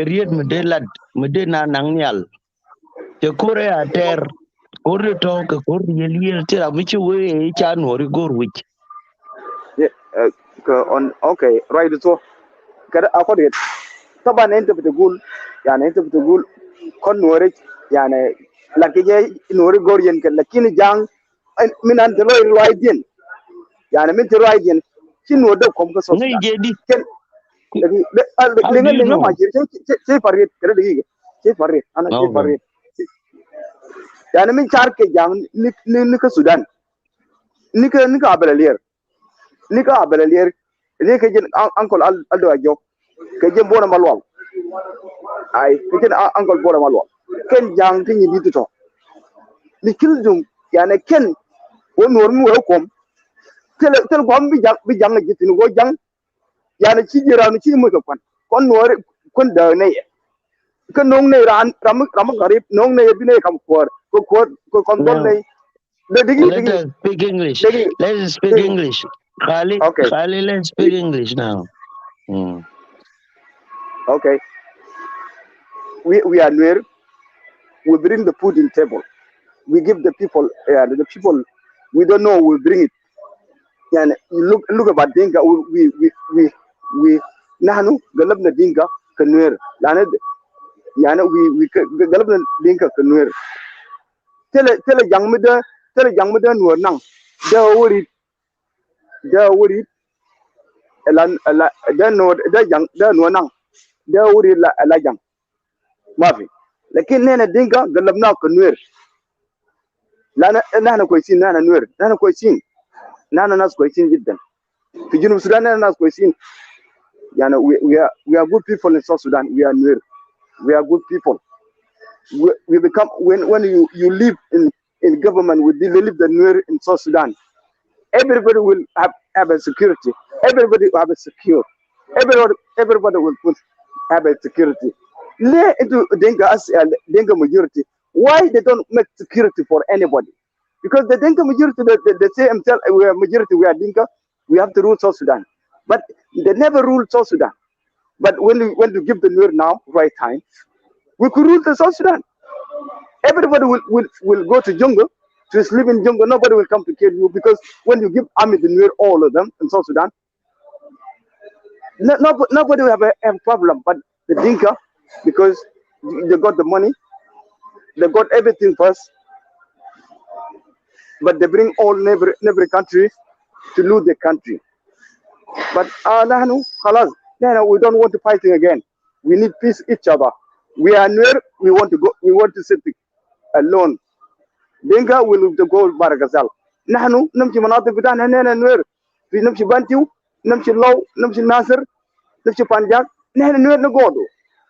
riet me de na nang nyal te kure ater kore to ka kor yeliel te a michi we cha nuori gor wich اوكي رايد تو كده اخذ طبعا انت بتقول كون نوري يعني لكن جاي نوري غوريان لكن جان من انت لو رايدين يعني من رايدين شنو ودكم كسوس ني جدي كن لين ما شيء فريد كده دقيقه شيء فريد انا شيء فريد يعني من شارك جان نك السودان نك ابلالير nika abelalier ni ke jin uncle Aldo Ajou ke jin bona malwal ay ke jin uncle bona malwal ken jang tin yi dito ni kildum yani ken won wormu we kom tel ko am bi jang gitin go jang yani ci jiranu ci mu ko kon nor kon da ne kon nong ne ram garib nong ne bi ne kam ko kon ne Let us speak English. Let's speak English. Khali, let's speak English now. Okay. We are near. We bring the food in table. We give the people. We don't know. We bring it. يعني look about Dinka. We نحن قلبنا دينكا كنوير لأن يعني we قلبنا دينكا كنوير تلا جang مدا نور نang ده وري ده نور ده جang ده نور نang ده وري لا جang ما في لكن نحن دينكا قلبنا كنوير لأن نحن كويسين نحن كويسين نحن ناس كويسين جدا في جنوب السودان نحن ناس كويسين يعني we are good people in South Sudan. We are good people. We become when you live in government, we live the Nuer in South Sudan. Everybody will have a security. Everybody will have a secure. Everybody will have a security. Into Denga majority. Why they don't make security for anybody? Because the Denga majority, they say themselves, we are majority, we are Dinka, we have to rule South Sudan. But they never ruled South Sudan. But when we give the Nuer now, right time, we could rule the South Sudan. Everybody will go to jungle, to sleep in jungle. Nobody will come to kill you because when you give army the Nuer, all of them in South Sudan, nobody will have a problem. But the Dinka, because they got the money, they got everything first, but they bring all neighbor country to loot the country. But نحن خلاص we don't want to fighting again. We need peace each other. We are near. We want to sit alone. Dinka will go Baragazal. نحن نمشي مناطق بتاعنا هنا نوير في نمشي بانتيو نمشي لو نمشي ناصر نمشي بانجاك نحن نوير نقعدوا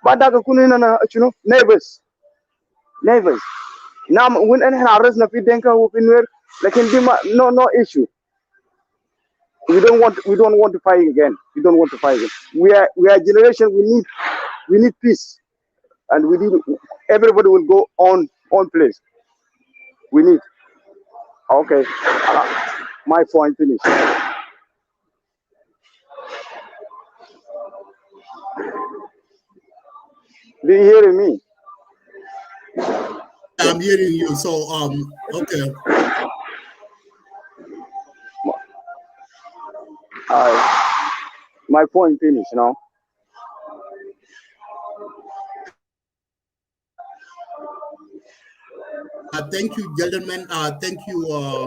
بعد ذاك يكون هنا شنو neighbors. نعم وين احنا عرسنا في دينكا وفي نوير لكن دي no issue. We don't want to fight again. We don't want to fight again. We are a generation. We need peace, and we need everybody will go on place. We need. Okay, my point finished. Do you hear me? I'm hearing you. So okay. My point finished now. Thank you, gentlemen. Thank you,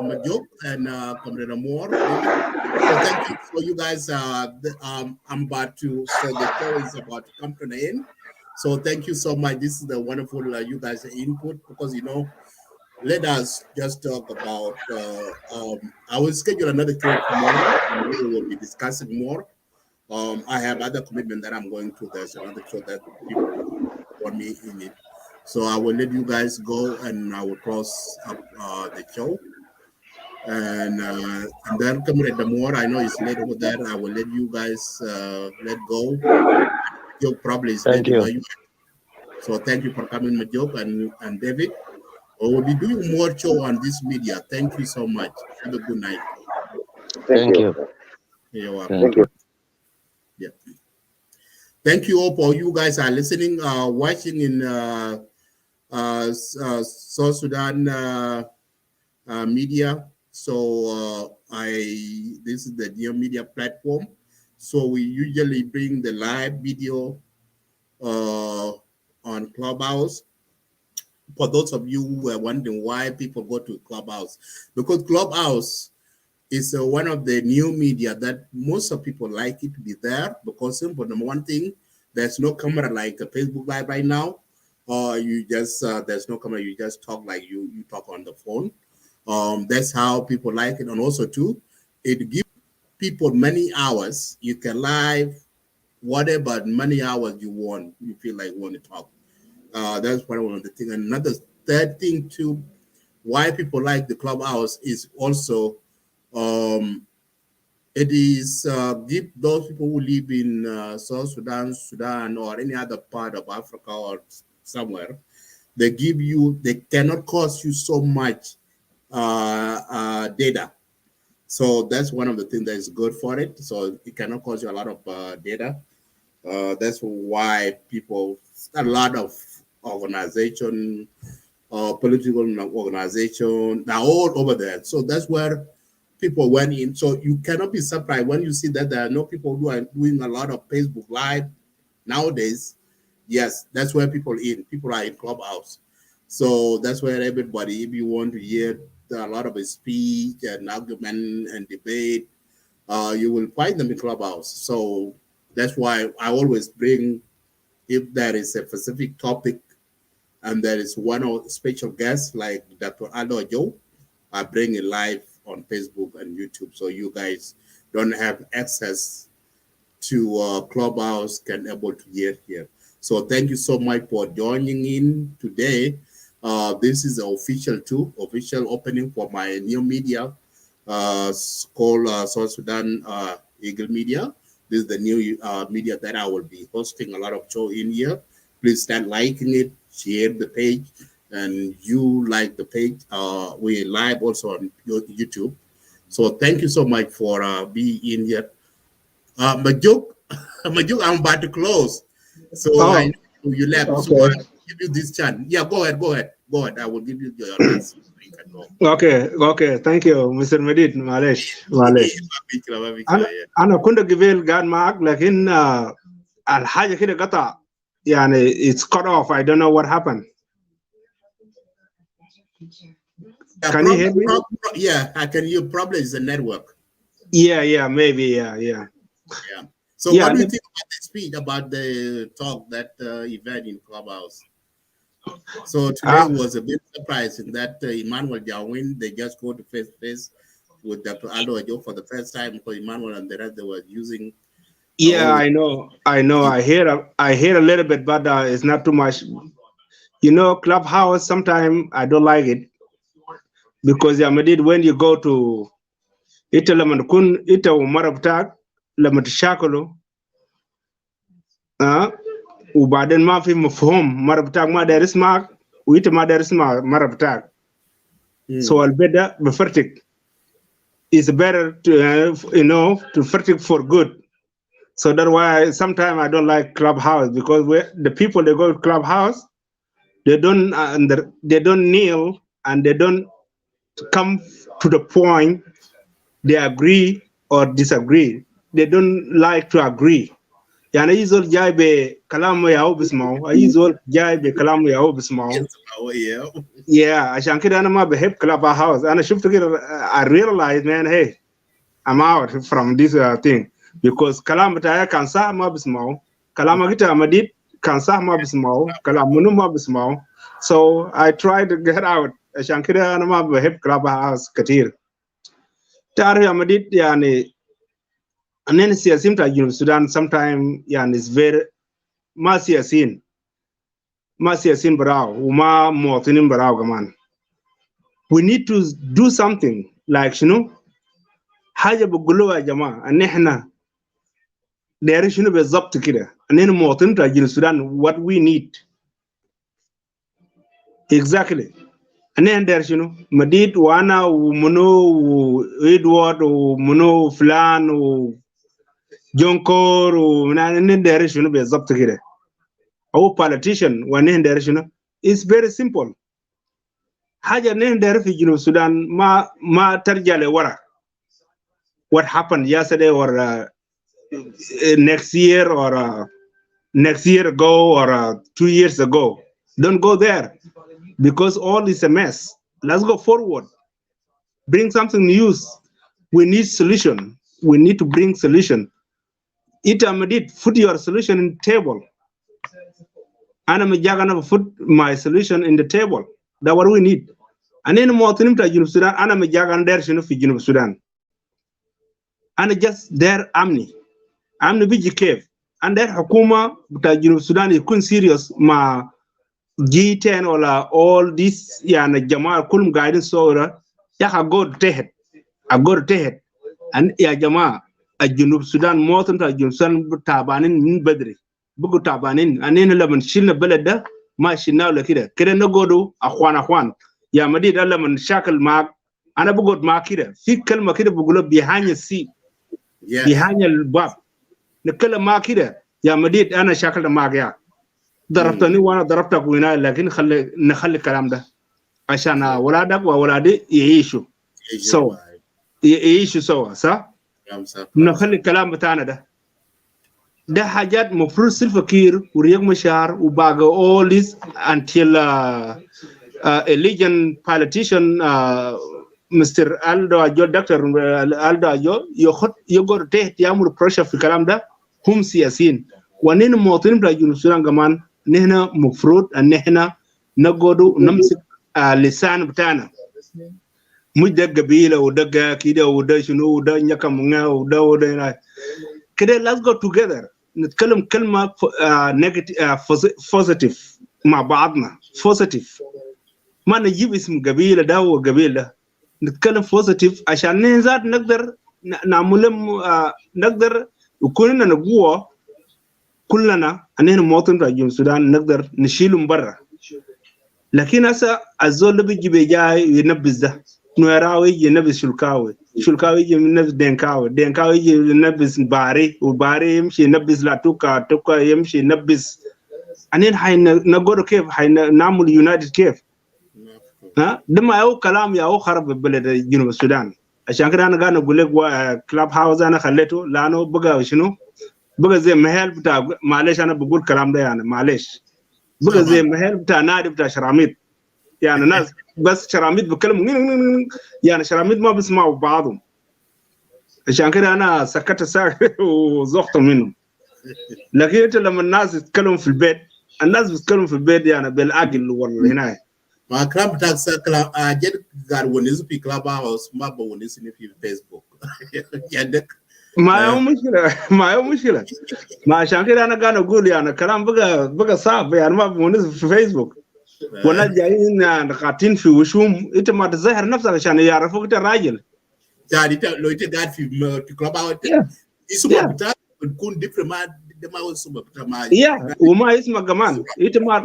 Majok and Comrade Amor. So thank you for you guys. I'm about to, so the show is about to come to an end. So thank you so much. This is the wonderful you guys' input because, let us just talk about, I will schedule another show tomorrow and we will be discussing more. I have other commitment that I'm going to. There's another show that people want me in it. So I will let you guys go and I will close up the show. And then Comrade Damore, I know it's late over there. I will let you guys let go. Majok probably is late over you. So thank you for coming, Majok and David. We will be doing more show on this media. Thank you so much. Have a good night. Thank you. You're welcome. Thank you. Yeah. Thank you all for you guys are listening, watching in South Sudan media. So this is the new media platform. So we usually bring the live video on Clubhouse. For those of you who are wondering why people go to Clubhouse, because Clubhouse is one of the new media that most of people like it to be there because simple number one thing, there's no camera like a Facebook Live right now. You just there's no camera, you just talk like you talk on the phone. That's how people like it. And also too, it gives people many hours. You can live whatever many hours you want, you feel like you want to talk. That's one of the things. Another third thing too, why people like the Clubhouse is also it is give those people who live in South Sudan, or any other part of Africa or somewhere, they cannot cost you so much data. So that's one of the things that is good for it. So it cannot cost you a lot of data. That's why a lot of organization, political organization, they're all over there. So that's where people went in. So you cannot be surprised when you see that there are no people who are doing a lot of Facebook Live nowadays. Yes, that's where people are in Clubhouse. So that's where everybody, if you want to hear a lot of speech and argument and debate, you will find them in Clubhouse. So that's why I always bring, if there is a specific topic and there is one or special guest like Dr. Aldo Ajou, I bring it live on Facebook and YouTube, so you guys don't have access to Clubhouse, can able to hear here. So thank you so much for joining in today. This is the official opening for my new media called South Sudan Eagle Media. This is the new media that I will be hosting a lot of show in here. Please start liking it, share the page, and you like the page. We live also on YouTube. So thank you so much for being in here. Majuk, I'm about to close. So I know you left. Okay. So I'll give you this chance. Yeah, go ahead. I will give you your last. You can go. Okay. Thank you, Mr. Medid. معلش. أنا كنت قبل قاعد معك لكن الحاجة كده قطع. يعني it's cut off. I don't know what happened. Can you hear me? Yeah, I can hear. Probably it's the network. Yeah, maybe, yeah. So what do you think about the speech, about the talk, that event in Clubhouse? So today was a bit surprising that Emmanuel Jawin, they just go to face with Dr. Aldo Ajou for the first time, because Emmanuel and the rest, they were using. Yeah, I know. I hear a little bit, but it's not too much. You know, Clubhouse, sometimes I don't like it because when you go to ita lama kun ita marabtak lama tashakulu وبعدين ما في مفهوم مربطاك ما دارس معك وإنت ما دارس مع مربطاك. So البدا بفرتك is better to to فرتك for good. So that's why sometimes I don't like Clubhouse, because the people they go to Clubhouse, they don't kneel and they don't come to the point. They agree or disagree. They don't like to agree. يعني يزول جاي بكلامه ياهو بسمعه، يزول جاي بكلامه ياهو بسمعه. عشان كده أنا ما بحب Clubhouse. أنا شفت كده I realized, man, hey, I'm out from this thing, because كلام بتاعي كان صح ما بسمعه، كلام كده مديد كان صح ما بسمعه، كلام منو ما بسمعه. So I try to get out. عشان كده أنا ما بحب Clubhouse كتير. تعرف يا مديد يعني أنا سياسيين تاع جنوب السودان sometimes يعني is very ما سياسيين براو وما مواطنين براو كمان. We need to do something like شنو حاجة بقولوا يا جماعة إن إحنا دايرين شنو بالضبط كده، إننا مواطنين تاع جنوب السودان what we need exactly. إننا دايرين شنو مديد وأنا ومنو وإدوارد ومنو فلان و جونكور ونحن دايرين شنو بالضبط كده. أو politician ونحن دايرين شنو it's very simple. حاجة نحن دايرين في جنوب السودان ما ترجع لورا. What happened yesterday or next year or next year ago or 2 years ago. Don't go there, because all is a mess. Let's go forward. Bring something new. We need solution. We need to bring solution. Put your solution in the table. I'm gonna put my solution in the table. That's what we need. And then more things to Junub Sudan. I'm there for Junub Sudan. And just there amni biji cave. And that Hukuma to Junub Sudan is serious ma G10 or all this Jamal Kulum guidance so I go to Tehet. And Jamaa a Junub Sudan more than Junub Sudan tabanin min bedri. Bugu tabanin and in lemon shilna beleda ma shina lakida. Kida no go do a Juan. Ya Madid lemon shackle mark and a bugot markida. Fikal makida bugulo behind your seat. Behind your bab. The color markida. Ya Madid ana shackle the mark ya. ضربتني وانا ضربتك ويناي لكن نخلي الكلام ده عشان ولادك واولادي يعيشوا. So يعيشوا سوا صح؟ نخلي الكلام بتاعنا ده حاجات مفروض سيلفا كير ورياض مشار وباقي all this until a legion politician Mr. Aldo Ajou Dr. Aldo Ajou يقدر تحت يعمل pressure في الكلام ده هم سياسيين ونحن مواطنين بتاع جنوب السودان كمان نحن مفروض ان احنا نقعد ونمسك اللسان بتاعنا مش ده قبيله وده كده وده شنو وده نكمنا وده كده let's go together نتكلم كلمه positive مع بعضنا positive ما نجيب اسم قبيله ده وقبيله ده نتكلم positive عشان نزاد نقدر نعمل نقدر يكون لنا قوه كلنا اننا مواطن بتاع جنوب السودان نقدر نشيلهم برا لكن هسه الزول اللي بيجي بيجاي ينبذ ده نوراوي يجي ينبذ شلكاوي يجي ينبذ دينكاوي يجي ينبذ باري وباري يمشي ينبذ توكا يمشي ينبذ انين حي نقول كيف حي نعمل يونايتد كيف ها ده ما هو كلام يا هو خرب بلد جنوب السودان عشان كده انا قاعد اقول لك كلاب هاوس انا خليته لانه بقى شنو بقى زي محل بتاع معلش انا بقول كلام ده يعني معلش بقى زي محل بتاع نادي بتاع شراميط يعني ناس بس شراميط بيتكلموا يعني شراميط ما بيسمعوا بعضهم عشان كده انا سكت ساكت وزغت منهم لكن انت لما الناس يتكلموا في البيت الناس بيتكلموا في البيت يعني بالعقل والله هنا ما كلام بتاع كلام اجد قال ونس في كلاب هاوس ما بونس في فيسبوك يدك ما هو مشكله ما عشان كده انا قاعد اقول يعني كلام بقى صعب يعني ما بونس في فيسبوك والناس جايين قاعدين في وشوم انت ما تظهر نفسك عشان يعرفوك انت راجل يعني لو انت قاعد في كلاب هاوس اسمه بتاع بتكون ديفرنت ما هو اسمه بتاع ما وما اسمه كمان انت ما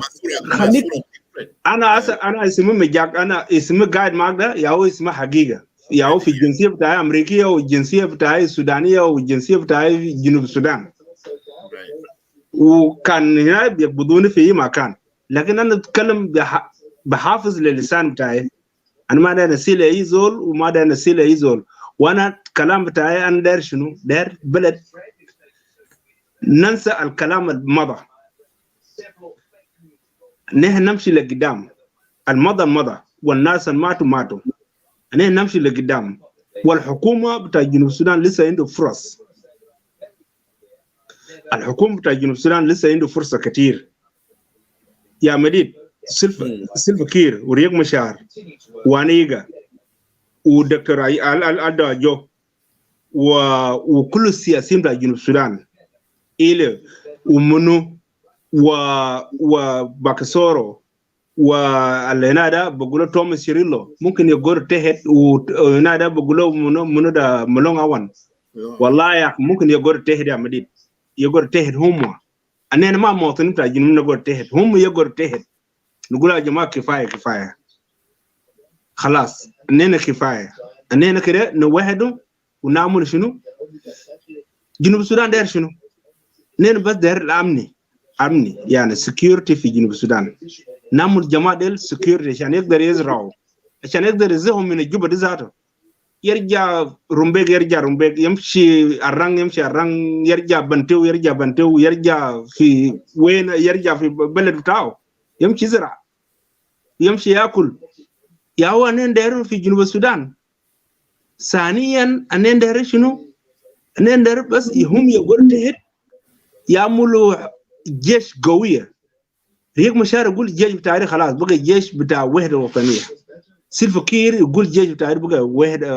خليك انا اسمي مجاك انا اسمي قاعد معك ده يا هو اسمه حقيقه يا هو في الجنسيه بتاعي امريكيه والجنسيه بتاعي السودانيه والجنسيه بتاعي جنوب السودان وكان هنا بيقبضوني في اي مكان لكن انا اتكلم بحافظ للسان بتاعي انا ما داير نسيل اي زول وما داير نسيل اي زول وانا الكلام بتاعي انا داير شنو داير بلد ننسى الكلام المضى نحن نمشي لقدام المضى والناس ماتوا نحن نمشي لقدام والحكومه بتاع جنوب السودان لسه عنده فرص الحكومه بتاع جنوب السودان لسه عنده فرصه كتير يا مديد سيلفا كير ورياض مشار وانيغا ودكتور ألدو أجو وكل السياسيين بتاع جنوب السودان إلى ومنو وباكسورو والهنا بقولوا توماس شيريلو ممكن يقول تهت وهنا بقولوا منو ده ملون أوان والله يا ممكن يقول تهت يا مديد يقول تهت هم أنا ما مواطنين بتاع جنوب نقول تهت هم يقول تهت نقول يا جماعة كفاية خلاص أننا كفاية أننا كده نوحده ونعمل شنو جنوب السودان داير شنو نحن بس داير الأمني يعني security في جنوب السودان نعمل جماعة ديل security عشان يقدر يزرعوا عشان يقدر يزرعهم من الجبهة دي ذاته يرجع رومبيك يمشي الرang يرجع بنتو يرجع في وين يرجع في بلد بتاعه يمشي يزرع يمشي ياكل يا هو أنين دايرون في جنوب السودان ثانيا أنين داير شنو أنين داير بس هم يقول تهت يعملوا جيش قوية رياض مشار يقول جيش بتاعي خلاص بقى جيش بتاع وحدة وطنية سيلفا كير يقول جيش بتاعي بقى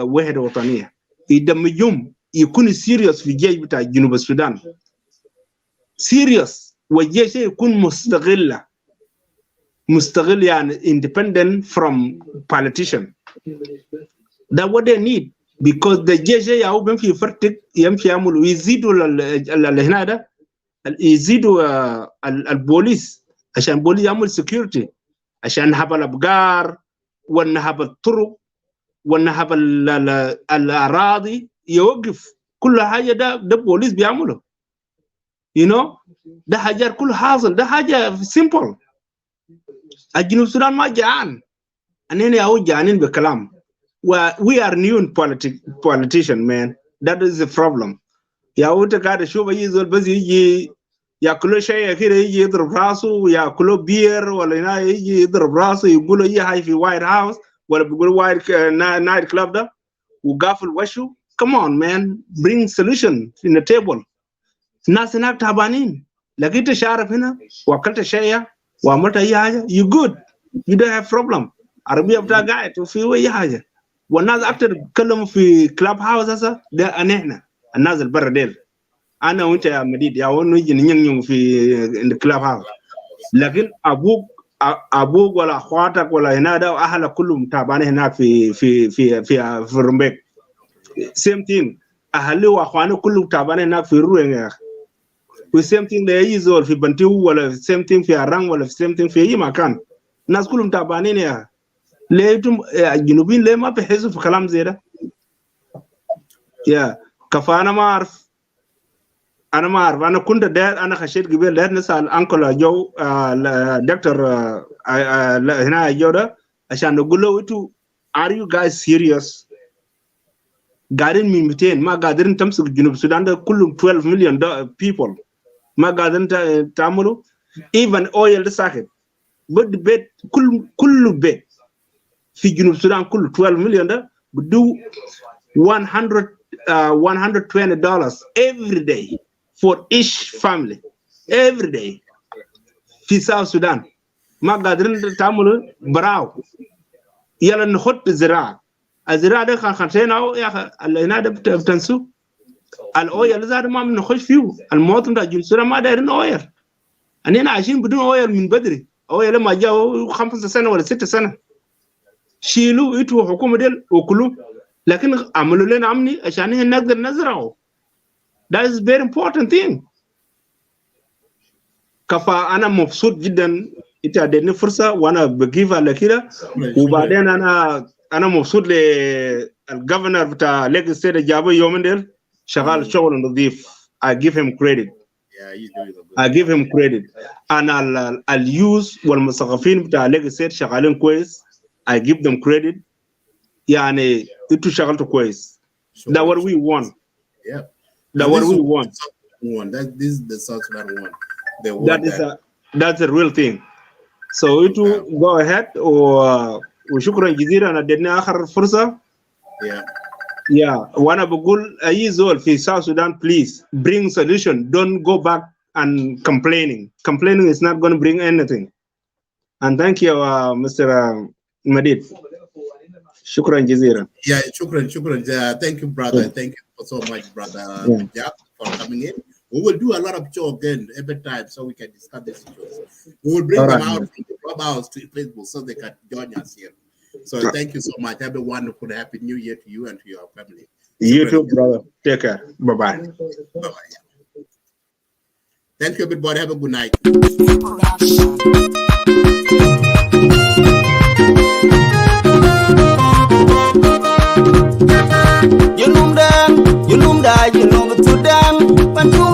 وحدة وطنية يدمجهم يكون سيريوس في الجيش بتاع جنوب السودان سيريوس والجيش يكون مستقل يعني independent from politician that's what they need because the جيش ياو بيمشي يفرتك يمشي يعملوا يزيدوا هنا ده يزيدوا البوليس عشان البوليس يعمل security عشان نهب الأبقار ونهب الطرق ونهب الأراضي يوقف كل حاجة ده بوليس بيعمله ده حاجات كل حاصل ده حاجة simple الجنوب السودان ما جعان أننا ياو جعانين بكلام we are new in politician, man. That is the problem. Ya wuta ka da shuba yi zol bazi yi ya kulo shaya kire yi yidrub rasu ya kulo beer wala na yi yidrub rasu yugulo yi haifi White House wala bugulo White night club da ugaful washu. Come on, man, bring solution in the table. Nasa na tabanin lakita sharaf hina wakalta shaya wa mata yi haja, you good, you don't have problem. Arabiya bta guy to fi wa yi haja. والناس اكتر تكلموا في كلاب هاوس هسه ده احنا الناس البر ديل انا وانت يا مديد يا ونو يجي نينيو في الكلاب هاوس لكن ابوك ولا اخواتك ولا هنا ده اهلك كلهم تعبانين هناك في رمبك سيم ثينج اهلي واخواني كلهم تعبانين هناك في روين يا اخي وسيم ثينج ده يزول في بنتيو ولا سيم ثينج في اران ولا سيم ثينج في اي مكان الناس كلهم تعبانين يا اخي ليتم الجنوبيين ليه ما بيحسوا في كلام زي ده يا كفا انا ما اعرف انا كنت داير انا خشيت قبل داير نسال انكل جو دكتور هنا جو ده عشان نقول له انتوا are you guys serious قاعدين من 200 ما قادرين تمسك جنوب السودان ده كلهم 12 مليون people ما قادرين تعملوا even oil ده ساكت بد بيت كل بيت في جنوب السودان كله 12 مليون ده بدو $120 every day for each family every day في South Sudan ما قادرين تعملوا براو يلا نخط الزراعة ده خانتين أو يا أخي اللي هنا ده بتنسوا الأويل زاد ما بنخش فيه المواطن ده جنوب السودان ما دايرين أويل أننا عايشين بدون أويل من بدري أويل لما جاءوا 5 سنة ولا 6 سنة شيلوا يتوا حكومة ديل وكلوا لكن عملوا لنا أمني عشان نقدر نزرعه. That is very important thing. كفا أنا مبسوط جدا إنت أديني فرصة وأنا بجيفها لكده وبعدين أنا مبسوط للجفرنر بتاع ليك ستيت جابوا يومين ديل شغال شغل نظيف. I give him credit. I give him credit. أنا اليوز والمثقفين بتاع ليك ستيت شغالين كويس. I give them credit. يعني انتوا شغلتوا كويس. That's what we want. Yeah. That's what we want. This is the South Sudan one. They want that's a real thing. So انتوا go ahead وشكرا جزيلا أنا اديتني آخر فرصة. Yeah. وأنا بقول أي زول في South Sudan please bring solution. Don't go back and complaining. Complaining is not going to bring anything. And thank you, Mr. Madid. Shukran Jazira. Yeah, shukran. Thank you, brother. Thank you so much, brother Jack, for coming in. We will do a lot of show again every time so we can discuss this situation. We will bring them out from the Clubhouse to Facebook so they can join us here. So thank you so much. Have a wonderful, happy new year to you and to your family. You too, brother. Take care. Bye-bye. Bye-bye. Thank you, everybody. Have a good night. You know to them, but you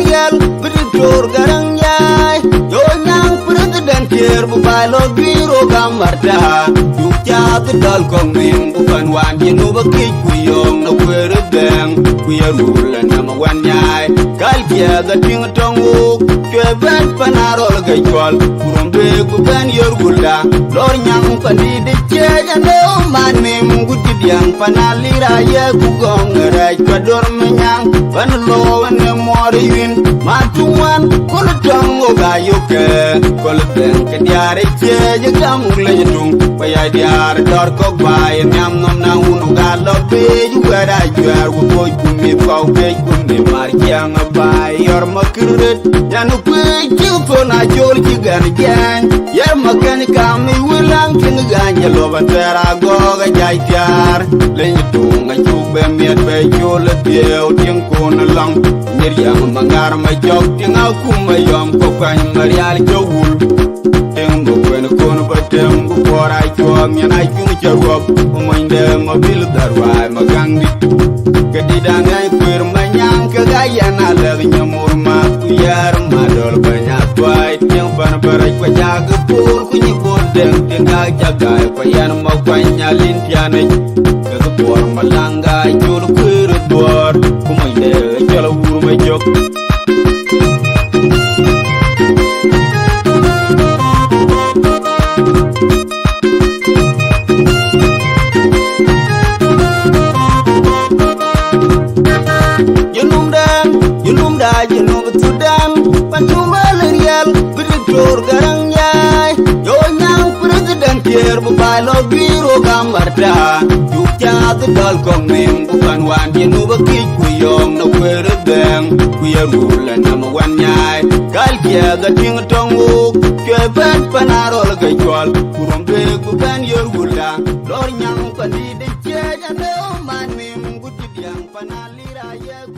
real, but it's your garang yai. Your young president here, but by Lord Biro Gamarta. You can't the dull coming, but one you know a kid, we young, no queer of them. We are ruling number 1 yai. Kalkia, the king of Tongo, Quebec, Panaro, Gayqual, from big, Ben Yorgula, Lord Young Pani, the chair, and no my name, good young Panalira, Yakugong, right, Padormanyang, Panalo, and the Moriwin, Matuan, Kolatongo, Gayoke, Kolabank, and Yari, you come, Legendum, by idea, dark of by, and Yamnam now, Galo, pay you where I are, we go to me, Fauke, Kumi, Mariang, by your Makurit, Yanuki, you for not your Gigan, your mechanic, me will unking again, you love and there I go, a jayar, Len you tung, and you bear me at bay, you'll let you, Tinkun along, Miriam, Mangar, my joke, Ting Akuma, Yom, Kokan, Marial, Joe, Tingo, when a corner, but them before I come, and I think you're up, among them, a bill that rhyme, a gang. Kadidang ay permanyang kagayan alang nyamurma kuyar madol banyak white yang panbarai pajaga pur kunyi bodeng tinggal jaga payan mau panya lintianay malanga chul kwir dwar kuma ide chala wuru ma jok Jinum Sudan Pantumal Real Victor Garangay Yo Nyang President Pierre Bupalo Biro Gamarta Yukya the Dalcom Mim Bukan Wan Jinuba Kik Kuyong No Kwere Bang Kuya Rule and Number 1 Nyai Kalkia the King Tongu Kevin Panarol Gajwal Kurumbe Kuban Yerula Lord Nyang Pandit Chaya No Man Mim Gutidiang Panalira Yag